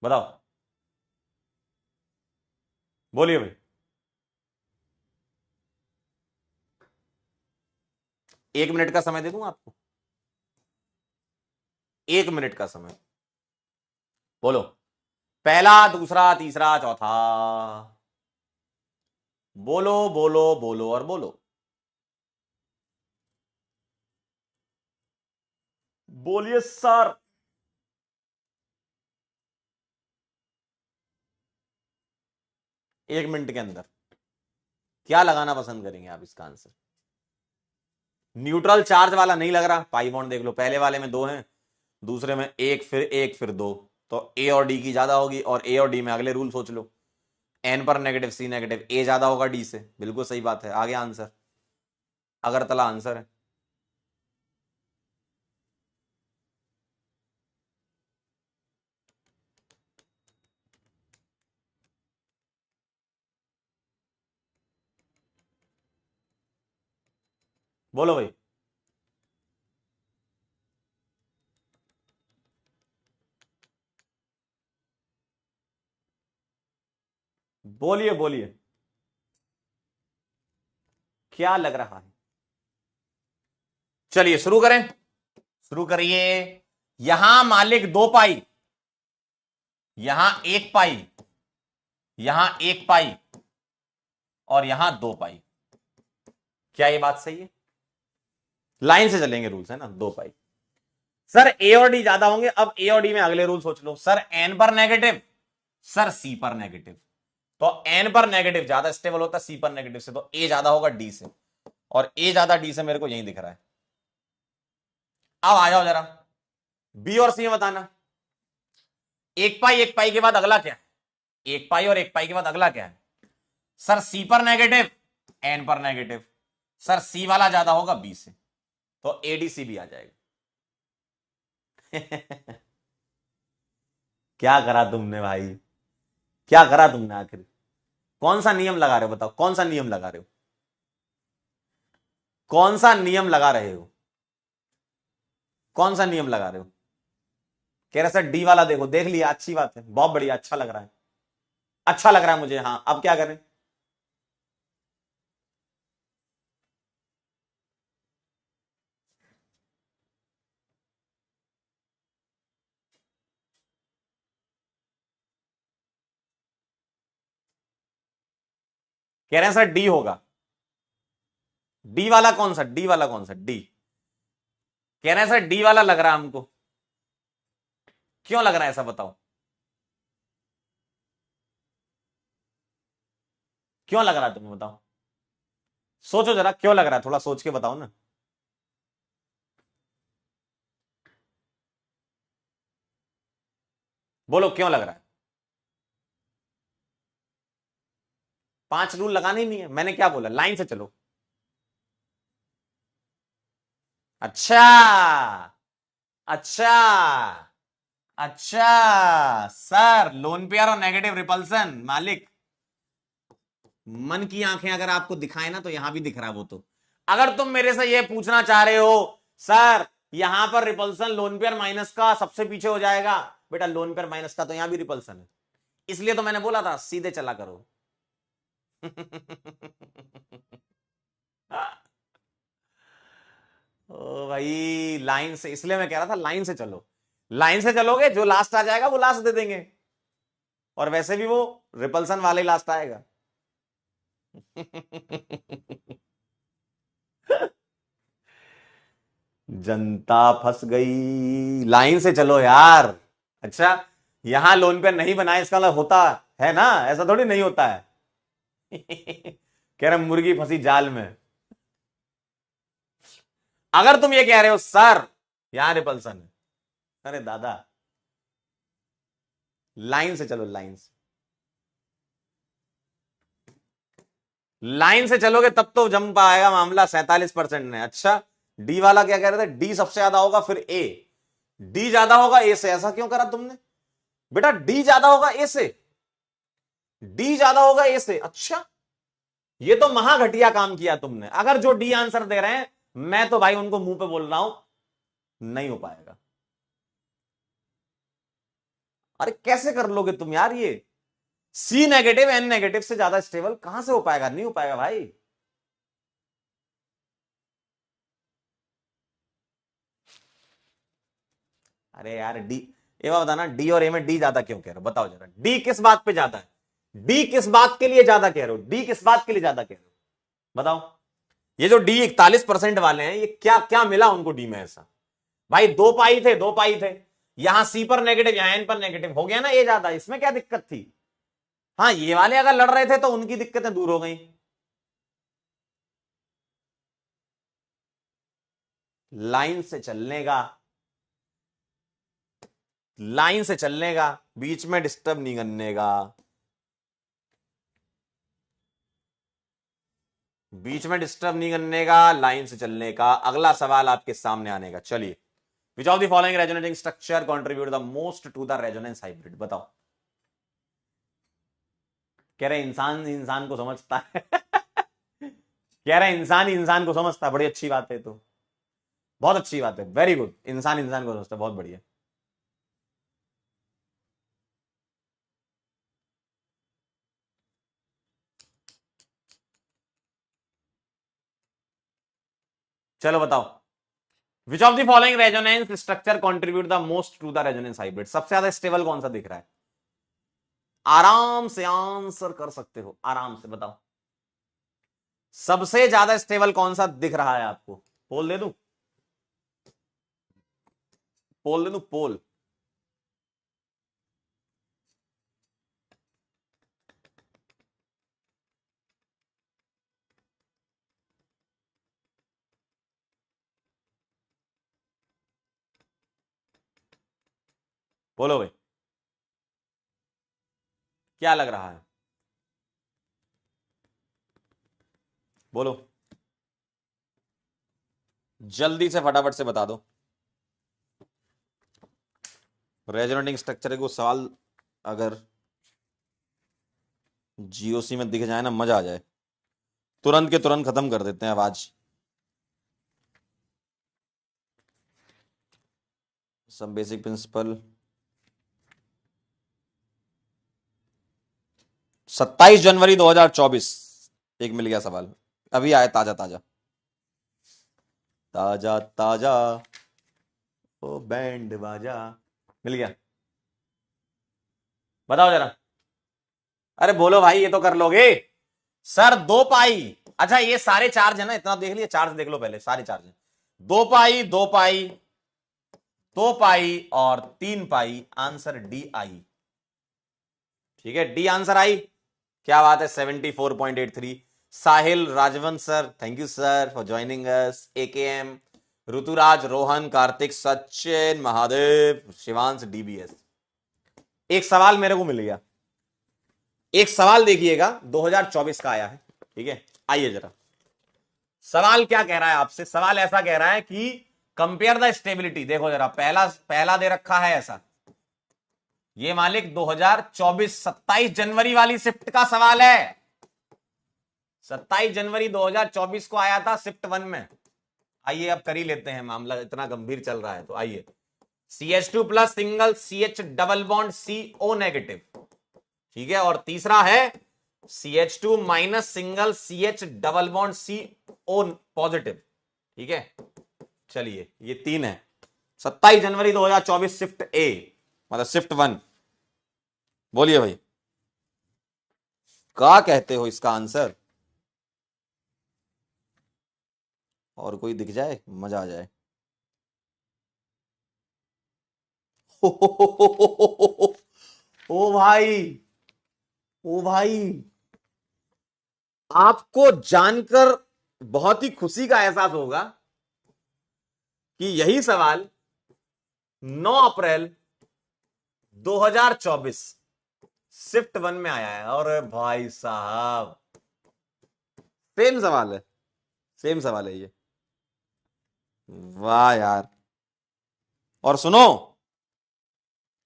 बताओ, बोलिए भाई। 1 मिनट का समय दे दूं आपको, 1 मिनट का समय, बोलो। पहला, दूसरा, तीसरा, चौथा, बोलो बोलो बोलो और बोलो, बोलिए सर। 1 मिनट के अंदर क्या लगाना पसंद करेंगे आप इसका आंसर? न्यूट्रल चार्ज वाला नहीं लग रहा, पाई बॉन्ड देख लो, पहले वाले में 2 हैं, दूसरे में एक फिर 2, तो ए और डी की ज्यादा होगी। और ए और डी में अगले रूल सोच लो, एन पर नेगेटिव सी नेगेटिव, ए ज्यादा होगा डी से। बिल्कुल सही बात है, आगे आंसर, अगरतला आंसर है। बोलो भाई, बोलिए बोलिए, क्या लग रहा है? चलिए शुरू करें, शुरू करिए। यहां मालिक 2 पाई, यहां 1 पाई, यहां 1 पाई, और यहां 2 पाई। क्या ये बात सही है? लाइन से चलेंगे रूल्स, है ना, 2 पाई। सर ए और डी ज्यादा होंगे। अब ए और डी में अगले रूल सोच लो। सर एन पर नेगेटिव, सर सी पर नेगेटिव। तो एन पर नेगेटिव ज्यादा स्टेबल होता है सी पर नेगेटिव से, तो ए ज्यादा होगा डी से, और ए ज्यादा डी से मेरे को यही दिख रहा है। अब आ जाओ जरा बी और सी में बताना। एक पाई के बाद अगला क्या है? एक पाई और एक पाई के बाद अगला क्या है? सर सी पर नेगेटिव, एन पर नेगेटिव। सर सी वाला ज्यादा होगा बी से, तो एडीसी भी आ जाएगा। क्या करा तुमने भाई, क्या करा तुमने आखिर? कौन सा नियम लगा रहे हो बताओ, कौन सा नियम लगा रहे हो? कौन सा नियम लगा रहे हो? कौन सा नियम लगा रहे हो? कह रहे सर डी वाला देखो, देख लिया, अच्छी बात है, बहुत बढ़िया, अच्छा लग रहा है, अच्छा लग रहा है मुझे। हाँ अब क्या करें? कह रहे हैं सर डी होगा। डी वाला कौन सा, डी वाला कौन सा? डी। कह रहे हैं सर डी वाला लग रहा है हमको। क्यों लग रहा है ऐसा बताओ, क्यों लग रहा है तुम्हें बताओ? सोचो जरा क्यों लग रहा है, थोड़ा सोच के बताओ ना। बोलो क्यों लग रहा है? 5 रूल लगाने ही नहीं है, मैंने क्या बोला, लाइन से चलो। अच्छा, अच्छा, अच्छा। सर लोन पेयर और नेगेटिव रिपल्सन मालिक, मन की आंखें अगर आपको दिखाए ना तो यहां भी दिख रहा है वो। तो अगर तुम मेरे से ये पूछना चाह रहे हो सर यहां पर रिपल्सन लोन पेयर माइनस का सबसे पीछे हो जाएगा, बेटा लोन पेयर माइनस का तो यहां भी रिपल्सन है, इसलिए तो मैंने बोला था सीधे चला करो। ओ भाई लाइन से, इसलिए मैं कह रहा था लाइन से चलो। लाइन से चलोगे जो लास्ट आ जाएगा वो लास्ट दे देंगे, और वैसे भी वो रिपल्सन वाले लास्ट आएगा। जनता फंस गई, लाइन से चलो यार। अच्छा, यहां लोन पे नहीं बनाए इसका मतलब होता है ना, ऐसा थोड़ी नहीं होता है। कह रहे मुर्गी फंसी जाल में। अगर तुम ये कह रहे हो सर यहां रिपल्सन है, अरे दादा लाइन से चलो, लाइन से, लाइन से चलोगे तब तो जम पाएगा मामला। 47% ने। अच्छा, डी वाला क्या कह रहे थे? डी सबसे ज्यादा होगा फिर ए, डी ज्यादा होगा ए से, ऐसा क्यों करा तुमने बेटा? डी ज्यादा होगा ए से, डी ज्यादा होगा ए से। अच्छा, ये तो महा घटिया काम किया तुमने। अगर जो डी आंसर दे रहे हैं, मैं तो भाई उनको मुंह पे बोल रहा हूं नहीं हो पाएगा। अरे कैसे कर लोगे तुम यार? ये सी नेगेटिव एन नेगेटिव से ज्यादा स्टेबल कहां से हो पाएगा? नहीं हो पाएगा भाई। अरे यार डी, ये बात बताना, डी और ए में डी ज्यादा क्यों कह रहे हो बताओ जरा? डी किस बात पे ज्यादा है? डी किस बात के लिए ज्यादा कह रहे हो? डी किस बात के लिए ज्यादा कह रहे हो बताओ? ये जो डी 41% वाले हैं, ये क्या क्या मिला उनको डी में ऐसा? भाई दो पाई थे, दो पाई थे, यहां सी पर नेगेटिव यहां एन पर नेगेटिव, हो गया ना ए ज्यादा, इसमें क्या दिक्कत थी? हाँ ये वाले अगर लड़ रहे थे तो उनकी दिक्कतें दूर हो गई। लाइन से चलने का, लाइन से चलने का, बीच में डिस्टर्ब नहीं करने का, बीच में डिस्टर्ब नहीं करने का, लाइन से चलने का। अगला सवाल आपके सामने आने का, चलिए। Which of the following resonating structure contribute the most to the resonance hybrid? बताओ। कह रहे इंसान इंसान को समझता है। कह रहे इंसान ही इंसान को समझता है, बड़ी अच्छी बात है। तो बहुत अच्छी बात है, वेरी गुड, इंसान इंसान को समझता है, बहुत बढ़िया। चलो बताओ, which of the following resonance structure contribute the most to the resonance hybrid? सबसे ज्यादा स्टेबल कौन सा दिख रहा है? आराम से आंसर कर सकते हो, आराम से बताओ। सबसे ज्यादा स्टेबल कौन सा दिख रहा है आपको? बोल दे दूं? पोल दे दूं, पोल। बोलो भाई, क्या लग रहा है? बोलो, जल्दी से फटाफट से बता दो। रेजोनेटिंग स्ट्रक्चर को सवाल अगर जीओसी में दिख जाए ना, मजा आ जाए, तुरंत के तुरंत खत्म कर देते हैं आवाज। सम बेसिक प्रिंसिपल 27 जनवरी 2024। एक मिल गया सवाल, अभी आया ताजा ताजा ताजा ताजा, ओ बैंड बाजा, मिल गया। बताओ जरा। अरे बोलो भाई, ये तो कर लोगे सर। 2 पाई, अच्छा ये सारे चार्ज है ना, इतना देख लिया, चार्ज देख लो पहले, सारे चार्ज है। 2 पाई, 2 पाई, 2 पाई और 3 पाई, आंसर डी आई। ठीक है, डी आंसर आई। क्या बात है, 74.83। Sahil Rajvansh sir, thank you sir for joining us. AKM, Rituraj, Rohan, Kartik, Sachin, Mahadev, Shivansh, DBS. एक सवाल मेरे को मिल गया, एक सवाल देखिएगा, 2024 का आया है। ठीक है, आइए जरा, सवाल क्या कह रहा है आपसे। सवाल ऐसा कह रहा है कि कंपेयर द स्टेबिलिटी। देखो जरा, पहला पहला दे रखा है ऐसा, ये मालिक 2024 27 जनवरी वाली शिफ्ट का सवाल है। 27 जनवरी 2024 को आया था शिफ्ट 1 में। आइए अब कर ही लेते हैं, मामला इतना गंभीर चल रहा है तो आइए। CH2 plus single CH double bond CO negative. ठीक है, और तीसरा है CH2 minus single CH double bond CO positive. ठीक है, चलिए ये 3 है। 27 जनवरी 2024 शिफ्ट ए, मतलब शिफ्ट 1। बोलिए भाई, क्या कहते हो इसका आंसर? और कोई दिख जाए मजा आ जाए। ओ भाई, ओ भाई, आपको जानकर बहुत ही खुशी का एहसास होगा कि यही सवाल 9 अप्रैल 2024 शिफ्ट 1 में आया है। और भाई साहब, सेम सवाल है, सेम सवाल है ये। वाह यार। और सुनो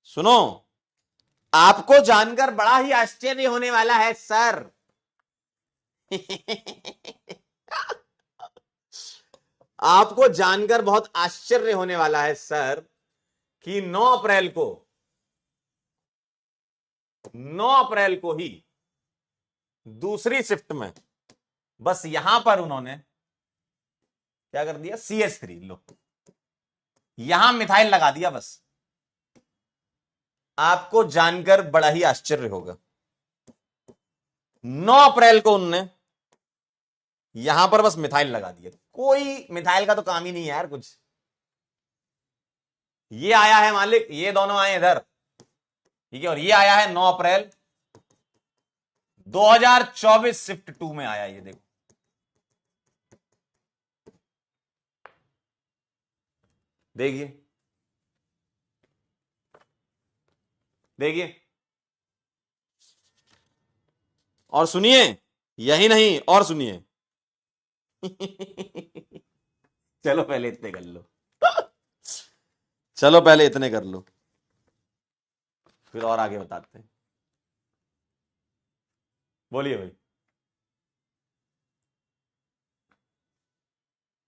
सुनो, आपको जानकर बड़ा ही आश्चर्य होने वाला है सर। आपको जानकर बहुत आश्चर्य होने वाला है सर कि 9 अप्रैल को 9 अप्रैल को ही दूसरी शिफ्ट में बस यहां पर उन्होंने क्या कर दिया, CH3 लो, यहां मिथाइल लगा दिया बस। आपको जानकर बड़ा ही आश्चर्य होगा, 9 अप्रैल को उन्होंने यहां पर बस मिथाइल लगा दिया। कोई मिथाइल का तो काम ही नहीं है यार कुछ। ये आया है मालिक, ये दोनों आए इधर। ठीक है, और ये आया है 9 अप्रैल 2024 शिफ्ट 2 में आया। ये देखो, देखिए देखिए, और सुनिए, यही नहीं और सुनिए। चलो पहले इतने कर लो, चलो पहले इतने कर लो, फिर और आगे बताते हैं। बोलिए भाई,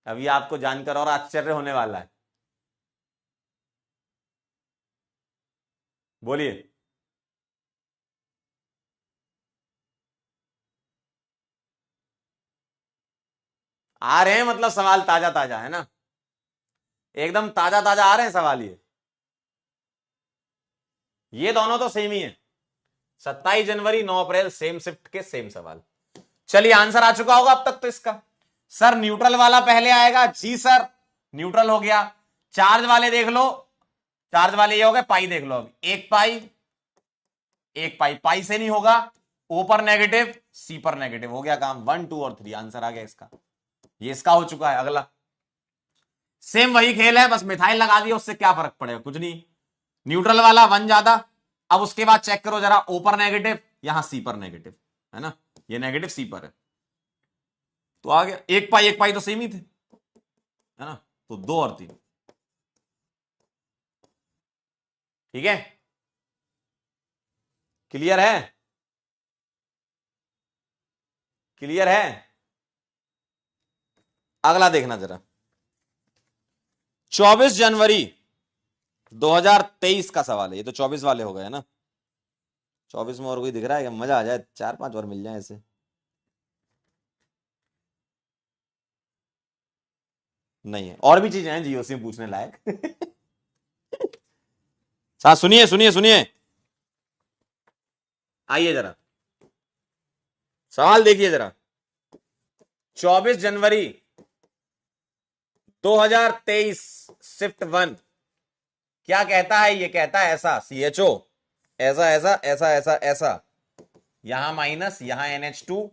अभी आपको जानकर और आश्चर्य होने वाला है। बोलिए, आ रहे हैं, मतलब सवाल ताजा ताजा है ना, एकदम ताजा ताजा आ रहे हैं सवाल। ये दोनों तो सेम ही है, 27 जनवरी 9 अप्रैल, सेम शिफ्ट के सेम सवाल। चलिए आंसर आ चुका होगा अब तक तो इसका। सर न्यूट्रल वाला पहले आएगा, जी सर न्यूट्रल हो गया। चार्ज वाले देख लो, चार्ज वाले ये हो गए, पाई देख लो अब, एक पाई एक पाई, पाई से नहीं होगा, ओ पर नेगेटिव सी पर नेगेटिव, हो गया काम, 1 2 और 3 आंसर आ गया इसका। ये इसका हो चुका है। अगला सेम वही खेल है, बस मिथाइल लगा दिया, उससे क्या फर्क पड़ेगा, कुछ नहीं। न्यूट्रल वाला 1 ज्यादा। अब उसके बाद चेक करो जरा, ओ पर नेगेटिव, यहां सी पर नेगेटिव है ना, ये नेगेटिव सी पर है, तो आ गया एक पाई तो सेम ही थे, है ना, तो 2 और 3। ठीक है, क्लियर है, क्लियर है। अगला देखना जरा, 24 जनवरी 2023 का सवाल है, ये तो 24 वाले हो गए ना। 24 में और कोई दिख रहा है क्या? मजा आ जाए, 4 5 और मिल जाए ऐसे। नहीं है, और भी चीजें हैं जियो से पूछने लायक। हाँ सुनिए सुनिए सुनिए, आइए जरा सवाल देखिए जरा। 24 जनवरी 2023 शिफ्ट 1 क्या कहता है? ये कहता है ऐसा, CHO ऐसा ऐसा ऐसा ऐसा ऐसा, यहां माइनस, यहां NH2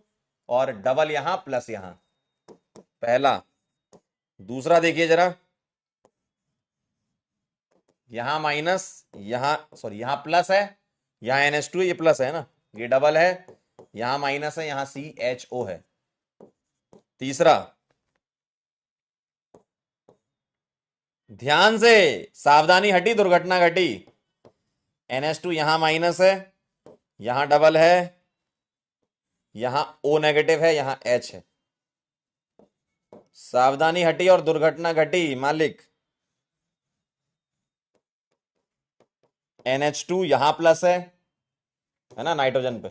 और डबल यहां प्लस यहां, पहला। दूसरा देखिए जरा, यहां माइनस, यहां सॉरी यहां प्लस है, यहां NH2 ये प्लस है ना, ये डबल है, यहां माइनस है, यहां CHO है। तीसरा, ध्यान से, सावधानी हटी दुर्घटना घटी, NH2 यहां माइनस है, यहां डबल है, यहां O नेगेटिव है, यहां H है। सावधानी हटी और दुर्घटना घटी मालिक। NH2 यहां प्लस है ना नाइट्रोजन पे,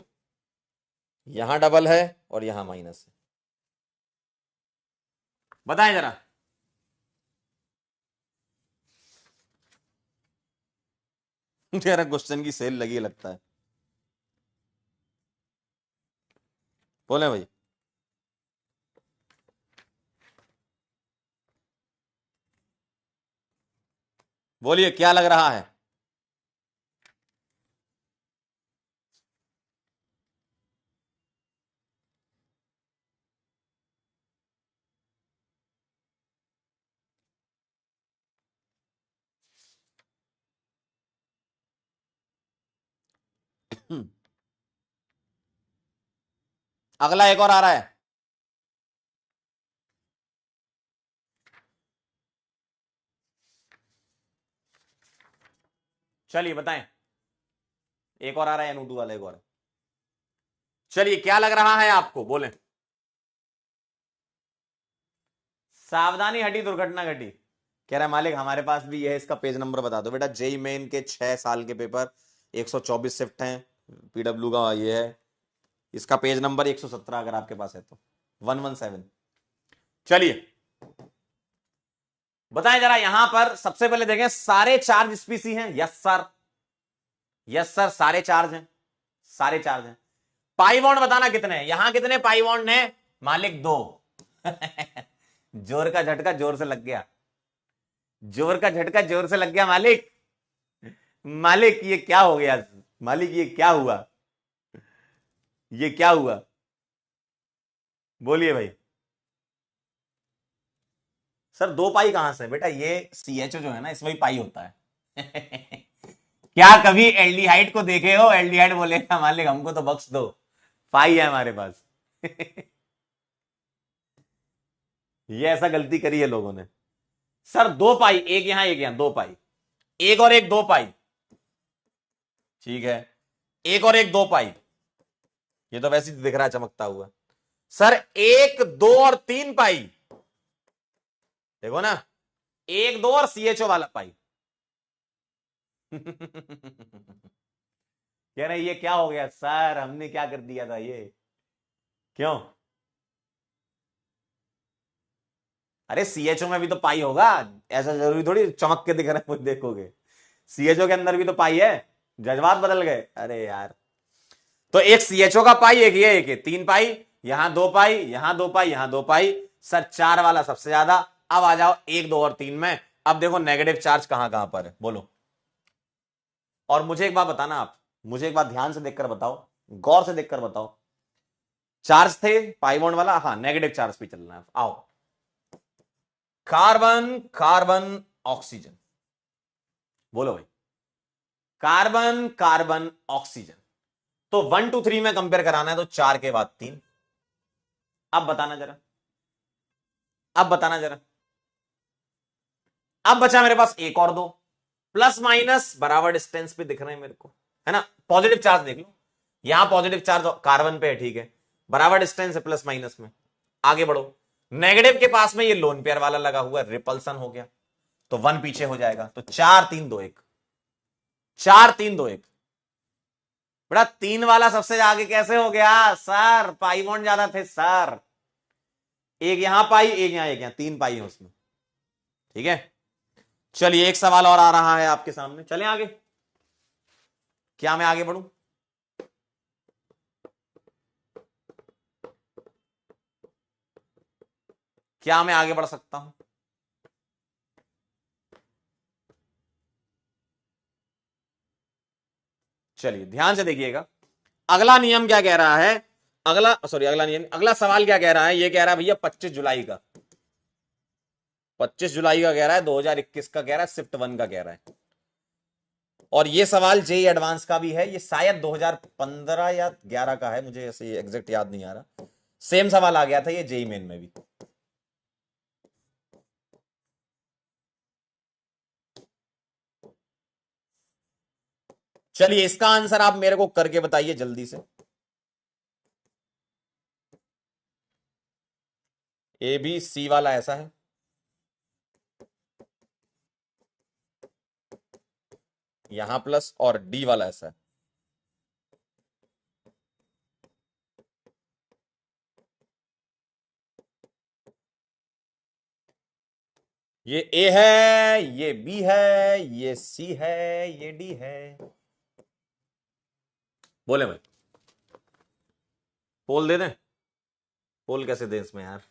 यहां डबल है और यहां माइनस है। बताएं जरा, तेरा क्वेश्चन की सेल लगी लगता है, बोले भाई। बोलिए क्या लग रहा है? अगला एक और आ रहा है, चलिए बताएं। एक और आ रहा है, NO2 वाला एक और। चलिए क्या लग रहा है आपको, बोले। सावधानी हटी दुर्घटना घटी, कह रहा है मालिक हमारे पास भी ये है, इसका पेज नंबर बता दो बेटा। जेई मेन के 6 साल के पेपर, 124 शिफ्ट हैं, PW का ये है, इसका पेज नंबर 117 अगर आपके पास है तो 117। चलिए बताएं जरा, यहां पर सबसे पहले देखें, सारे चार्ज स्पीसी हैं? यस सर, यस सर, सारे चार्ज हैं, सारे चार्ज हैं। पाई बॉन्ड बताना कितने हैं, यहां कितने पाई बॉन्ड हैं मालिक? 2। जोर का झटका जोर से लग गया, जोर का झटका जोर से लग गया मालिक। मालिक ये क्या हो गया, मालिक ये क्या हुआ, ये क्या हुआ, बोलिए भाई। सर 2 पाई कहां से बेटा, ये CHO जो है ना इसमें भी पाई होता है। क्या कभी एल्डिहाइड को देखे हो? एल्डिहाइड बोलेगा मालिक हमको तो बख्श दो, पाई है हमारे पास। ये ऐसा गलती करी है लोगों ने। सर 2 पाई, एक यहां एक यहां, 2 पाई, एक और एक 2 पाई, ठीक है, एक और एक 2 पाई, ये तो वैसे ही दिख रहा है चमकता हुआ। सर 1 2 और 3 पाई, देखो ना, 1 2 और CHO वाला पाई। कह रहे ये क्या हो गया सर, हमने क्या कर दिया था ये, क्यों? अरे CHO में भी तो पाई होगा, ऐसा जरूरी थोड़ी चमक के दिख रहा है मुझे, देखोगे CHO के अंदर भी तो पाई है, जज्बात बदल गए, अरे यार। तो एक CHO का पाई, एक ये, एक है, 3 पाई, यहां 2 पाई, यहां 2 पाई, यहां 2 पाई। सर 4 वाला सबसे ज्यादा। अब आ जाओ 1 2 और 3 में। अब देखो नेगेटिव चार्ज कहां कहां पर है, बोलो। और मुझे एक बात बताना, आप मुझे एक बात ध्यान से देखकर बताओ, गौर से देखकर बताओ, चार्ज थे पाई बॉन्ड वाला, हाँ नेगेटिव चार्ज पे चलना है। आओ, कार्बन कार्बन ऑक्सीजन, बोलो भाई, कार्बन कार्बन ऑक्सीजन। तो 1 2 3 में कंपेयर कराना है तो 4 के बाद 3। अब बताना जरा, अब बताना जरा, अब बचा मेरे पास एक और दो, प्लस माइनस बराबर डिस्टेंस पे दिख रहे हैं मेरे को, है ना। पॉजिटिव चार्ज देख लो, यहां पॉजिटिव चार्ज कार्बन पे है, ठीक है, बराबर डिस्टेंस है प्लस माइनस में। आगे बढ़ो, नेगेटिव के पास में ये लोन पेयर वाला लगा हुआ है, रिपल्सन हो गया, तो 1 पीछे हो जाएगा, तो 4 3 2 1, 4 3 2 1। बड़ा 3 वाला सबसे आगे कैसे हो गया सर, पाई बॉन्ड ज्यादा थे सर, एक यहां पाई, एक यहां, एक यहां, 3 पाई है उसमें, ठीक है। चलिए एक सवाल और आ रहा है आपके सामने, चलें आगे, क्या मैं आगे बढ़ूं? क्या मैं आगे बढ़ सकता हूं? चलिए ध्यान से देखिएगा, अगला नियम क्या कह रहा है, अगला सॉरी अगला नियम, अगला सवाल क्या कह रहा है, ये कह रहा है भैया 25 जुलाई का, 25 जुलाई का कह रहा है, 2021 का कह रहा है, शिफ्ट 1 का कह रहा है। और ये सवाल जेई एडवांस का भी है, ये शायद 2015 या 11 का है, मुझे ऐसे एग्जैक्ट याद नहीं आ रहा। सेम सवाल आ गया था ये जेई मेन में भी। चलिए इसका आंसर आप मेरे को करके बताइए जल्दी से। ए बी सी वाला ऐसा है, यहां प्लस, और डी वाला ऐसा है। ये ए है, ये बी है, ये सी है, ये डी है। बोले भाई, पोल दे दें? पोल कैसे दें इसमें यार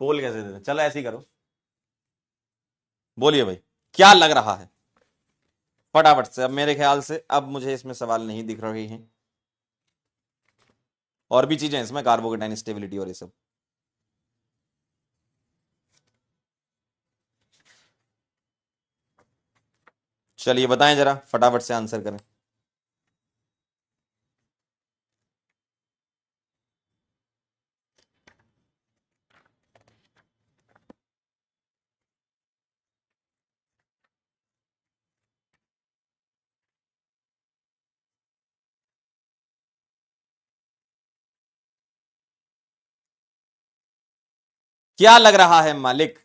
पोल कैसे दे दें, चलो ऐसे ही करो, बोलिए भाई क्या लग रहा है फटाफट से। अब मेरे ख्याल से अब मुझे इसमें सवाल नहीं दिख रहे हैं, और भी चीजें इसमें, कार्बोकेटाइन स्टेबिलिटी और ये सब। चलिए बताएं जरा, फटाफट से आंसर करें। क्या लग रहा है मालिक?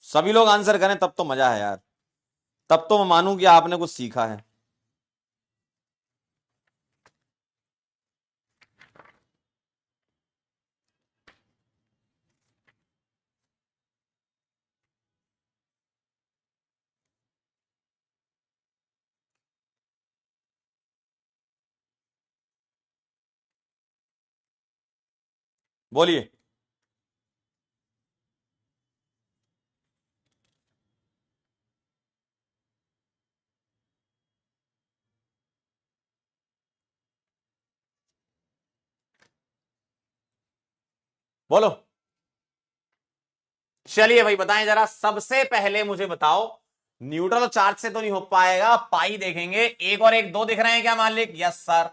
सभी लोग आंसर करें तब तो मजा है यार, तब तो मैं मानूं कि आपने कुछ सीखा है। बोलिए। बोलो। चलिए भाई बताएं जरा, सबसे पहले मुझे बताओ, न्यूट्रल चार्ज से तो नहीं हो पाएगा, पाई देखेंगे। एक और एक दो दिख रहे हैं क्या मालिक? Yes sir.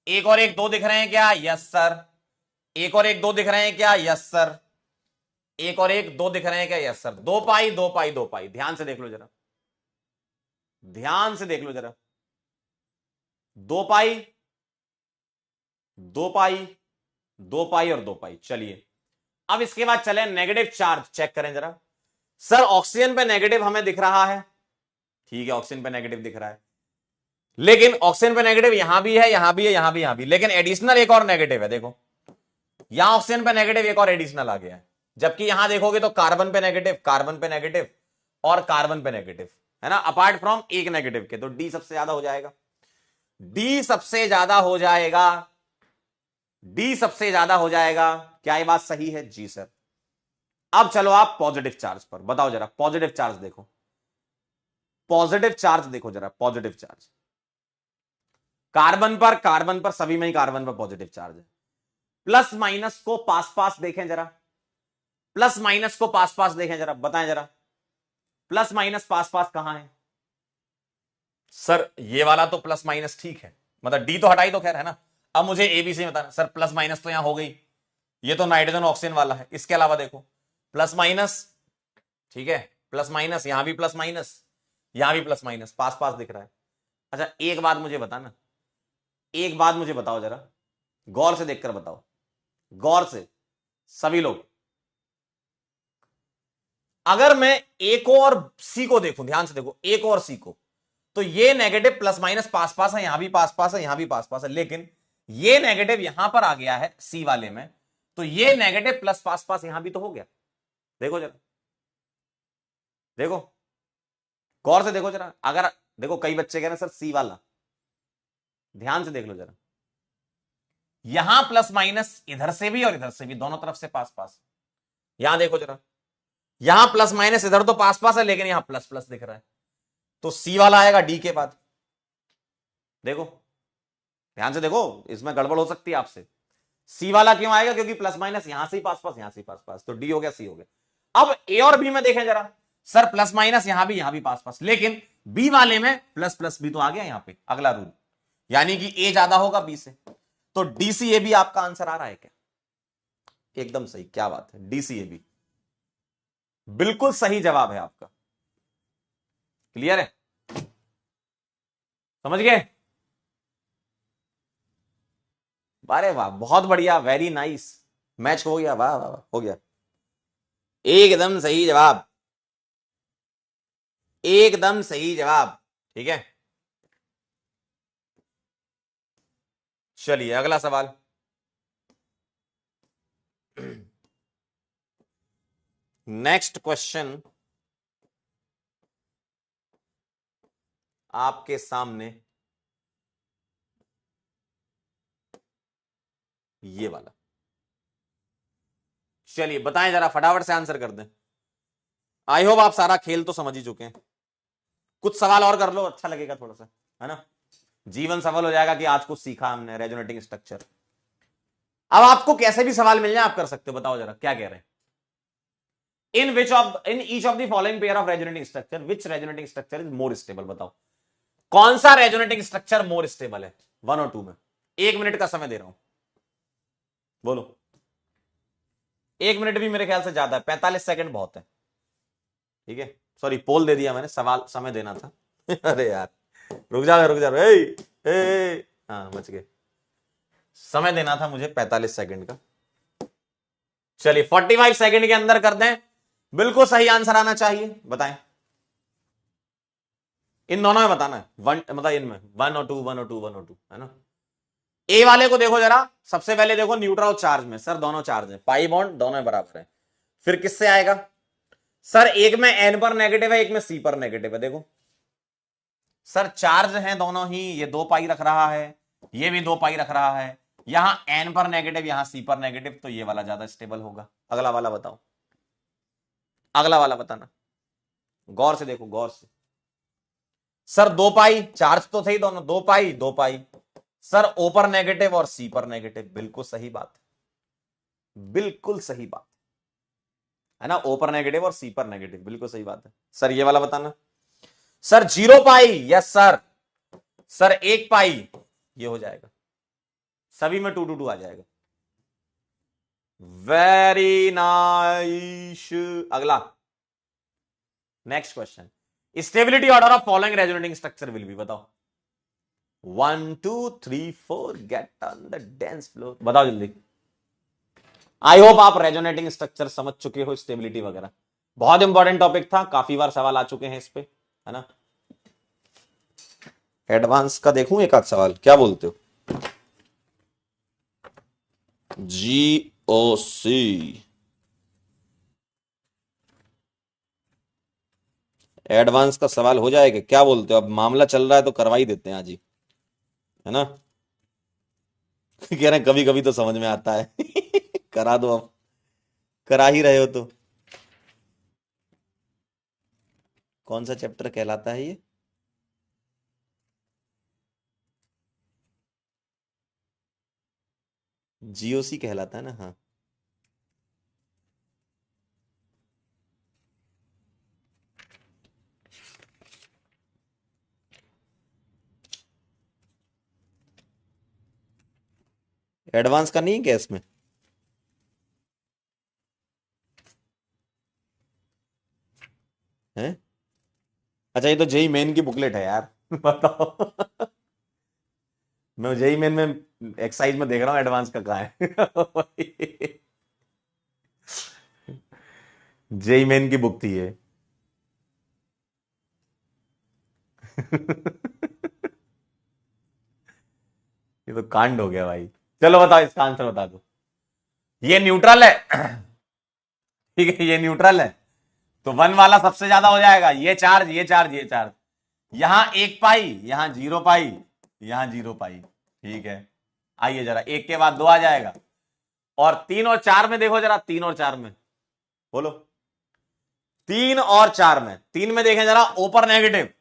एक और एक दो दिख रहे हैं क्या? Yes sir. एक और एक दो दिख रहे हैं क्या? Yes sir. एक और एक दो दिख रहे हैं क्या? Yes sir. दो पाई दो पाई दो पाई, ध्यान से देख लो जरा, ध्यान से देख लो जरा, दो पाई दो पाई दो पाई और दो पाई। चलिए अब इसके बाद चले नेगेटिव चार्ज चेक करें जरा। सर ऑक्सीजन पे नेगेटिव हमें दिख रहा है, ठीक है, ऑक्सीजन पे नेगेटिव दिख रहा है, लेकिन ऑक्सीजन पे नेगेटिव यहां भी है, यहां भी है, यहां भी, यहां भी, लेकिन एडिशनल एक और नेगेटिव है। देखो यहां ऑक्सीजन पे नेगेटिव एक और एडिशनल आ गया है, जबकि यहां देखोगे तो कार्बन पे नेगेटिव, कार्बन पे नेगेटिव और कार्बन पे नेगेटिव, है ना, अपार्ट फ्रॉम एक नेगेटिव के। तो डी सबसे ज्यादा हो जाएगा, डी सबसे ज्यादा हो जाएगा, डी सबसे ज्यादा हो जाएगा। क्या ये बात सही है? जी सर। अब चलो आप पॉजिटिव चार्ज पर बताओ जरा, पॉजिटिव चार्ज देखो, पॉजिटिव चार्ज देखो जरा, पॉजिटिव चार्ज कार्बन पर सभी में ही कार्बन पर पॉजिटिव चार्ज है। प्लस माइनस को पास पास देखें जरा, प्लस माइनस को पास पास देखें जरा, बताएं जरा प्लस माइनस पास पास कहां है? सर ये वाला तो प्लस माइनस ठीक है, मतलब डी तो हटाई तो खैर है ना। अब मुझे एबीसी बताना सर, प्लस माइनस तो यहां हो गई, ये तो नाइट्रोजन ऑक्सीजन वाला है। इसके अलावा देखो प्लस माइनस, ठीक है, प्लस माइनस, यहां भी प्लस माइनस, यहां भी प्लस माइनस, पास पास दिख रहा है। अच्छा एक बात मुझे बताना, एक बात मुझे बताओ जरा, गौर से देखकर बताओ, गौर से सभी लोग, अगर मैं ए को और सी को देखूं, ध्यान से देखो ए को और सी को, तो ये नेगेटिव प्लस माइनस पास पास है, यहां भी पास पास है, यहां भी पास पास है, लेकिन ये नेगेटिव यहां पर आ गया है सी वाले में, तो ये नेगेटिव प्लस पास पास यहां भी तो हो गया। देखो जरा, देखो गौर से देखो जरा, अगर देखो कई बच्चे कह रहे हैं सर सी वाला, ध्यान से देख लो जरा, यहां प्लस माइनस इधर से भी और इधर से भी, दोनों तरफ से पास पास। यहां देखो जरा, यहां प्लस माइनस इधर तो पास पास है, लेकिन यहां प्लस प्लस दिख रहा है, तो सी वाला आएगा डी के बाद। देखो ध्यान से देखो, इसमें गड़बड़ हो सकती है आपसे। सी वाला क्यों आएगा? क्योंकि प्लस माइनस यहां से ही पास पास, यहां से ही पास पास, तो डी हो गया, सी हो गया। अब ए और बी में देखें जरा, सर प्लस माइनस यहां भी पास पास, लेकिन बी वाले में प्लस प्लस भी तो आ गया यहां पे, अगला रूल, यानी कि ए ज्यादा होगा बी से, तो डीसीए भी आपका आंसर आ रहा है क्या? एकदम सही, क्या बात है, डीसीए भी बिल्कुल सही जवाब है आपका। क्लियर है? समझ गए? अरे वाह, बहुत बढ़िया, वेरी नाइस, मैच हो गया, वाह वाह वाह, हो गया, एकदम सही जवाब, एकदम सही जवाब। ठीक है, चलिए अगला सवाल। नेक्स्ट क्वेश्चन आपके सामने ये वाला, चलिए बताएं जरा, फटाफट से आंसर कर दें। आई होप आप सारा खेल तो समझ ही चुके हैं, कुछ सवाल और कर लो, अच्छा लगेगा थोड़ा सा, है ना, जीवन सफल हो जाएगा कि आज कुछ सीखा हमने रेजोनेटिंग स्ट्रक्चर। अब आपको कैसे भी सवाल मिल जाए आप कर सकते हो, बताओ जरा क्या कह रहे हैं। In each of the following pair of resonating structure which resonating structure is more stable, बताओ कौन सा रेजोनेटिंग स्ट्रक्चर मोर स्टेबल है, 1 और 2 में। 1 मिनट का समय दे रहा हूं, बोलो। 1 मिनट भी मेरे ख्याल से ज्यादा है, 45 सेकंड बहुत है। ठीक है, सॉरी पोल दे दिया मैंने, सवाल समय देना था। अरे यार रुक जाओ रुक जाओ, हाँ बच गए, समय देना था मुझे 45 सेकंड का। चलिए 45 सेकंड के अंदर कर दें, बिल्कुल सही आंसर आना चाहिए, बताएं। इन दोनों में बताना है, मतलब इनमें 1 और 2, 1 और 2, 1 और 2, है ना। ए वाले को देखो जरा, सबसे पहले देखो न्यूट्रल चार्ज में, सर दोनों चार्ज है, पाई बॉन्ड दोनों में बराबर है, फिर किससे आएगा? सर एक में एन पर नेगेटिव है, एक में सी पर नेगेटिव है, देखो सर चार्ज है दोनों ही, ये 2 पाई रख रहा है, ये भी 2 पाई रख रहा है, यहां एन पर नेगेटिव, यहां सी पर नेगेटिव, तो ये वाला ज्यादा स्टेबल होगा। अगला वाला बताओ, अगला वाला बताना, गौर से देखो, गौर से। सर 2 पाई, चार्ज तो थे दोनों, 2 पाई 2 पाई, सर ओ पर नेगेटिव और सी पर नेगेटिव, बिल्कुल सही बात, बिल्कुल सही बात है ना, ओ पर नेगेटिव और सी पर नेगेटिव, बिल्कुल सही बात है। सर ये वाला बताना, सर 0 पाई, यस सर, सर 1 पाई, ये हो जाएगा, सभी में 2 2 2 आ जाएगा, वेरी नाइस। अगला next question, stability order of following resonating structure will be, बताओ 1 2 3 4, get on the dance floor, बताओ जल्दी। आई होप आप रेजोनेटिंग स्ट्रक्चर समझ चुके हो, स्टेबिलिटी वगैरह, बहुत इंपॉर्टेंट टॉपिक था, काफी बार सवाल आ चुके हैं इस पे, है ना। एडवांस का देखूं एक आध सवाल, क्या बोलते हो? GOC एडवांस का सवाल हो जाएगा, क्या बोलते हो? अब मामला चल रहा है तो करवा ही देते हैं आज ही, है ना, कह रहे हैं कभी कभी तो समझ में आता है। करा दो अब, करा ही रहे हो तो। कौन सा चैप्टर कहलाता है ये? जीओसी कहलाता है ना, हाँ। एडवांस का नहीं है क्या इसमें? है? अच्छा, ये तो जेई मेन की बुकलेट है यार। बताओ। मैं जेई मेन में एक्सरसाइज में देख रहा हूँ, एडवांस का कहाँ है? जेई मेन की बुक थी ये। ये तो कांड हो गया भाई। चलो बताओ, इसका आंसर बता दो। ये न्यूट्रल है। ठीक है, ये न्यूट्रल है, तो वन वाला सबसे ज्यादा हो जाएगा। ये चार्ज, ये चार्ज, ये चार्ज। यहां 1 पाई, यहां 0 पाई, यहां 0 पाई। ठीक है, आइए जरा, एक के बाद दो आ जाएगा। और 3 और 4 में देखो जरा, 3 और 4 में बोलो। 3 और 4 में, 3 में देखें जरा, ओ पर नेगेटिव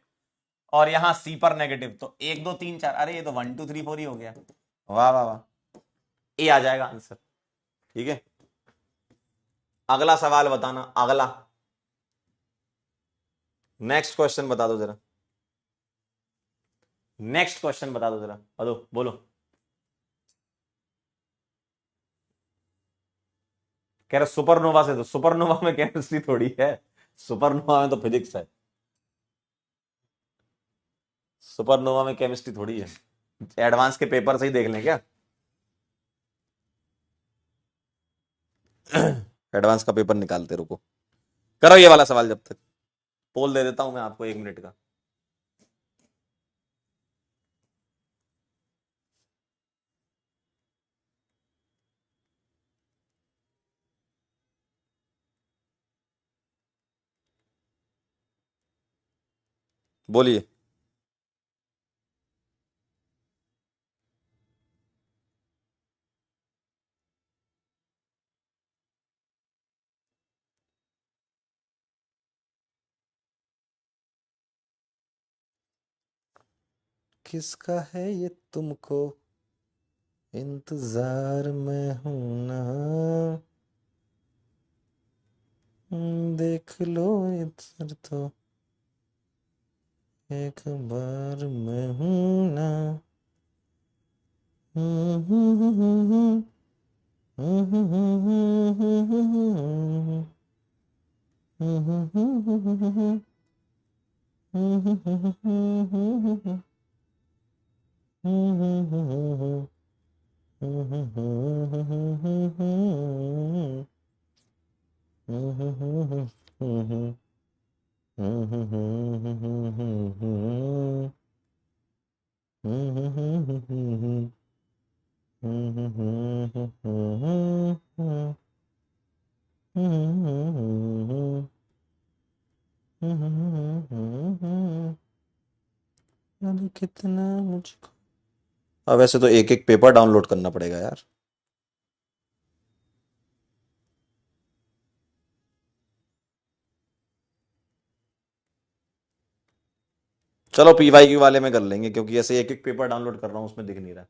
और यहां सी पर नेगेटिव, तो 1 2 3 4, अरे ये तो 1 2 3 4 ही हो गया। वाह वाह वाह, ए आ जाएगा आंसर। ठीक है, अगला सवाल बताना, अगला। नेक्स्ट क्वेश्चन बता दो जरा, नेक्स्ट क्वेश्चन बता दो जरा, बोलो बोलो। कह रहे सुपरनोवा से, तो सुपरनोवा में केमिस्ट्री थोड़ी है, सुपरनोवा में तो फिजिक्स है। सुपरनोवा में केमिस्ट्री थोड़ी है। एडवांस के पेपर से ही देख लें क्या? एडवांस का पेपर निकालते रुको, करो ये वाला सवाल जब तक। पोल दे देता हूं मैं आपको 1 मिनट का। बोलिए। किसका है ये तुमको इंतजार में हूं ना, देख लो इधर तो एक बार मैं हूं ना। अरे कितना मुझको, अब वैसे तो एक एक पेपर डाउनलोड करना पड़ेगा यार। चलो पीवाईक्यू वाले में कर लेंगे, क्योंकि ऐसे एक एक पेपर डाउनलोड कर रहा हूं, उसमें दिख नहीं रहा।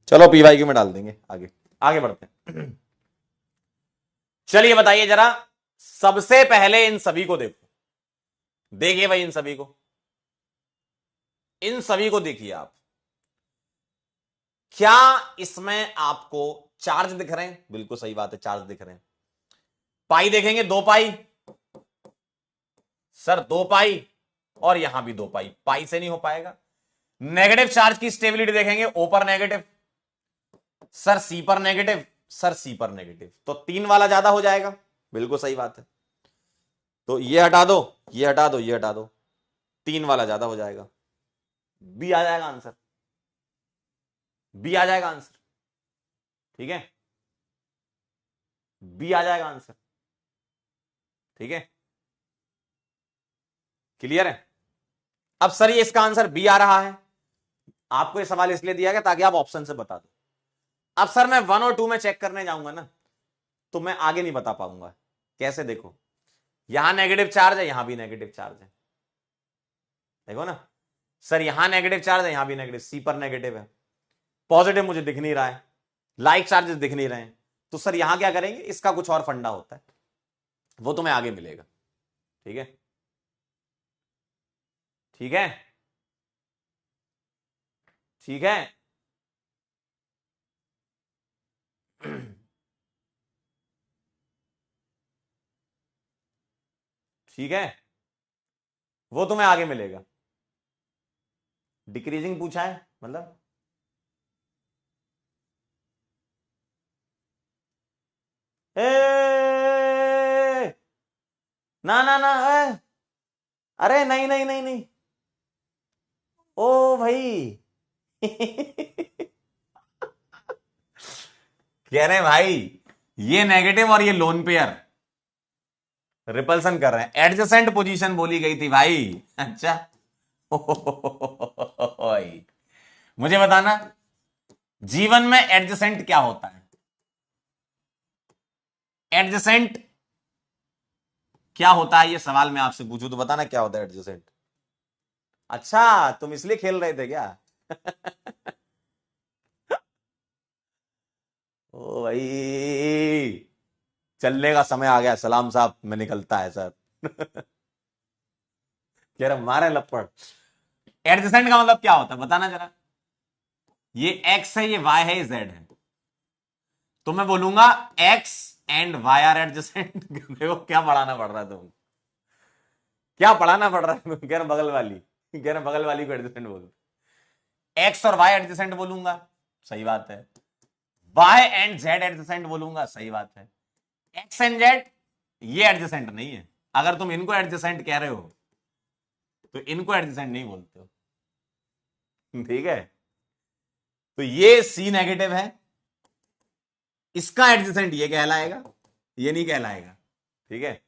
चलो पीवाईक्यू में डाल देंगे, आगे आगे बढ़ते हैं। चलिए बताइए जरा, सबसे पहले इन सभी को देखो, देखिए भाई, इन सभी को, इन सभी को देखिए आप। क्या इसमें आपको चार्ज दिख रहे हैं? बिल्कुल सही बात है, चार्ज दिख रहे हैं। पाई देखेंगे, 2 पाई, सर 2 पाई, और यहां भी 2 पाई, पाई से नहीं हो पाएगा। नेगेटिव चार्ज की स्टेबिलिटी देखेंगे, ओ पर नेगेटिव, सर सी पर नेगेटिव, सर सी पर नेगेटिव, तो 3 वाला ज्यादा हो जाएगा, बिल्कुल सही बात है। तो ये हटा दो, ये हटा दो, ये हटा दो, 3 वाला ज्यादा हो जाएगा, बी आ जाएगा आंसर, बी आ जाएगा आंसर। ठीक है, बी आ जाएगा आंसर। ठीक है, क्लियर है। अब सर ये इसका आंसर बी आ रहा है, आपको ये सवाल इसलिए दिया गया ताकि आप ऑप्शन से बता दो। अब सर मैं 1 और 2 में चेक करने जाऊंगा ना, तो मैं आगे नहीं बता पाऊंगा। कैसे, देखो यहां नेगेटिव चार्ज है, यहां भी नेगेटिव चार्ज है, देखो ना सर, यहां नेगेटिव चार्ज है, यहां भी नेगेटिव, सी पर नेगेटिव है, पॉजिटिव मुझे दिख नहीं रहा है, लाइक चार्जेस दिख नहीं रहे हैं, तो सर यहां क्या करेंगे, इसका कुछ और फंडा होता है, वो तुम्हें आगे मिलेगा। ठीक है, ठीक है, ठीक है। ठीक है, वो तुम्हें आगे मिलेगा। डिक्रीजिंग पूछा है मतलब, ए ना ना ना, अरे नहीं नहीं नहीं नहीं, ओ भाई कह रहे हैं भाई ये नेगेटिव और ये लोन पेयर रिपल्सन कर रहे हैं, एडजेसेंट पोजीशन बोली गई थी भाई। अच्छा मुझे बताना जीवन में एडजेसेंट क्या होता है, एडजेसेंट क्या होता है, ये सवाल मैं आपसे पूछूं तो बताना क्या होता है एडजेसेंट। अच्छा तुम इसलिए खेल रहे थे क्या? ओ भाई चलने का समय आ गया, सलाम साहब मैं निकलता है सर। कह रहा मारे लपड़। एडजेसेंट का मतलब क्या होता है बताना जरा। ये एक्स है, ये वाई है, ये जेड है, तो मैं बोलूंगा X and Y are adjacent. देखो क्या पढ़ाना पड़ रहा है तुम, क्या पढ़ाना पड़ रहा है तुम। कह रहा बगल वाली, कह रहा बगल वाली को एडजेसेंट बोलो, एक्स और वाई एडजेसेंट बोलूंगा, सही बात है। वाई एंड जेड एडजेसेंट बोलूंगा, सही बात है। एक्स एंड जेड ये एडजेसेंट नहीं है, अगर तुम इनको एडजेसेंट कह रहे हो तो इनको एडजेसेंट नहीं बोलते हो। ठीक है, तो ये सी नेगेटिव है, इसका एडजेसेंट ये कहलाएगा, ये नहीं कहलाएगा। ठीक है,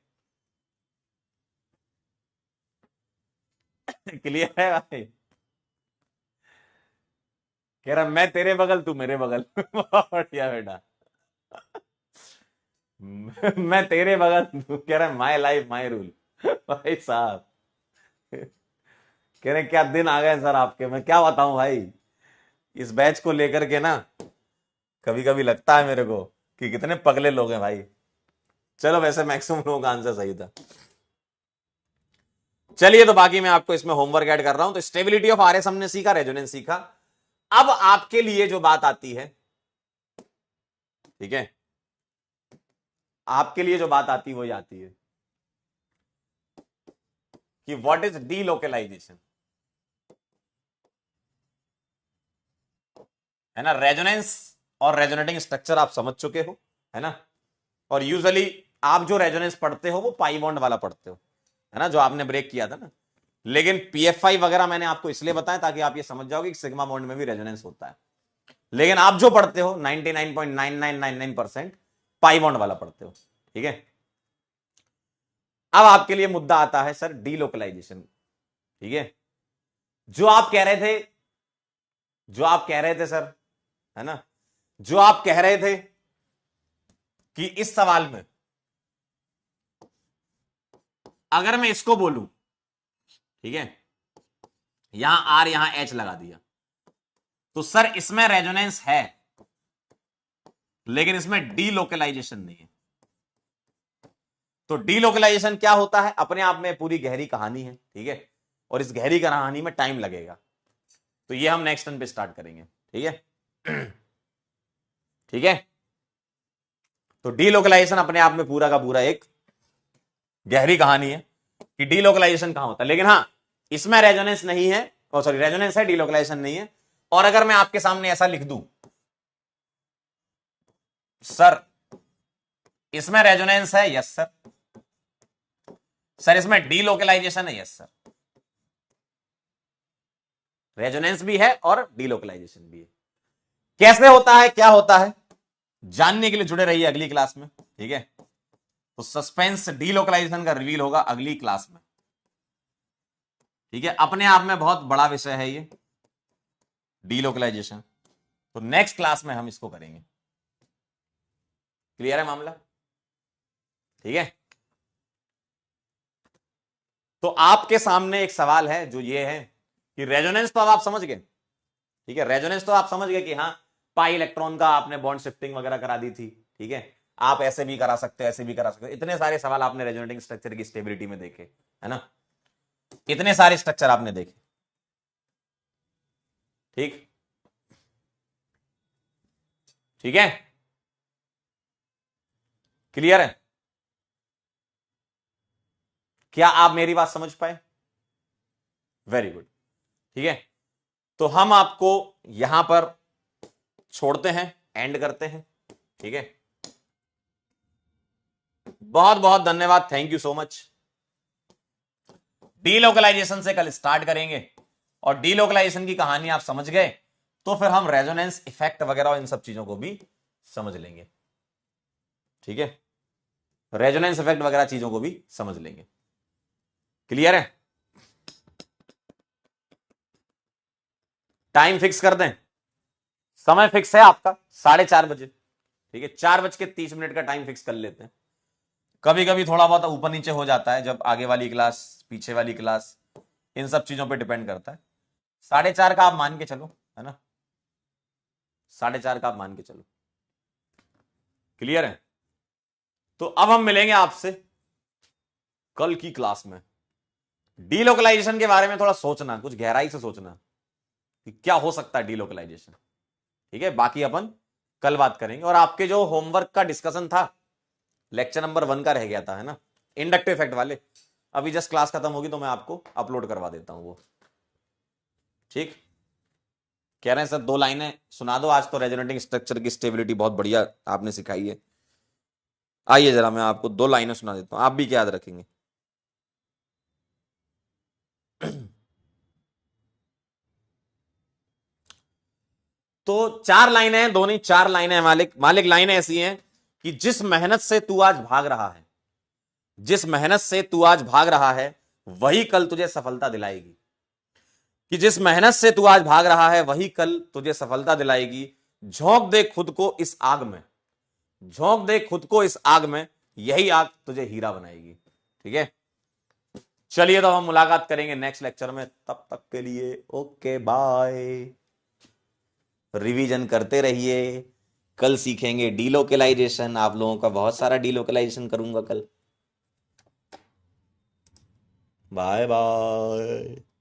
क्लियर है भाई। कह रहा मैं तेरे बगल तू मेरे बगल। बढ़िया बेटा। मैं तेरे बगल तू, कह रहा माई लाइफ माई रूल। भाई साहब कह रहे क्या दिन आ गए सर आपके, मैं क्या बताऊं भाई, इस बैच को लेकर के ना कभी कभी लगता है मेरे को कि कितने पगले लोग हैं भाई। चलो वैसे मैक्सिमम लोगों का आंसर सही था। चलिए तो बाकी मैं आपको इसमें होमवर्क ऐड कर रहा हूं। तो स्टेबिलिटी ऑफ आरएस हमने सीखा, रेजोनेंस सीखा। अब आपके लिए जो बात आती है, ठीक है, आपके लिए जो बात आती है वही आती है कि व्हाट इज डीलोकलाइजेशन, है ना। रेजोनेंस और रेजोनेटिंग स्ट्रक्चर आप समझ चुके हो, है ना। और यूजुअली आप जो रेजोनेंस पढ़ते हो वो पाई बॉन्ड वाला पढ़ते हो, है ना, जो आपने ब्रेक किया था ना। लेकिन पीएफआई वगैरह मैंने आपको इसलिए बताया ताकि आप ये समझ जाओगे कि सिग्मा बॉन्ड में भी रेजोनेंस होता है। लेकिन आप जो पढ़ते हो 99.9999% पाई बॉन्ड वाला पढ़ते हो। ठीक है, अब आपके लिए मुद्दा आता है सर डीलोकलाइजेशन। ठीक है, जो आप कह रहे थे, जो आप कह रहे थे सर, है ना, जो आप कह रहे थे कि इस सवाल में अगर मैं इसको बोलूं, ठीक है, यहां आर यहां एच लगा दिया, तो सर इसमें रेजोनेंस है लेकिन इसमें डीलोकलाइजेशन नहीं है। तो डीलोकलाइजेशन क्या होता है, अपने आप में पूरी गहरी कहानी है। ठीक है, और इस गहरी कहानी में टाइम लगेगा, तो ये हम नेक्स्ट टर्न पे स्टार्ट करेंगे। ठीक है, ठीक है। तो डीलोकलाइजेशन अपने आप में पूरा का पूरा एक गहरी कहानी है कि डीलोकलाइजेशन कहां होता है। लेकिन हां, इसमें रेजोनेंस नहीं है, सॉरी रेजोनेंस है, डीलोकलाइजेशन नहीं है। और अगर मैं आपके सामने ऐसा लिख दूं, सर इसमें रेजोनेंस है, यस सर। सर इसमें डीलोकलाइजेशन है, यस सर। रेजोनेंस भी है और डीलोकलाइजेशन भी है। कैसे होता है, क्या होता है, जानने के लिए जुड़े रहिए अगली क्लास में, ठीक है। तो सस्पेंस डीलोकलाइजेशन का रिवील होगा अगली क्लास में, ठीक है। अपने आप में बहुत बड़ा विषय है ये डीलोकलाइजेशन, तो नेक्स्ट क्लास में हम इसको करेंगे। क्लियर है मामला, ठीक है। तो आपके सामने एक सवाल है जो ये है कि रेजोनेंस तो अब आप समझ गए, ठीक है। रेजोनेंस तो आप समझ गए कि हाँ पाई इलेक्ट्रॉन का आपने बॉन्ड शिफ्टिंग वगैरह करा दी थी, ठीक है। आप ऐसे भी करा सकते हो, ऐसे भी करा सकते हो। इतने सारे सवाल आपने रेजोनेटिंग स्ट्रक्चर की स्टेबिलिटी में देखे, है ना। इतने सारे स्ट्रक्चर आपने देखे, ठीक, ठीक है। क्लियर है, क्या आप मेरी बात समझ पाए? वेरी गुड, ठीक है। तो हम आपको यहां पर छोड़ते हैं, एंड करते हैं, ठीक है। बहुत बहुत धन्यवाद, thank you so much. Delocalization से कल स्टार्ट करेंगे, और डीलोकलाइजेशन की कहानी आप समझ गए तो फिर हम रेजोनेंस इफेक्ट वगैरह और इन सब चीजों को भी समझ लेंगे, ठीक है। रेजोनेंस इफेक्ट वगैरह चीजों को भी समझ लेंगे। क्लियर है, टाइम फिक्स कर दें, समय फिक्स है आपका 4:30 बजे, ठीक है। 4:30 का टाइम फिक्स कर लेते हैं। कभी कभी थोड़ा बहुत ऊपर नीचे हो जाता है, जब आगे वाली क्लास पीछे वाली क्लास, इन सब चीजों पे डिपेंड करता है। 4:30 का आप मान के चलो, है ना, 4:30 का आप मान के चलो। क्लियर है, तो अब हम मिलेंगे आपसे कल की क्लास में। डीलोकलाइजेशन के बारे में थोड़ा सोचना, कुछ गहराई से सोचना कि क्या हो सकता है डीलोकलाइजेशन, ठीक है। बाकी अपन कल बात करेंगे। और आपके जो होमवर्क का डिस्कशन था, लेक्चर नंबर 1 का रह गया था, है ना, इंडक्टिव इफेक्ट वाले, अभी जस्ट क्लास खत्म होगी तो मैं आपको अपलोड करवा देता हूं वो, ठीक। कह रहे हैं सर 2 लाइनें सुना दो, आज तो रेजोनेटिंग स्ट्रक्चर की स्टेबिलिटी बहुत बढ़िया आपने सिखाई है। आइए जरा मैं आपको 2 लाइनें सुना देता हूं, आप भी क्या याद रखेंगे। तो 4 लाइनें हैं, दो नहीं 4 लाइनें हैं मालिक। मालिक लाइनें ऐसी हैं कि जिस मेहनत से तू आज भाग रहा है, जिस मेहनत से तू आज भाग रहा है वही कल तुझे सफलता दिलाएगी। कि जिस मेहनत से तू आज भाग रहा है वही कल तुझे सफलता दिलाएगी। झोंक दे खुद को इस आग में, झोंक दे खुद को इस आग में, यही आग तुझे हीरा बनाएगी, ठीक है। चलिए तो हम मुलाकात करेंगे नेक्स्ट लेक्चर में, तब तक के लिए ओके बाय। रिवीजन करते रहिए, कल सीखेंगे डीलोकलाइजेशन। आप लोगों का बहुत सारा डीलोकलाइजेशन करूंगा कल। Bye bye.